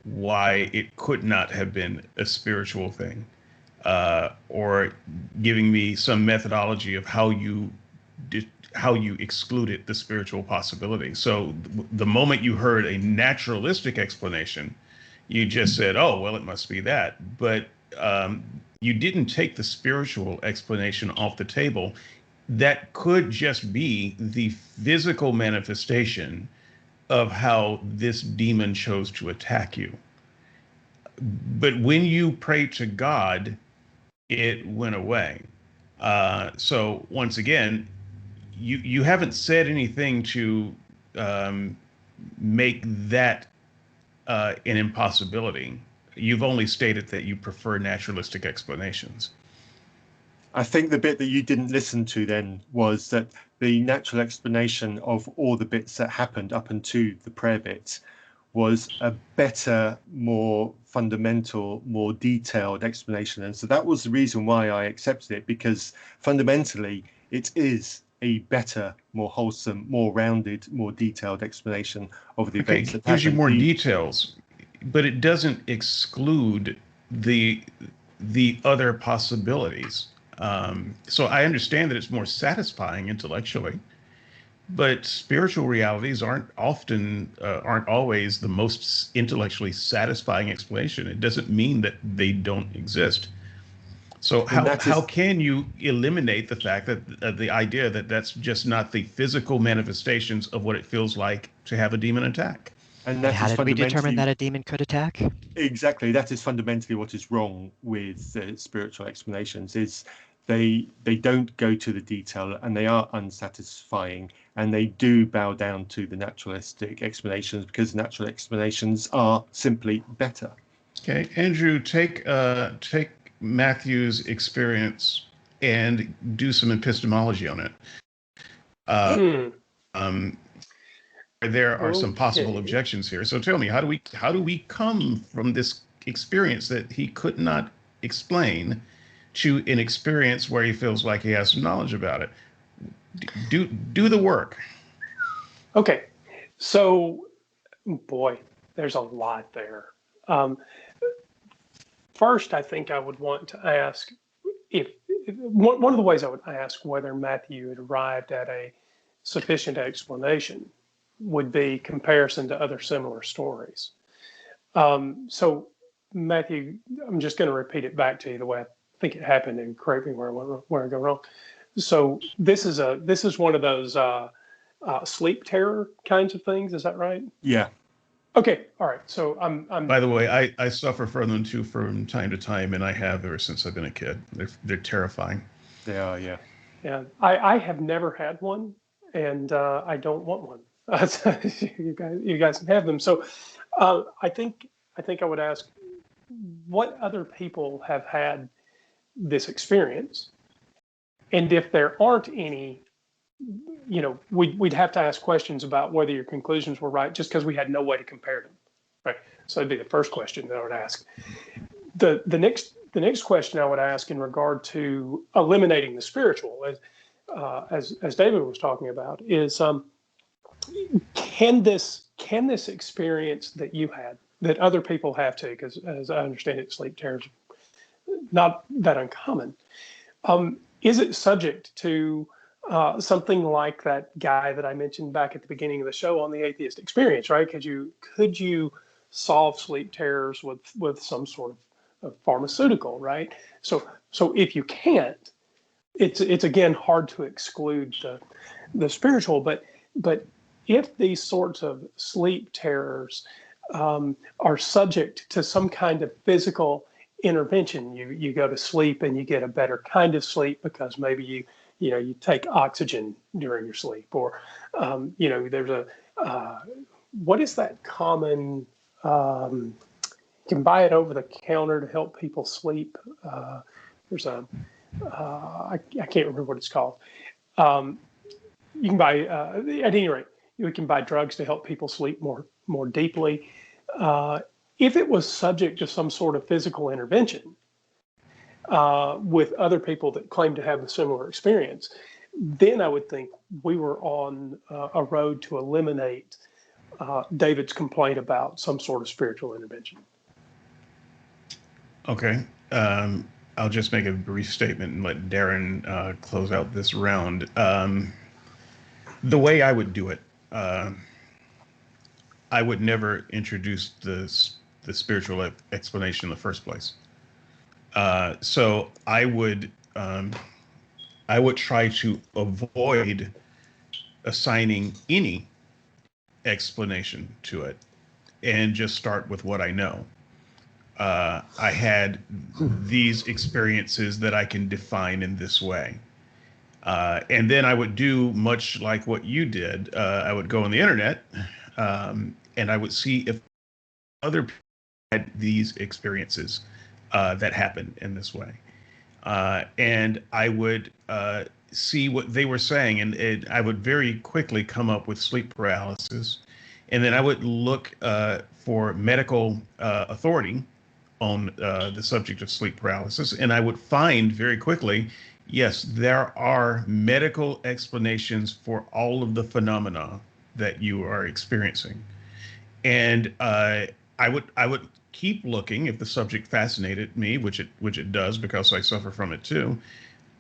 why it could not have been a spiritual thing, or giving me some methodology of how you excluded the spiritual possibility. So the moment you heard a naturalistic explanation, you just said, oh, well, it must be that. But you didn't take the spiritual explanation off the table. That could just be the physical manifestation of how this demon chose to attack you. But when you prayed to God, it went away. So once again, you haven't said anything to make that an impossibility. You've only stated that you prefer naturalistic explanations. I think the bit that you didn't listen to then was that the natural explanation of all the bits that happened up until the prayer bit was a better, more fundamental, more detailed explanation. And so that was the reason why I accepted it, because fundamentally it is a better, more wholesome, more rounded, more detailed explanation of the events that happened. It gives you more details, but it doesn't exclude the other possibilities. So I understand that it's more satisfying intellectually, but spiritual realities aren't always the most intellectually satisfying explanation. It doesn't mean that they don't exist. So how can you eliminate the fact that the idea that that's just not the physical manifestations of what it feels like to have a demon attack? And how did we determine that a demon could attack? Exactly. That is fundamentally what is wrong with spiritual explanations, is they don't go to the detail, and they are unsatisfying, and they do bow down to the naturalistic explanations, because natural explanations are simply better. Okay, Andrew, take Matthew's experience and do some epistemology on it. There are some possible objections here. So tell me, how do we come from this experience that he could not explain to an experience where he feels like he has some knowledge about it? Do the work. Okay, so boy, there's a lot there. First, I think I would want to ask if one of the ways I would ask whether Matthew had arrived at a sufficient explanation would be comparison to other similar stories. So Matthew, I'm just going to repeat it back to you the way I think it happened, and correct me where I go wrong. So this is one of those sleep terror kinds of things. Is that right? Yeah. Okay. All right. So I'm. By the way, I suffer from them too from time to time, and I have ever since I've been a kid. They're terrifying. They are, yeah. Yeah. I have never had one, and I don't want one. You guys can have them. So I think I would ask, what other people have had this experience, and if there aren't any, we'd have to ask questions about whether your conclusions were right, just because we had no way to compare them, right? So that'd be the first question that I would ask. The next question I would ask in regard to eliminating the spiritual, as David was talking about, is can this experience that you had, that other people have too, because as I understand it, sleep terror is not that uncommon. Is it subject to something like that guy that I mentioned back at the beginning of the show on the atheist experience, right? Could you solve sleep terrors with some sort of pharmaceutical, right? So if you can't, it's again hard to exclude the spiritual, but if these sorts of sleep terrors are subject to some kind of physical intervention, you go to sleep and you get a better kind of sleep because maybe you take oxygen during your sleep, or there's a what is that common, you can buy it over the counter to help people sleep. There's a I can't remember what it's called. You can buy at any rate, you can buy drugs to help people sleep more deeply. If it was subject to some sort of physical intervention with other people that claim to have a similar experience, then I would think we were on a road to eliminate David's complaint about some sort of spiritual intervention. Okay. I'll just make a brief statement and let Darren close out this round. The way I would do it, I would never introduce the spiritual explanation in the first place. So I would try to avoid assigning any explanation to it and just start with what I know. I had these experiences that I can define in this way. And then I would do much like what you did. I would go on the internet and I would see if other people had these experiences that happened in this way. And I would see what they were saying, and I would very quickly come up with sleep paralysis. And then I would look for medical authority on the subject of sleep paralysis, and I would find very quickly, yes, there are medical explanations for all of the phenomena that you are experiencing. And I would keep looking if the subject fascinated me, which it does because I suffer from it too.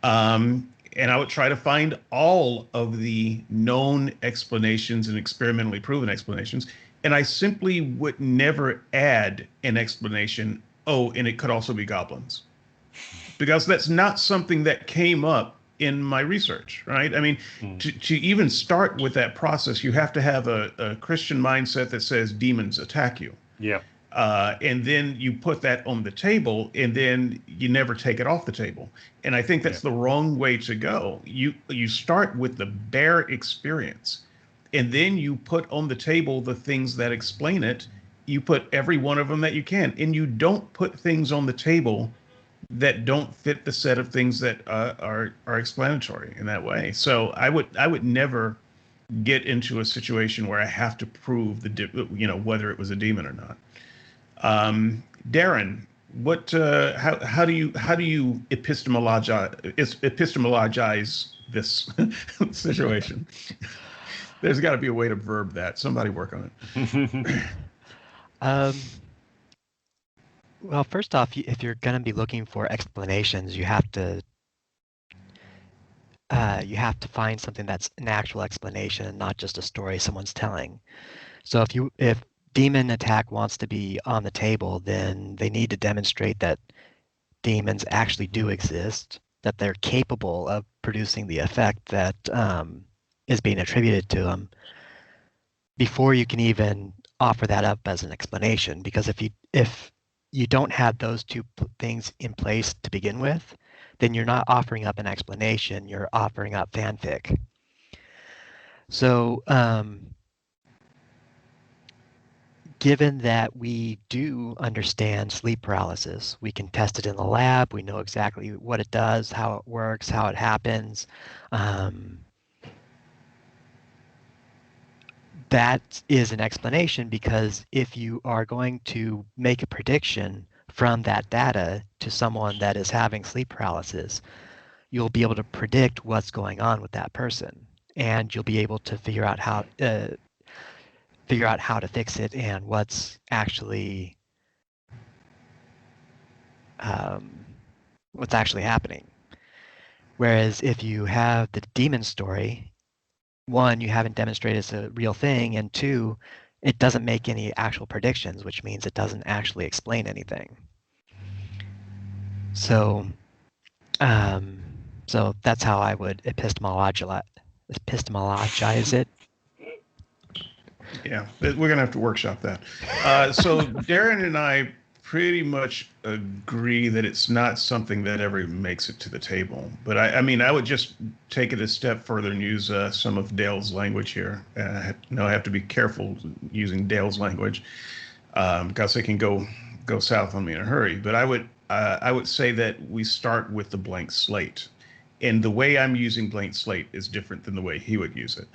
And I would try to find all of the known explanations and experimentally proven explanations. And I simply would never add an explanation, oh, and it could also be goblins. Because that's not something that came up in my research, right? I mean, to even start with that process, you have to have a Christian mindset that says demons attack you. Yeah. And then you put that on the table, and then you never take it off the table. And I think that's the wrong way to go. You start with the bare experience, and then you put on the table the things that explain it. You put every one of them that you can, and you don't put things on the table that don't fit the set of things that are explanatory in that way. So I would never get into a situation where I have to prove whether it was a demon or not. Darren, what how do you epistemologize this situation? There's got to be a way to verb that. Somebody work on it. Well, first off, if you're going to be looking for explanations, you have to find something that's an actual explanation and not just a story someone's telling. So if demon attack wants to be on the table, then they need to demonstrate that demons actually do exist, that they're capable of producing the effect that is being attributed to them, before you can even offer that up as an explanation. Because if you don't have those two things in place to begin with, then you're not offering up an explanation, you're offering up fanfic. So given that we do understand sleep paralysis, we can test it in the lab, we know exactly what it does, how it works, how it happens. That is an explanation, because if you are going to make a prediction from that data to someone that is having sleep paralysis, you'll be able to predict what's going on with that person, and you'll be able to figure out how to fix it and what's actually happening. Whereas if you have the demon story, one, you haven't demonstrated it's a real thing, and two, it doesn't make any actual predictions, which means it doesn't actually explain anything. So, so that's how I would epistemologize it. Yeah, we're going to have to workshop that. So Darren and I pretty much agree that it's not something that ever makes it to the table. But I mean, I would just take it a step further and use some of Dale's language here. I have to be careful using Dale's language because it can go south on me in a hurry. But I would say that we start with the blank slate. And the way I'm using blank slate is different than the way he would use it.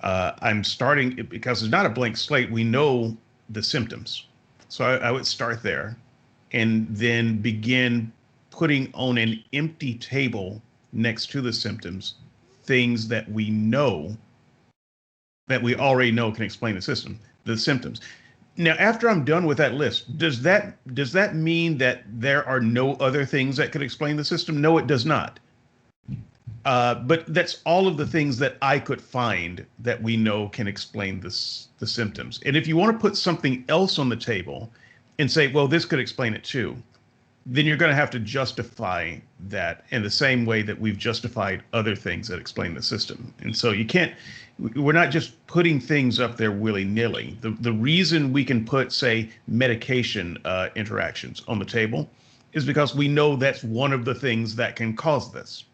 I'm starting, because it's not a blank slate, we know the symptoms. So I would start there and then begin putting on an empty table next to the symptoms things that we know, that we already know can explain the symptoms. Now, after I'm done with that list, does that mean that there are no other things that could explain the system? No, it does not. But that's all of the things that I could find that we know can explain the symptoms. And if you want to put something else on the table and say, well, this could explain it too, then you're going to have to justify that in the same way that we've justified other things that explain the system. And so we're not just putting things up there willy-nilly. The reason we can put, say, medication interactions on the table is because we know that's one of the things that can cause this.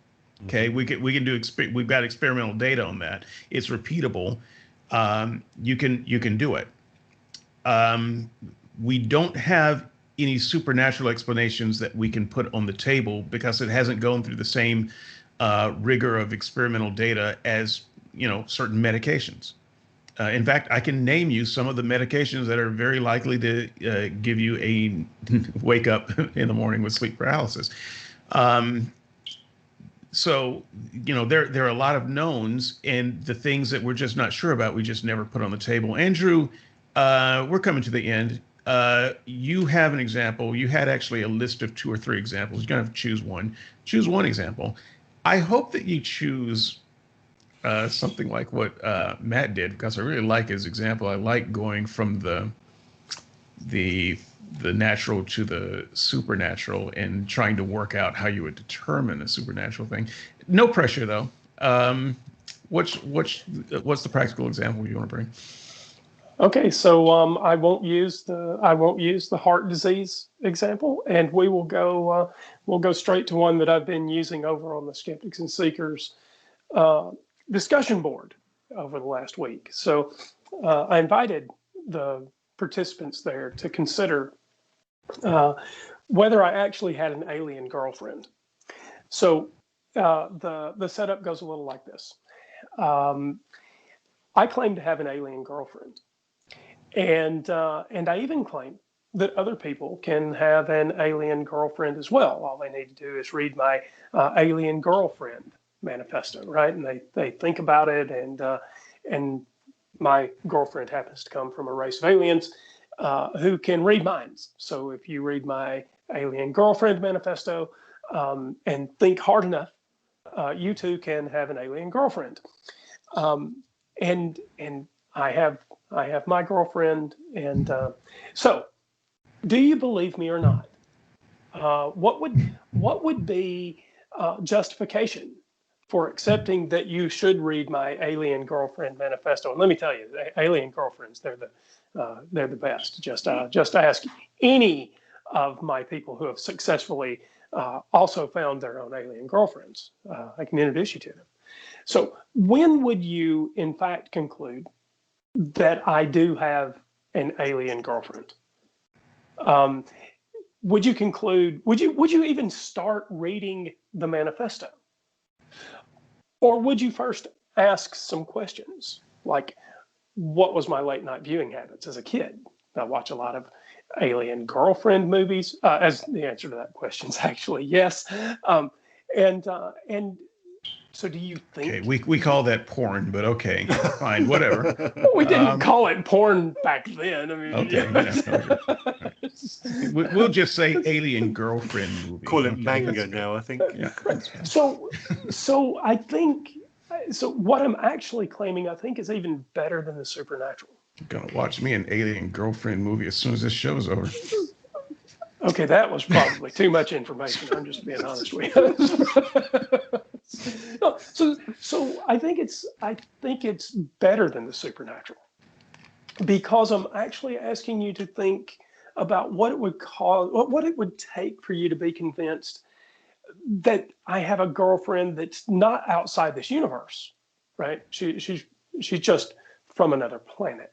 Okay, we can do we've got experimental data on that. It's repeatable. You can do it. We don't have any supernatural explanations that we can put on the table because it hasn't gone through the same rigor of experimental data as certain medications. In fact, I can name you some of the medications that are very likely to give you a wake up in the morning with sleep paralysis. So, there are a lot of knowns, and the things that we're just not sure about, we just never put on the table. Andrew, we're coming to the end. You have an example. You had actually a list of 2 or 3 examples. You're going to have to choose one. Choose one example. I hope that you choose something like what Matt did, because I really like his example. I like going from the natural to the supernatural and trying to work out how you would determine a supernatural thing. No pressure though. What's the practical example you want to bring? Okay, so I won't use the heart disease example, and we'll go straight to one that I've been using over on the Skeptics and Seekers discussion board over the last week. So I invited the participants there to consider whether I actually had an alien girlfriend. So the setup goes a little like this. I claim to have an alien girlfriend, and I even claim that other people can have an alien girlfriend as well. All they need to do is read my alien girlfriend manifesto, right? And they think about it, and my girlfriend happens to come from a race of aliens who can read minds. So if you read my alien girlfriend manifesto and think hard enough, you too can have an alien girlfriend. And I have my girlfriend. And so do you believe me or not? What would be justification for accepting that you should read my Alien Girlfriend Manifesto? And let me tell you, alien girlfriends, they're the best. Just ask any of my people who have successfully also found their own alien girlfriends. I can introduce you to them. So when would you, in fact, conclude that I do have an alien girlfriend? Would you conclude? Would you even start reading the manifesto, or would you first ask some questions like, what was my late night viewing habits as a kid? I watch a lot of alien girlfriend movies. As the answer to that question is actually yes. And so do you think... Okay, we call that porn, but okay, fine, whatever. We didn't call it porn back then. I mean, okay, yeah, okay. We'll just say alien girlfriend movie. Call it manga now, I think. Yeah. So I think, so what I'm actually claiming, I think, is even better than the supernatural. You're gonna watch me an alien girlfriend movie as soon as this show's over. Okay, that was probably too much information. I'm just being honest with you. No, so I think it's better than the supernatural, because I'm actually asking you to think about what it would what it would take for you to be convinced that I have a girlfriend that's not outside this universe, right? She's just from another planet.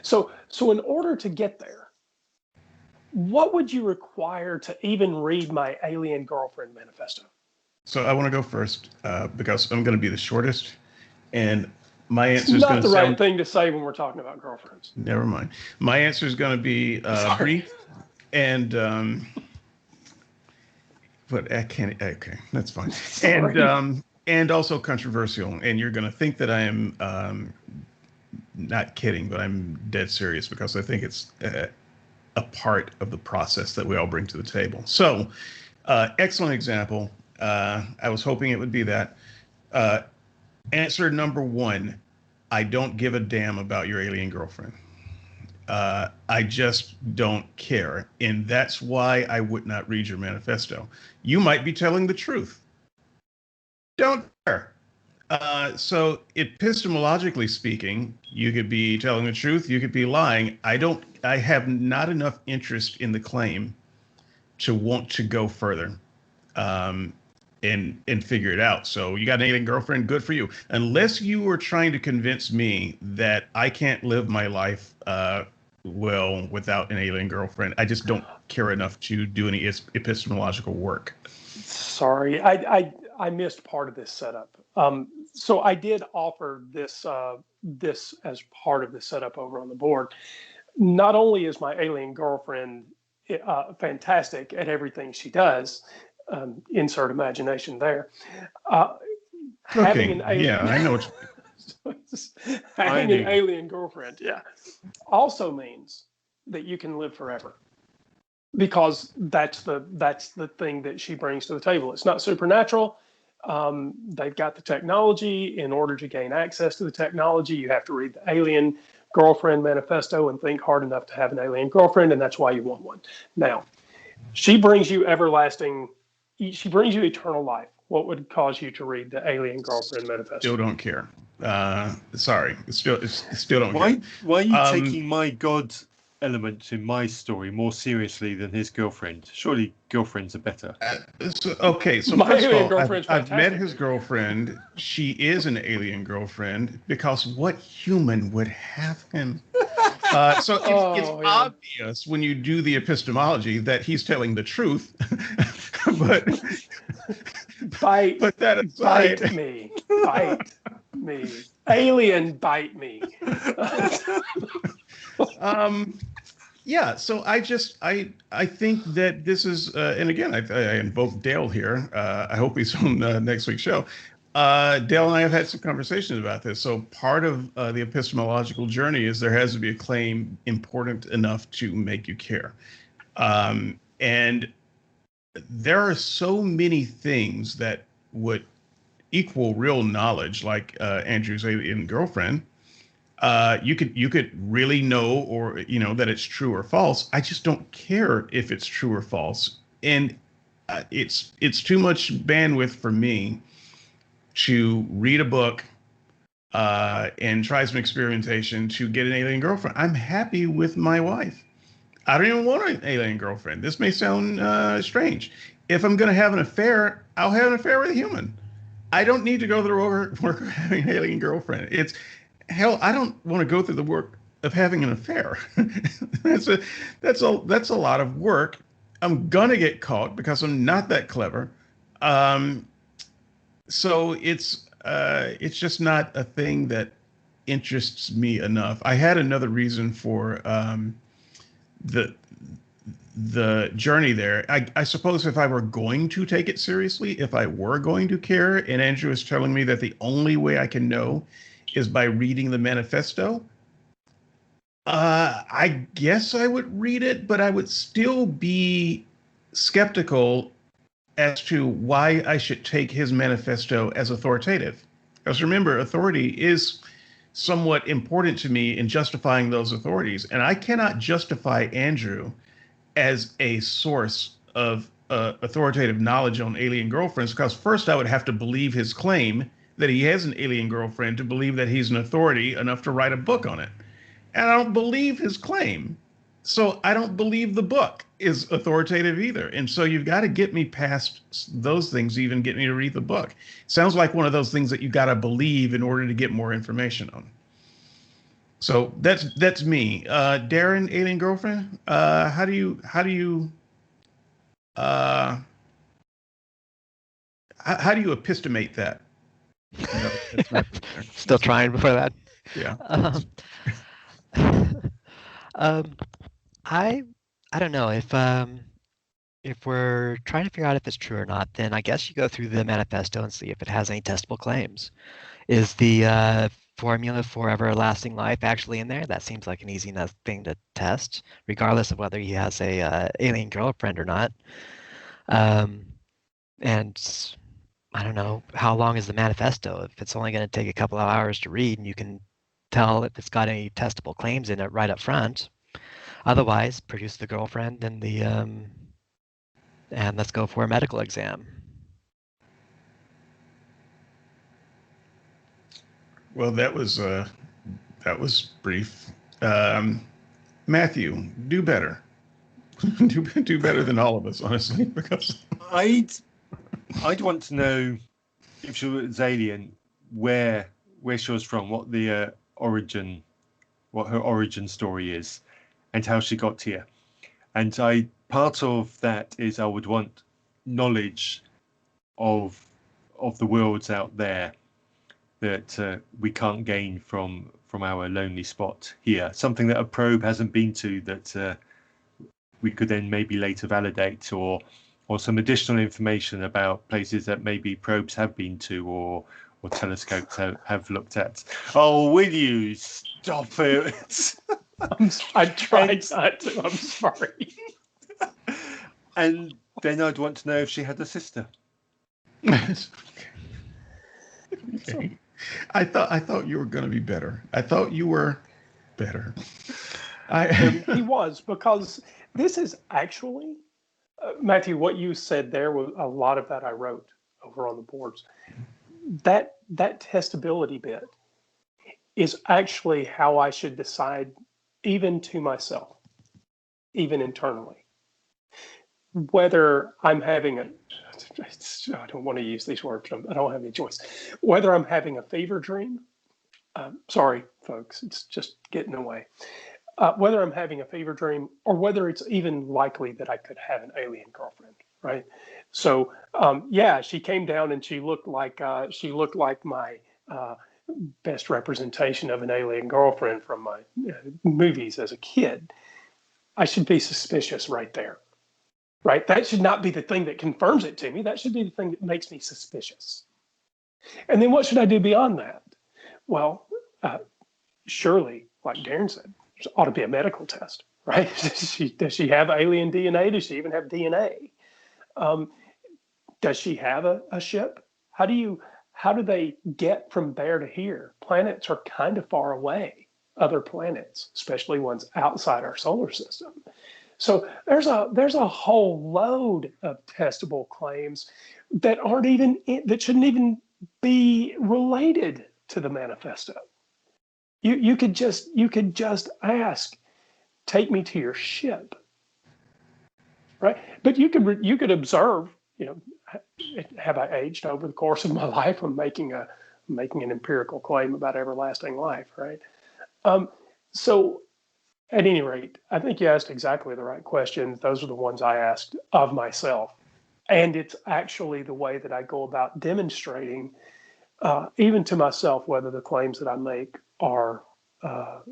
So in order to get there, what would you require to even read my Alien Girlfriend Manifesto? So I want to go first because I'm going to be the shortest, and my answer is not going to the sound... right thing to say when we're talking about girlfriends. Never mind. My answer is going to be brief, and but I can't. Okay, that's fine. And also controversial. And you're going to think that I am not kidding, but I'm dead serious, because I think it's a part of the process that we all bring to the table. So, excellent example. I was hoping it would be that. Answer number one, I don't give a damn about your alien girlfriend. I just don't care. And that's why I would not read your manifesto. You might be telling the truth. Don't care. So epistemologically speaking, you could be telling the truth, you could be lying. I have not enough interest in the claim to want to go further. And figure it out. So you got an alien girlfriend, good for you. Unless you were trying to convince me that I can't live my life well without an alien girlfriend, I just don't care enough to do any epistemological work. Sorry, I missed part of this setup. So I did offer this as part of the setup over on the board. Not only is my alien girlfriend fantastic at everything she does, insert imagination there. Having an alien, yeah, I know. Having an alien girlfriend, yeah, also means that you can live forever, because that's the thing that she brings to the table. It's not supernatural. They've got the technology. In order to gain access to the technology, you have to read the Alien Girlfriend Manifesto and think hard enough to have an alien girlfriend, and that's why you want one. Now, she brings you everlasting. She brings you eternal life. What would cause you to read the Alien Girlfriend Manifesto? Still don't care. Sorry, still don't care. Why are you taking my God element in my story more seriously than his girlfriend? Surely girlfriends are better. So my first alien of all, girlfriend's I've met fantastic. his girlfriend. She is an alien girlfriend, because what human would have him? So it's obvious when you do the epistemology that he's telling the truth. but that aside, bite me, alien, bite me. Yeah, so I think that this is, and again, I invoke Dale here. I hope he's on next week's show. Dale and I have had some conversations about this. So part of the epistemological journey is there has to be a claim important enough to make you care. And there are so many things that would equal real knowledge, like Andrew's alien girlfriend, You could really know, or that it's true or false. I just don't care if it's true or false, and it's too much bandwidth for me to read a book and try some experimentation to get an alien girlfriend. I'm happy with my wife. I don't even want an alien girlfriend. This may sound strange. If I'm going to have an affair, I'll have an affair with a human. I don't need to go through the work of having an alien girlfriend. It's hell. I don't want to go through the work of having an affair. That's a lot of work. I'm gonna get caught because I'm not that clever. Um, so it's just not a thing that interests me enough. I had another reason for the the journey there. I suppose if I were going to take it seriously, if I were going to care, and Andrew is telling me that the only way I can know is by reading the manifesto, I guess I would read it, but I would still be skeptical as to why I should take his manifesto as authoritative. Because remember, authority is somewhat important to me in justifying those authorities. And I cannot justify Andrew as a source of authoritative knowledge on alien girlfriends, because first I would have to believe his claim that he has an alien girlfriend to believe that he's an authority enough to write a book on it. And I don't believe his claim. So I don't believe the book is authoritative either. And so you've got to get me past those things to even get me to read the book. Sounds like one of those things that you got to believe in order to get more information on. So that's me. Darren, alien girlfriend. How do you epistemate that? Still trying before that. Yeah. I don't know if we're trying to figure out if it's true or not, then I guess you go through the manifesto and see if it has any testable claims. Is the formula for everlasting life actually in there? That seems like an easy enough thing to test, regardless of whether he has a alien girlfriend or not. And I don't know, how long is the manifesto? If it's only going to take a couple of hours to read, and you can tell if it's got any testable claims in it right up front. Otherwise, produce the girlfriend and and let's go for a medical exam. Well, that was brief. Matthew, do better. do better than all of us, honestly, because I'd want to know if she was alien, where she was from, what her origin story is, and how she got here. And part of that is I would want knowledge of the worlds out there that we can't gain from our lonely spot here. Something that a probe hasn't been to that we could then maybe later validate, or some additional information about places that maybe probes have been to, or telescopes have looked at. Oh, will you stop it? I tried not to. I'm sorry. And then I'd want to know if she had a sister. Okay. I thought you were going to be better. I thought you were better. He was, because this is actually, Matthew, what you said there was a lot of that I wrote over on the boards. That testability bit is actually how I should decide, even to myself, even internally, whether I'm having I don't want to use these words. I don't have any choice. Whether I'm having a fever dream, sorry, folks, it's just getting away. Whether I'm having a fever dream, or whether it's even likely that I could have an alien girlfriend, right? So, yeah, she came down and she looked like my best representation of an alien girlfriend from my movies as a kid. I should be suspicious right there. Right? That should not be the thing that confirms it to me. That should be the thing that makes me suspicious. And then what should I do beyond that? Well, surely, like Darren said, there ought to be a medical test, right? Does she have alien DNA? Does she even have DNA? Does she have a ship? How do they get from there to here? Planets are kind of far away. other planets, especially ones outside our solar system. So there's a whole load of testable claims that that shouldn't even be related to the manifesto. You could just ask, take me to your ship, right? But you could observe, have I aged over the course of my life? I'm making an empirical claim about everlasting life, right? So at any rate, I think you asked exactly the right questions. Those are the ones I asked of myself. And it's actually the way that I go about demonstrating, even to myself, whether the claims that I make are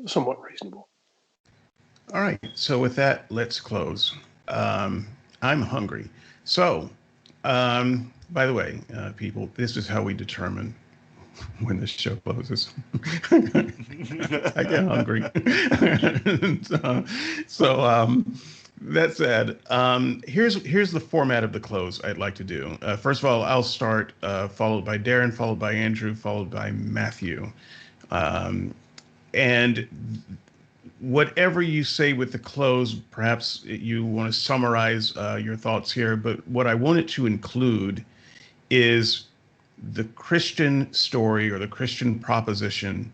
somewhat reasonable. All right. So with that, let's close. I'm hungry. So, by the way, people, this is how we determine when the show closes. I get hungry. so that said, here's the format of the close I'd like to do. First of all, I'll start, followed by Darren, followed by Andrew, followed by Matthew. And whatever you say with the close, perhaps you want to summarize your thoughts here, but what I want it to include is the Christian story or the Christian proposition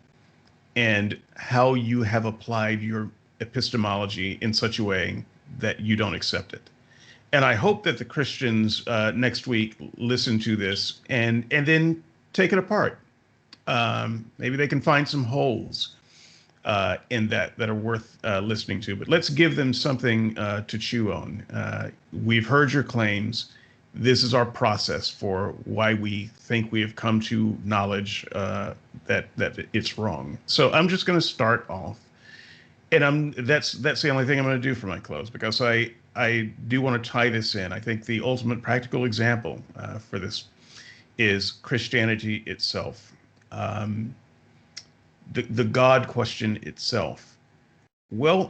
and how you have applied your epistemology in such a way that you don't accept it. And I hope that the Christians next week listen to this and then take it apart. Maybe they can find some holes in that are worth listening to. But let's give them something to chew on. We've heard your claims. This is our process for why we think we have come to knowledge that it's wrong. So I'm just going to start off, and that's the only thing I'm going to do for my close, because I do want to tie this in. I think the ultimate practical example for this is Christianity itself, the God question itself. Well,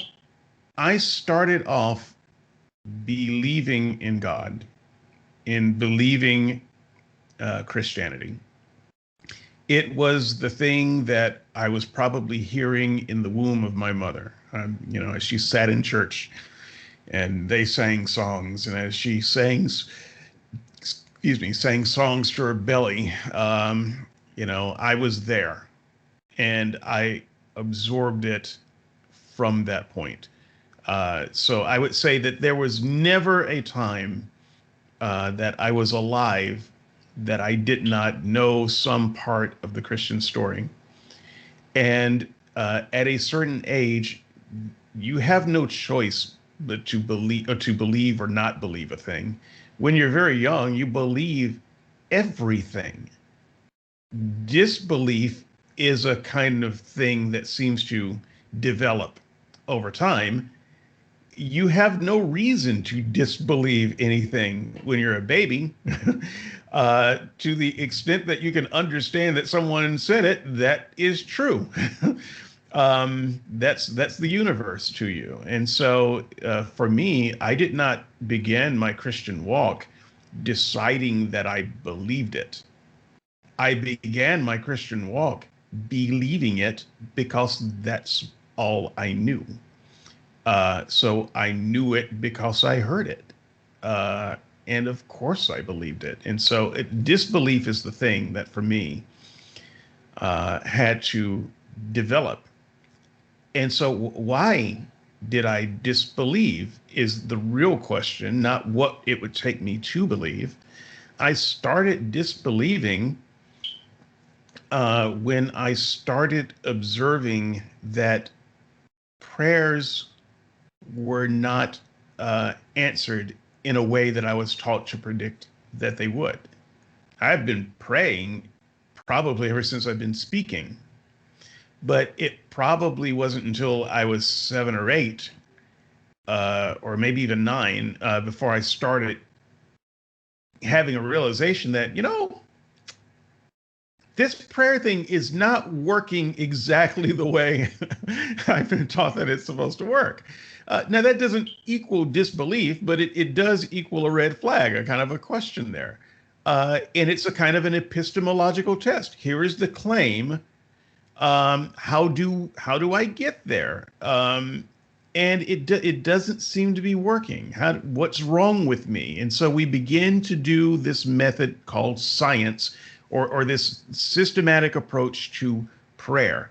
I started off believing in God, in believing Christianity. It was the thing that I was probably hearing in the womb of my mother, as she sat in church and they sang songs, and as she sang songs to her belly, I was there and I absorbed it from that point. So I would say that there was never a time that I was alive that I did not know some part of the Christian story. And at a certain age, you have no choice but to believe or not believe a thing. When you're very young, you believe everything. Disbelief is a kind of thing that seems to develop over time. You have no reason to disbelieve anything when you're a baby, to the extent that you can understand that someone said it, that is true. That's the universe to you. And so for me, I did not begin my Christian walk deciding that I believed it. I began my Christian walk believing it because that's all I knew. So I knew it because I heard it. And of course I believed it. And so disbelief is the thing that for me had to develop. And so why did I disbelieve is the real question, not what it would take me to believe. I started disbelieving when I started observing that prayers were not answered in a way that I was taught to predict that they would. I've been praying probably ever since I've been speaking, but it probably wasn't until I was 7 or 8, or maybe even 9, before I started having a realization that, this prayer thing is not working exactly the way I've been taught that it's supposed to work. Now, that doesn't equal disbelief, but it does equal a red flag, a kind of a question there. And it's a kind of an epistemological test. Here is the claim. How do I get there? And it doesn't seem to be working. What's wrong with me? And so we begin to do this method called science, or this systematic approach to prayer.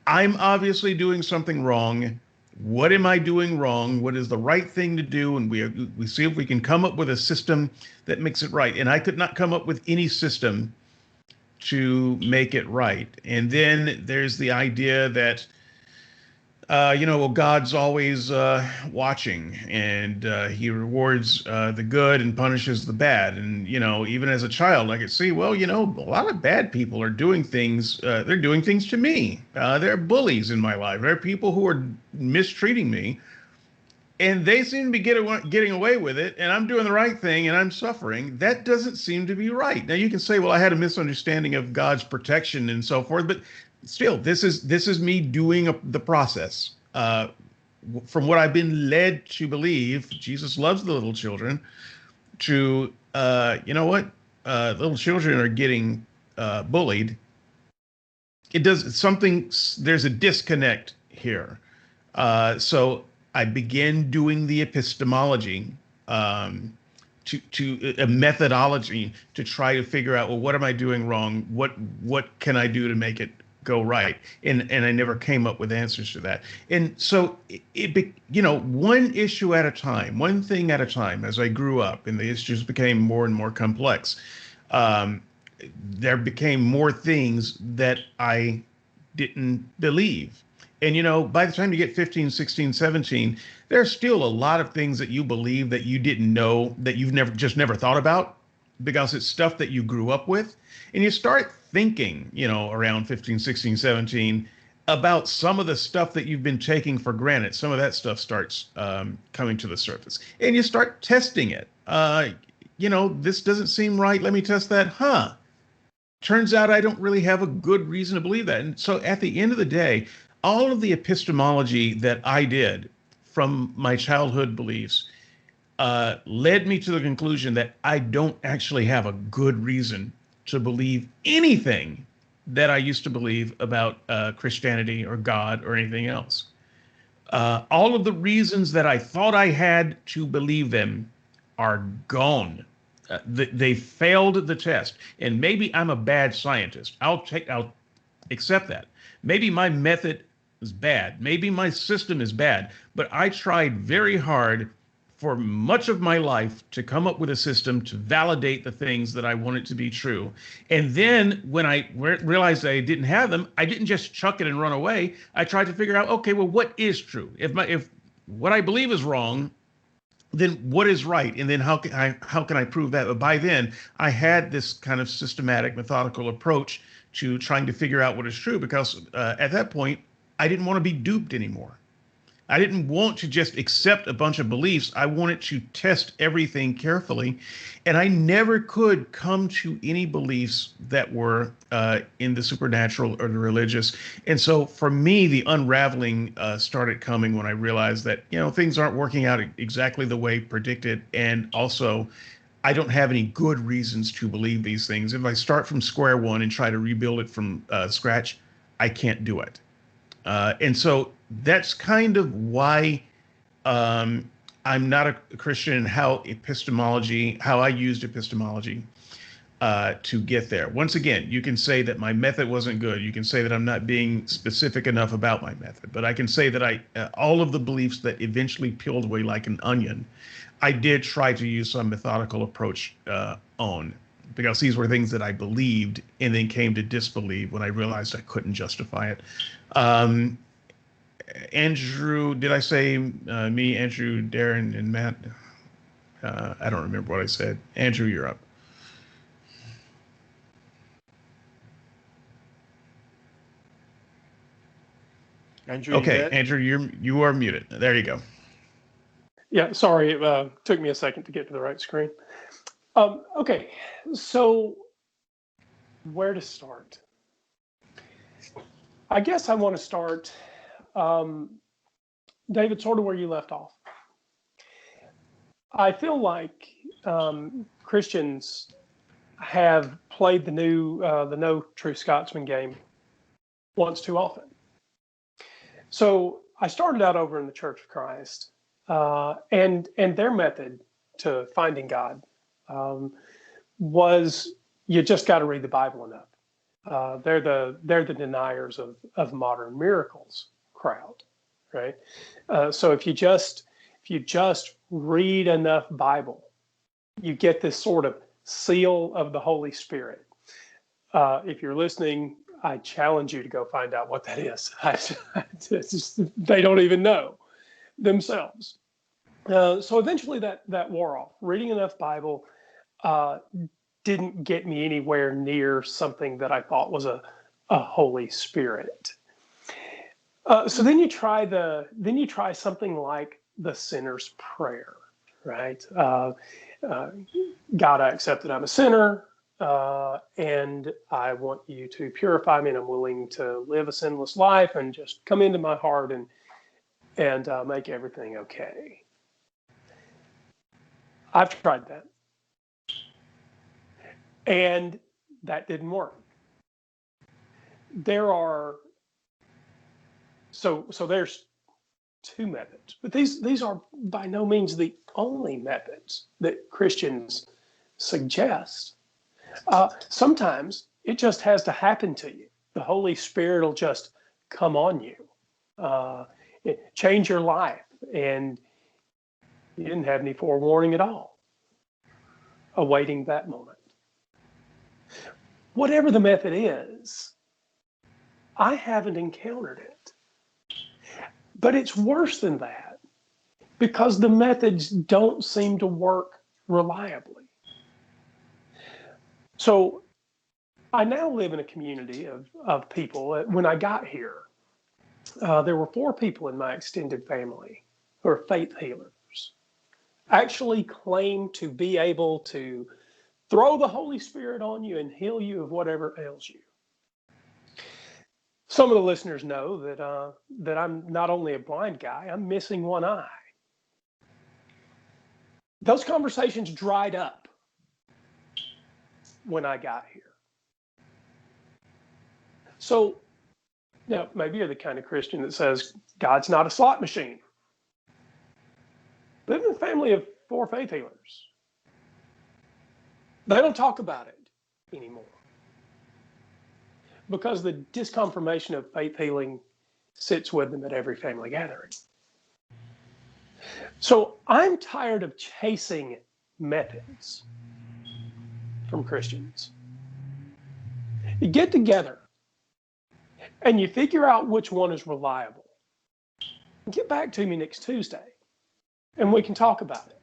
I'm obviously doing something wrong. What am I doing wrong? What is the right thing to do? And we see if we can come up with a system that makes it right. And I could not come up with any system to make it right. And then there's the idea that well, God's always watching, and he rewards the good and punishes the bad. And, even as a child, I could see, well, a lot of bad people are doing things. They're doing things to me. There are bullies in my life. There are people who are mistreating me, and they seem to be getting away with it, and I'm doing the right thing, and I'm suffering. That doesn't seem to be right. Now, you can say, well, I had a misunderstanding of God's protection and so forth, but still, this is me doing the process. From what I've been led to believe, Jesus loves the little children. To little children are getting bullied. There's a disconnect here. So I began doing the epistemology, to a methodology to try to figure out, well, what am I doing wrong? What can I do to make it go right? And I never came up with answers to that. And so one issue at a time, one thing at a time, as I grew up and the issues became more and more complex, there became more things that I didn't believe. And, by the time you get 15, 16, 17, there's still a lot of things that you believe that you didn't know, that you've never thought about, because it's stuff that you grew up with. And you start thinking, around 15, 16, 17, about some of the stuff that you've been taking for granted. Some of that stuff starts coming to the surface. And you start testing it. This doesn't seem right. Let me test that. Turns out I don't really have a good reason to believe that. And so at the end of the day, all of the epistemology that I did from my childhood beliefs led me to the conclusion that I don't actually have a good reason to believe anything that I used to believe about Christianity or God or anything else. All of the reasons that I thought I had to believe them are gone. They failed the test. And maybe I'm a bad scientist. I'll accept that. Maybe my method is bad. Maybe my system is bad. But I tried very hard for much of my life to come up with a system to validate the things that I wanted to be true. And then when I realized I didn't have them, I didn't just chuck it and run away. I tried to figure out, okay, well, what is true? If what I believe is wrong, then what is right? And then how can I prove that? But by then, I had this kind of systematic, methodical approach to trying to figure out what is true, because at that point, I didn't want to be duped anymore. I didn't want to just accept a bunch of beliefs. I wanted to test everything carefully. And I never could come to any beliefs that were in the supernatural or the religious. And so for me, the unraveling started coming when I realized that, things aren't working out exactly the way predicted. And also, I don't have any good reasons to believe these things. If I start from square one and try to rebuild it from scratch, I can't do it. And so that's kind of why I'm not a Christian, and how I used epistemology to get there. Once again, you can say that my method wasn't good. You can say that I'm not being specific enough about my method. But I can say that all of the beliefs that eventually peeled away like an onion, I did try to use some methodical approach on, because these were things that I believed and then came to disbelieve when I realized I couldn't justify it. Andrew, did I say me, Andrew, Darren, and Matt? I don't remember what I said. Andrew, you're up. Andrew, okay, Andrew, you are muted. There you go. Yeah, sorry, it took me a second to get to the right screen. Okay, so where to start? I guess I want to start, David, sort of where you left off. I feel like Christians have played the No True Scotsman game once too often. So I started out over in the Church of Christ, and their method to finding God was you just got to read the Bible enough. They're the deniers of modern miracles crowd, right? So if you just read enough Bible, you get this sort of seal of the Holy Spirit. If you're listening, I challenge you to go find out what that is. They don't even know themselves. So eventually that wore off. Reading enough Bible didn't get me anywhere near something that I thought was a Holy Spirit. So then you try something like the sinner's prayer, right? God, I accept that I'm a sinner, and I want you to purify me, and I'm willing to live a sinless life, and just come into my heart and make everything okay. I've tried that, and that didn't work. So there's two methods, but these are by no means the only methods that Christians suggest. Sometimes it just has to happen to you. The Holy Spirit will just come on you, change your life, and you didn't have any forewarning at all, awaiting that moment. Whatever the method is, I haven't encountered it. But it's worse than that, because the methods don't seem to work reliably. So I now live in a community of people. When I got here, there were 4 people in my extended family who are faith healers, actually claim to be able to throw the Holy Spirit on you and heal you of whatever ails you. Some of the listeners know that I'm not only a blind guy, I'm missing one eye. Those conversations dried up when I got here. So, now, maybe you're the kind of Christian that says God's not a slot machine. Live in a family of 4 faith healers. They don't talk about it anymore, because the disconfirmation of faith healing sits with them at every family gathering. So I'm tired of chasing methods from Christians. You get together and you figure out which one is reliable. Get back to me next Tuesday and we can talk about it.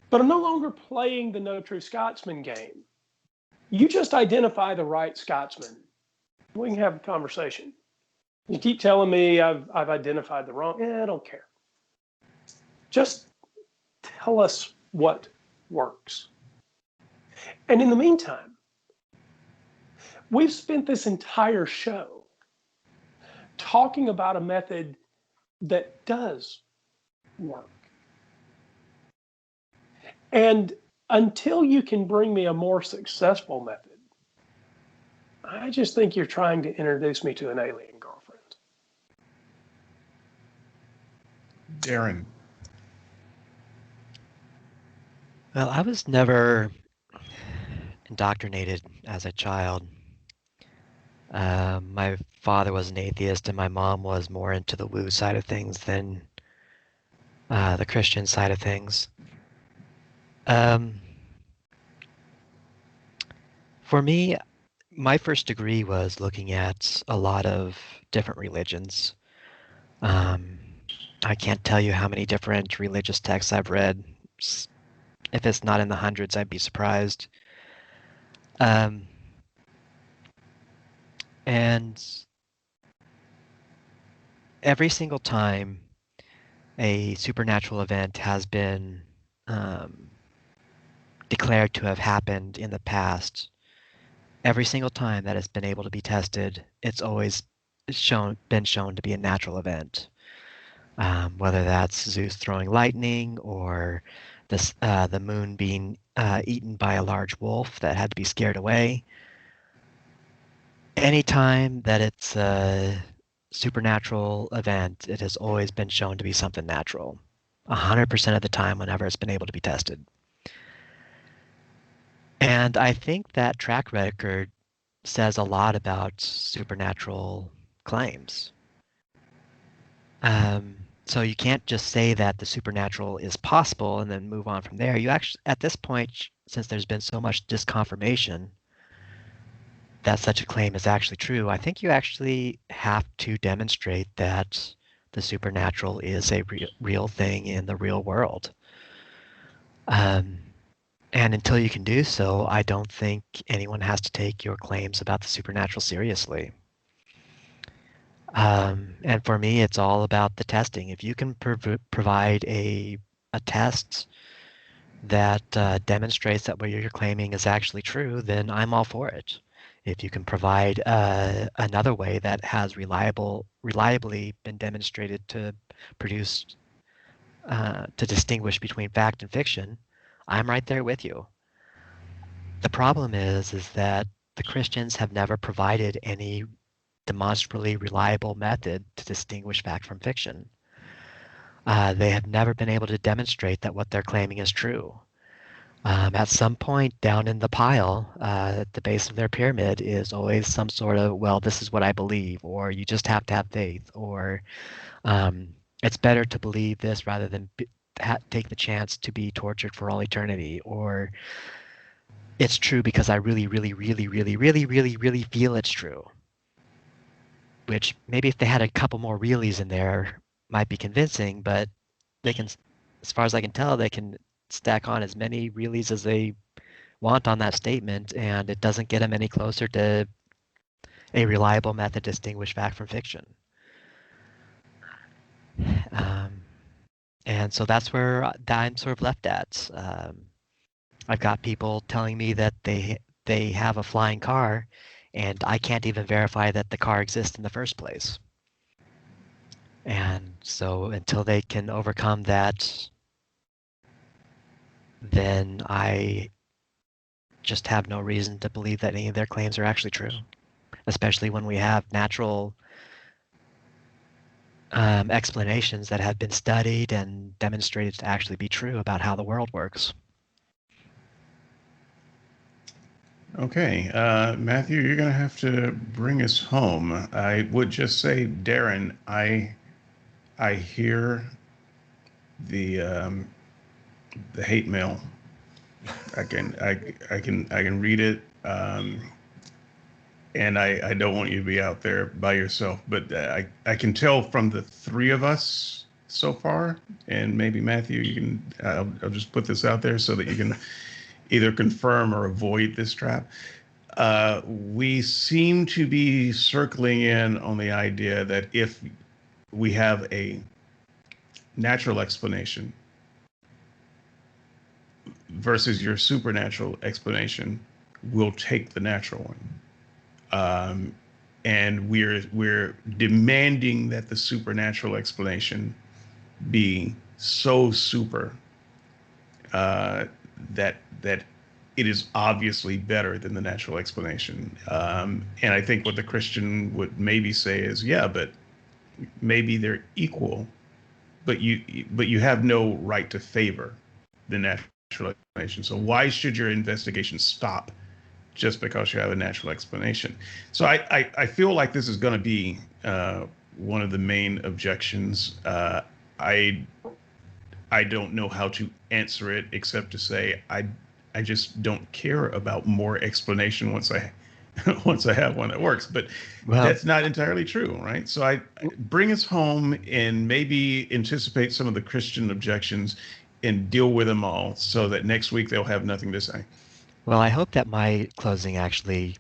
But I'm no longer playing the No True Scotsman game. You just identify the right Scotsman. We can have a conversation. You keep telling me I've identified the wrong. I don't care. Just tell us what works. And in the meantime, we've spent this entire show talking about a method that does work. And until you can bring me a more successful method, I just think you're trying to introduce me to an alien girlfriend. Darren. Well, I was never indoctrinated as a child. My father was an atheist and my mom was more into the woo side of things than the Christian side of things. For me, my first degree was looking at a lot of different religions. I can't tell you how many different religious texts I've read. If it's not in the hundreds, I'd be surprised. And every single time a supernatural event has been declared to have happened in the past, every single time that it's been able to be tested, it's always been shown to be a natural event. Whether that's Zeus throwing lightning or the moon being eaten by a large wolf that had to be scared away. Anytime that it's a supernatural event, it has always been shown to be something natural. 100% of the time whenever it's been able to be tested. And I think that track record says a lot about supernatural claims. So you can't just say that the supernatural is possible and then move on from there. You actually, at this point, since there's been so much disconfirmation that such a claim is actually true, I think you actually have to demonstrate that the supernatural is a real thing in the real world. And until you can do so, I don't think anyone has to take your claims about the supernatural seriously. And for me, it's all about the testing. If you can provide a test that demonstrates that what you're claiming is actually true, then I'm all for it. If you can provide another way that has reliably been demonstrated to produce, to distinguish between fact and fiction, I'm right there with you. The problem is that the Christians have never provided any demonstrably reliable method to distinguish fact from fiction. They have never been able to demonstrate that what they're claiming is true. At some point down in the pile, at the base of their pyramid is always some sort of, well, this is what I believe, or you just have to have faith, or it's better to believe this rather than take the chance to be tortured for all eternity, or it's true because I really, really, really, really, really, really, really feel it's true. Which maybe if they had a couple more reallys in there might be convincing, but they can, as far as I can tell, they can stack on as many reallys as they want on that statement, and it doesn't get them any closer to a reliable method to distinguish fact from fiction. And so that's where I'm sort of left at. I've got people telling me that they have a flying car, and I can't even verify that the car exists in the first place. And so until they can overcome that, then I just have no reason to believe that any of their claims are actually true, especially when we have natural explanations that have been studied and demonstrated to actually be true about how the world works. Okay, Matthew, you're going to have to bring us home. I would just say, Darren, I hear the hate mail. I can read it, and I don't want you to be out there by yourself. But I can tell from the three of us so far, and maybe Matthew, you can. I'll just put this out there so that you can either confirm or avoid this trap. We seem to be circling in on the idea that if we have a natural explanation versus your supernatural explanation, we'll take the natural one. And we're demanding that the supernatural explanation be so super that it is obviously better than the natural explanation. And I think what the Christian would maybe say is, yeah, but maybe they're equal, but you have no right to favor the natural explanation. So why should your investigation stop just because you have a natural explanation? So I feel like this is going to be one of the main objections. I don't know how to answer it except to say I just don't care about more explanation once I have one that works. But that's not entirely true, right? So I bring us home and maybe anticipate some of the Christian objections and deal with them all so that next week they'll have nothing to say. Well, I hope that my closing actually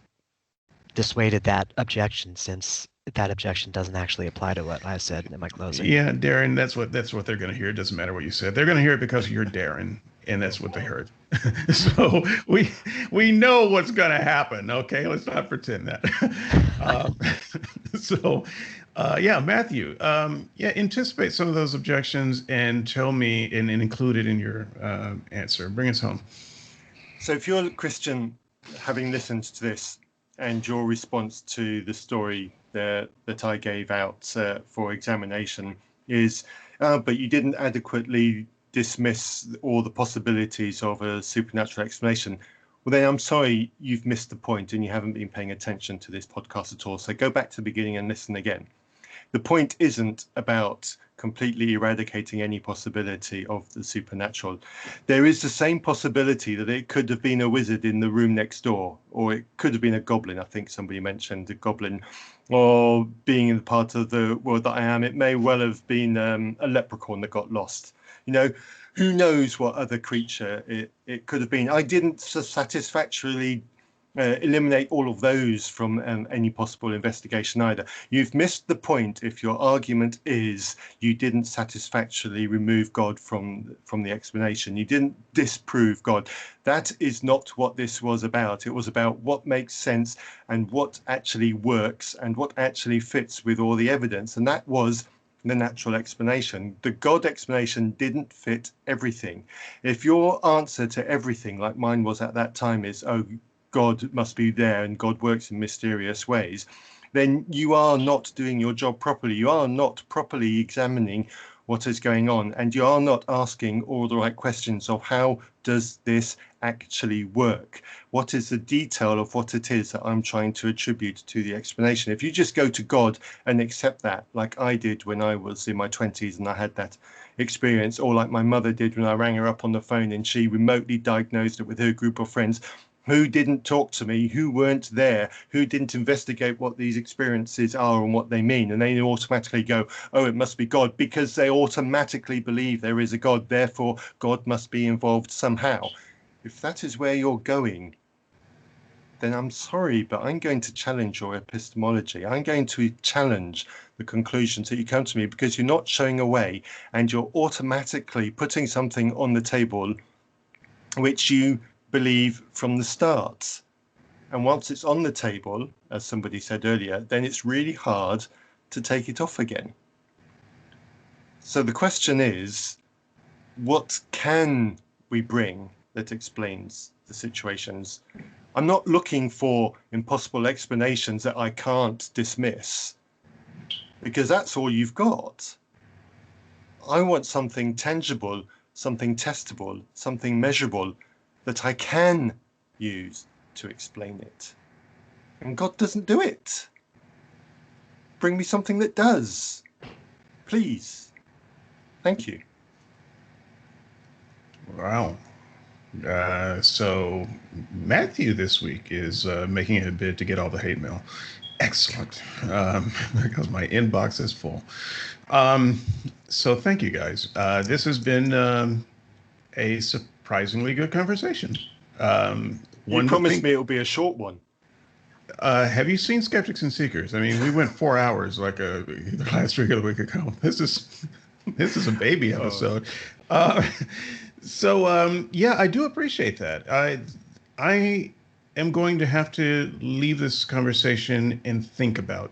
dissuaded that objection, since that objection doesn't actually apply to what I said in my closing. Yeah, Darren, that's what they're going to hear. It doesn't matter what you said. They're going to hear it because you're Darren, and that's what they heard. So we know what's going to happen. Okay, let's not pretend that. Yeah, Matthew, anticipate some of those objections and tell me and include it in your answer. Bring us home. So if you're a Christian, having listened to this, and your response to the story that I gave out for examination is, but you didn't adequately dismiss all the possibilities of a supernatural explanation. Well, then I'm sorry, you've missed the point and you haven't been paying attention to this podcast at all. So go back to the beginning and listen again. The point isn't about completely eradicating any possibility of the supernatural. There is the same possibility that it could have been a wizard in the room next door, or it could have been a goblin. I think somebody mentioned a goblin, or being in the part of the world that I am, it may well have been a leprechaun that got lost. You know, who knows what other creature it could have been. I didn't satisfactorily eliminate all of those from any possible investigation either. You've missed the point if your argument is you didn't satisfactorily remove God from the explanation. You didn't disprove God. That is not what this was about. It was about what makes sense and what actually works and what actually fits with all the evidence. And that was the natural explanation. The God explanation didn't fit everything. If your answer to everything, like mine was at that time, is, oh, God must be there and God works in mysterious ways, then you are not doing your job properly. You are not properly examining what is going on, and you are not asking all the right questions of how does this actually work? What is the detail of what it is that I'm trying to attribute to the explanation? If you just go to God and accept that, like I did when I was in my 20s and I had that experience, or like my mother did when I rang her up on the phone and she remotely diagnosed it with her group of friends who didn't talk to me, who weren't there, who didn't investigate what these experiences are and what they mean. And they automatically go, oh, it must be God, because they automatically believe there is a God, therefore God must be involved somehow. If that is where you're going, then I'm sorry, but I'm going to challenge your epistemology. I'm going to challenge the conclusions that you come to me, because you're not showing a way and you're automatically putting something on the table which you believe from the start. And once it's on the table, as somebody said earlier, then it's really hard to take it off again. So the question is, what can we bring that explains the situations? I'm not looking for impossible explanations that I can't dismiss, because that's all you've got. I want something tangible, something testable, something measurable that I can use to explain it. And God doesn't do it. Bring me something that does. Please. Thank you. Wow. So Matthew this week is making a bid to get all the hate mail. Excellent. Because my inbox is full. So thank you guys. This has been a surprisingly good conversation. You promised me it'll be a short one. Have you seen Skeptics and Seekers? I mean, we went 4 hours like either last week or the week ago. This is a baby episode. Yeah, I do appreciate that. I am going to have to leave this conversation and think about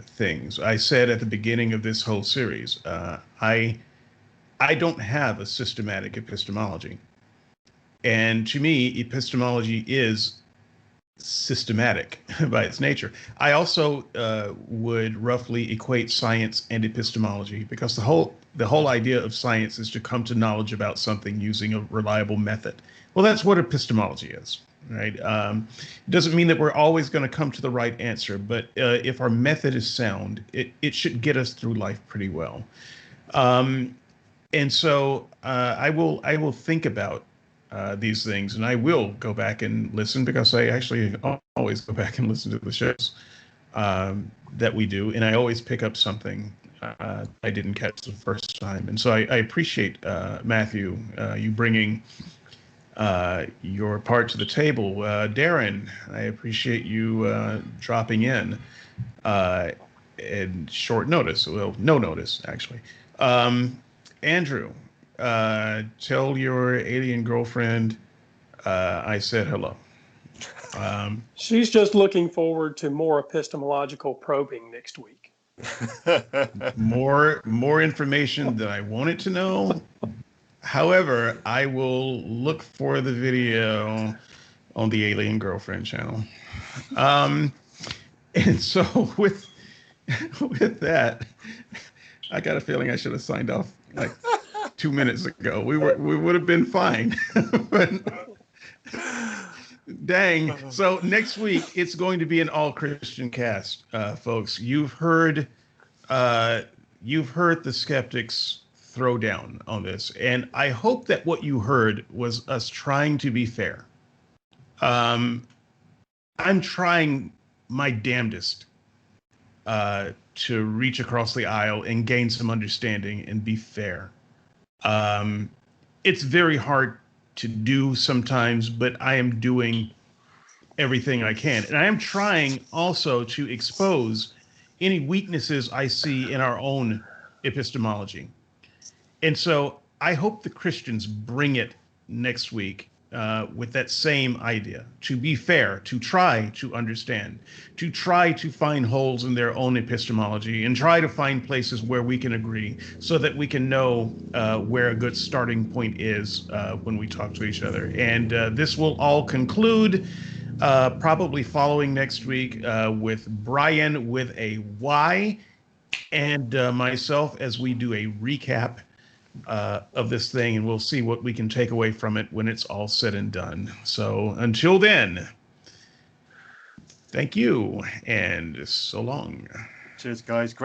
things. I said at the beginning of this whole series, I don't have a systematic epistemology. And to me, epistemology is systematic by its nature. I also would roughly equate science and epistemology, because the whole idea of science is to come to knowledge about something using a reliable method. Well, that's what epistemology is, right? It doesn't mean that we're always going to come to the right answer, but if our method is sound, it should get us through life pretty well. And so I will think about these things, and I will go back and listen, because I actually always go back and listen to the shows that we do, and I always pick up something I didn't catch the first time. And so I appreciate, Matthew, you bringing your part to the table. Darren, I appreciate you dropping in short notice. Well, no notice, actually. Andrew, tell your alien girlfriend I said hello. She's just looking forward to more epistemological probing next week. More information than I wanted to know. However, I will look for the video on the Alien Girlfriend channel. And so with that, I got a feeling I should have signed off like 2 minutes ago. We would have been fine. But dang. So next week it's going to be an all Christian cast, folks. You've heard the skeptics throw down on this, and I hope that what you heard was us trying to be fair. I'm trying my damnedest to reach across the aisle and gain some understanding and be fair. It's very hard to do sometimes, but I am doing everything I can. And I am trying also to expose any weaknesses I see in our own epistemology. And so I hope the Christians bring it next week with that same idea, to be fair, to try to understand, to try to find holes in their own epistemology and try to find places where we can agree so that we can know where a good starting point is when we talk to each other. And this will all conclude probably following next week with Brian with a Y and myself as we do a recap of this thing, and we'll see what we can take away from it when it's all said and done. So until then, thank you and so long. Cheers, guys.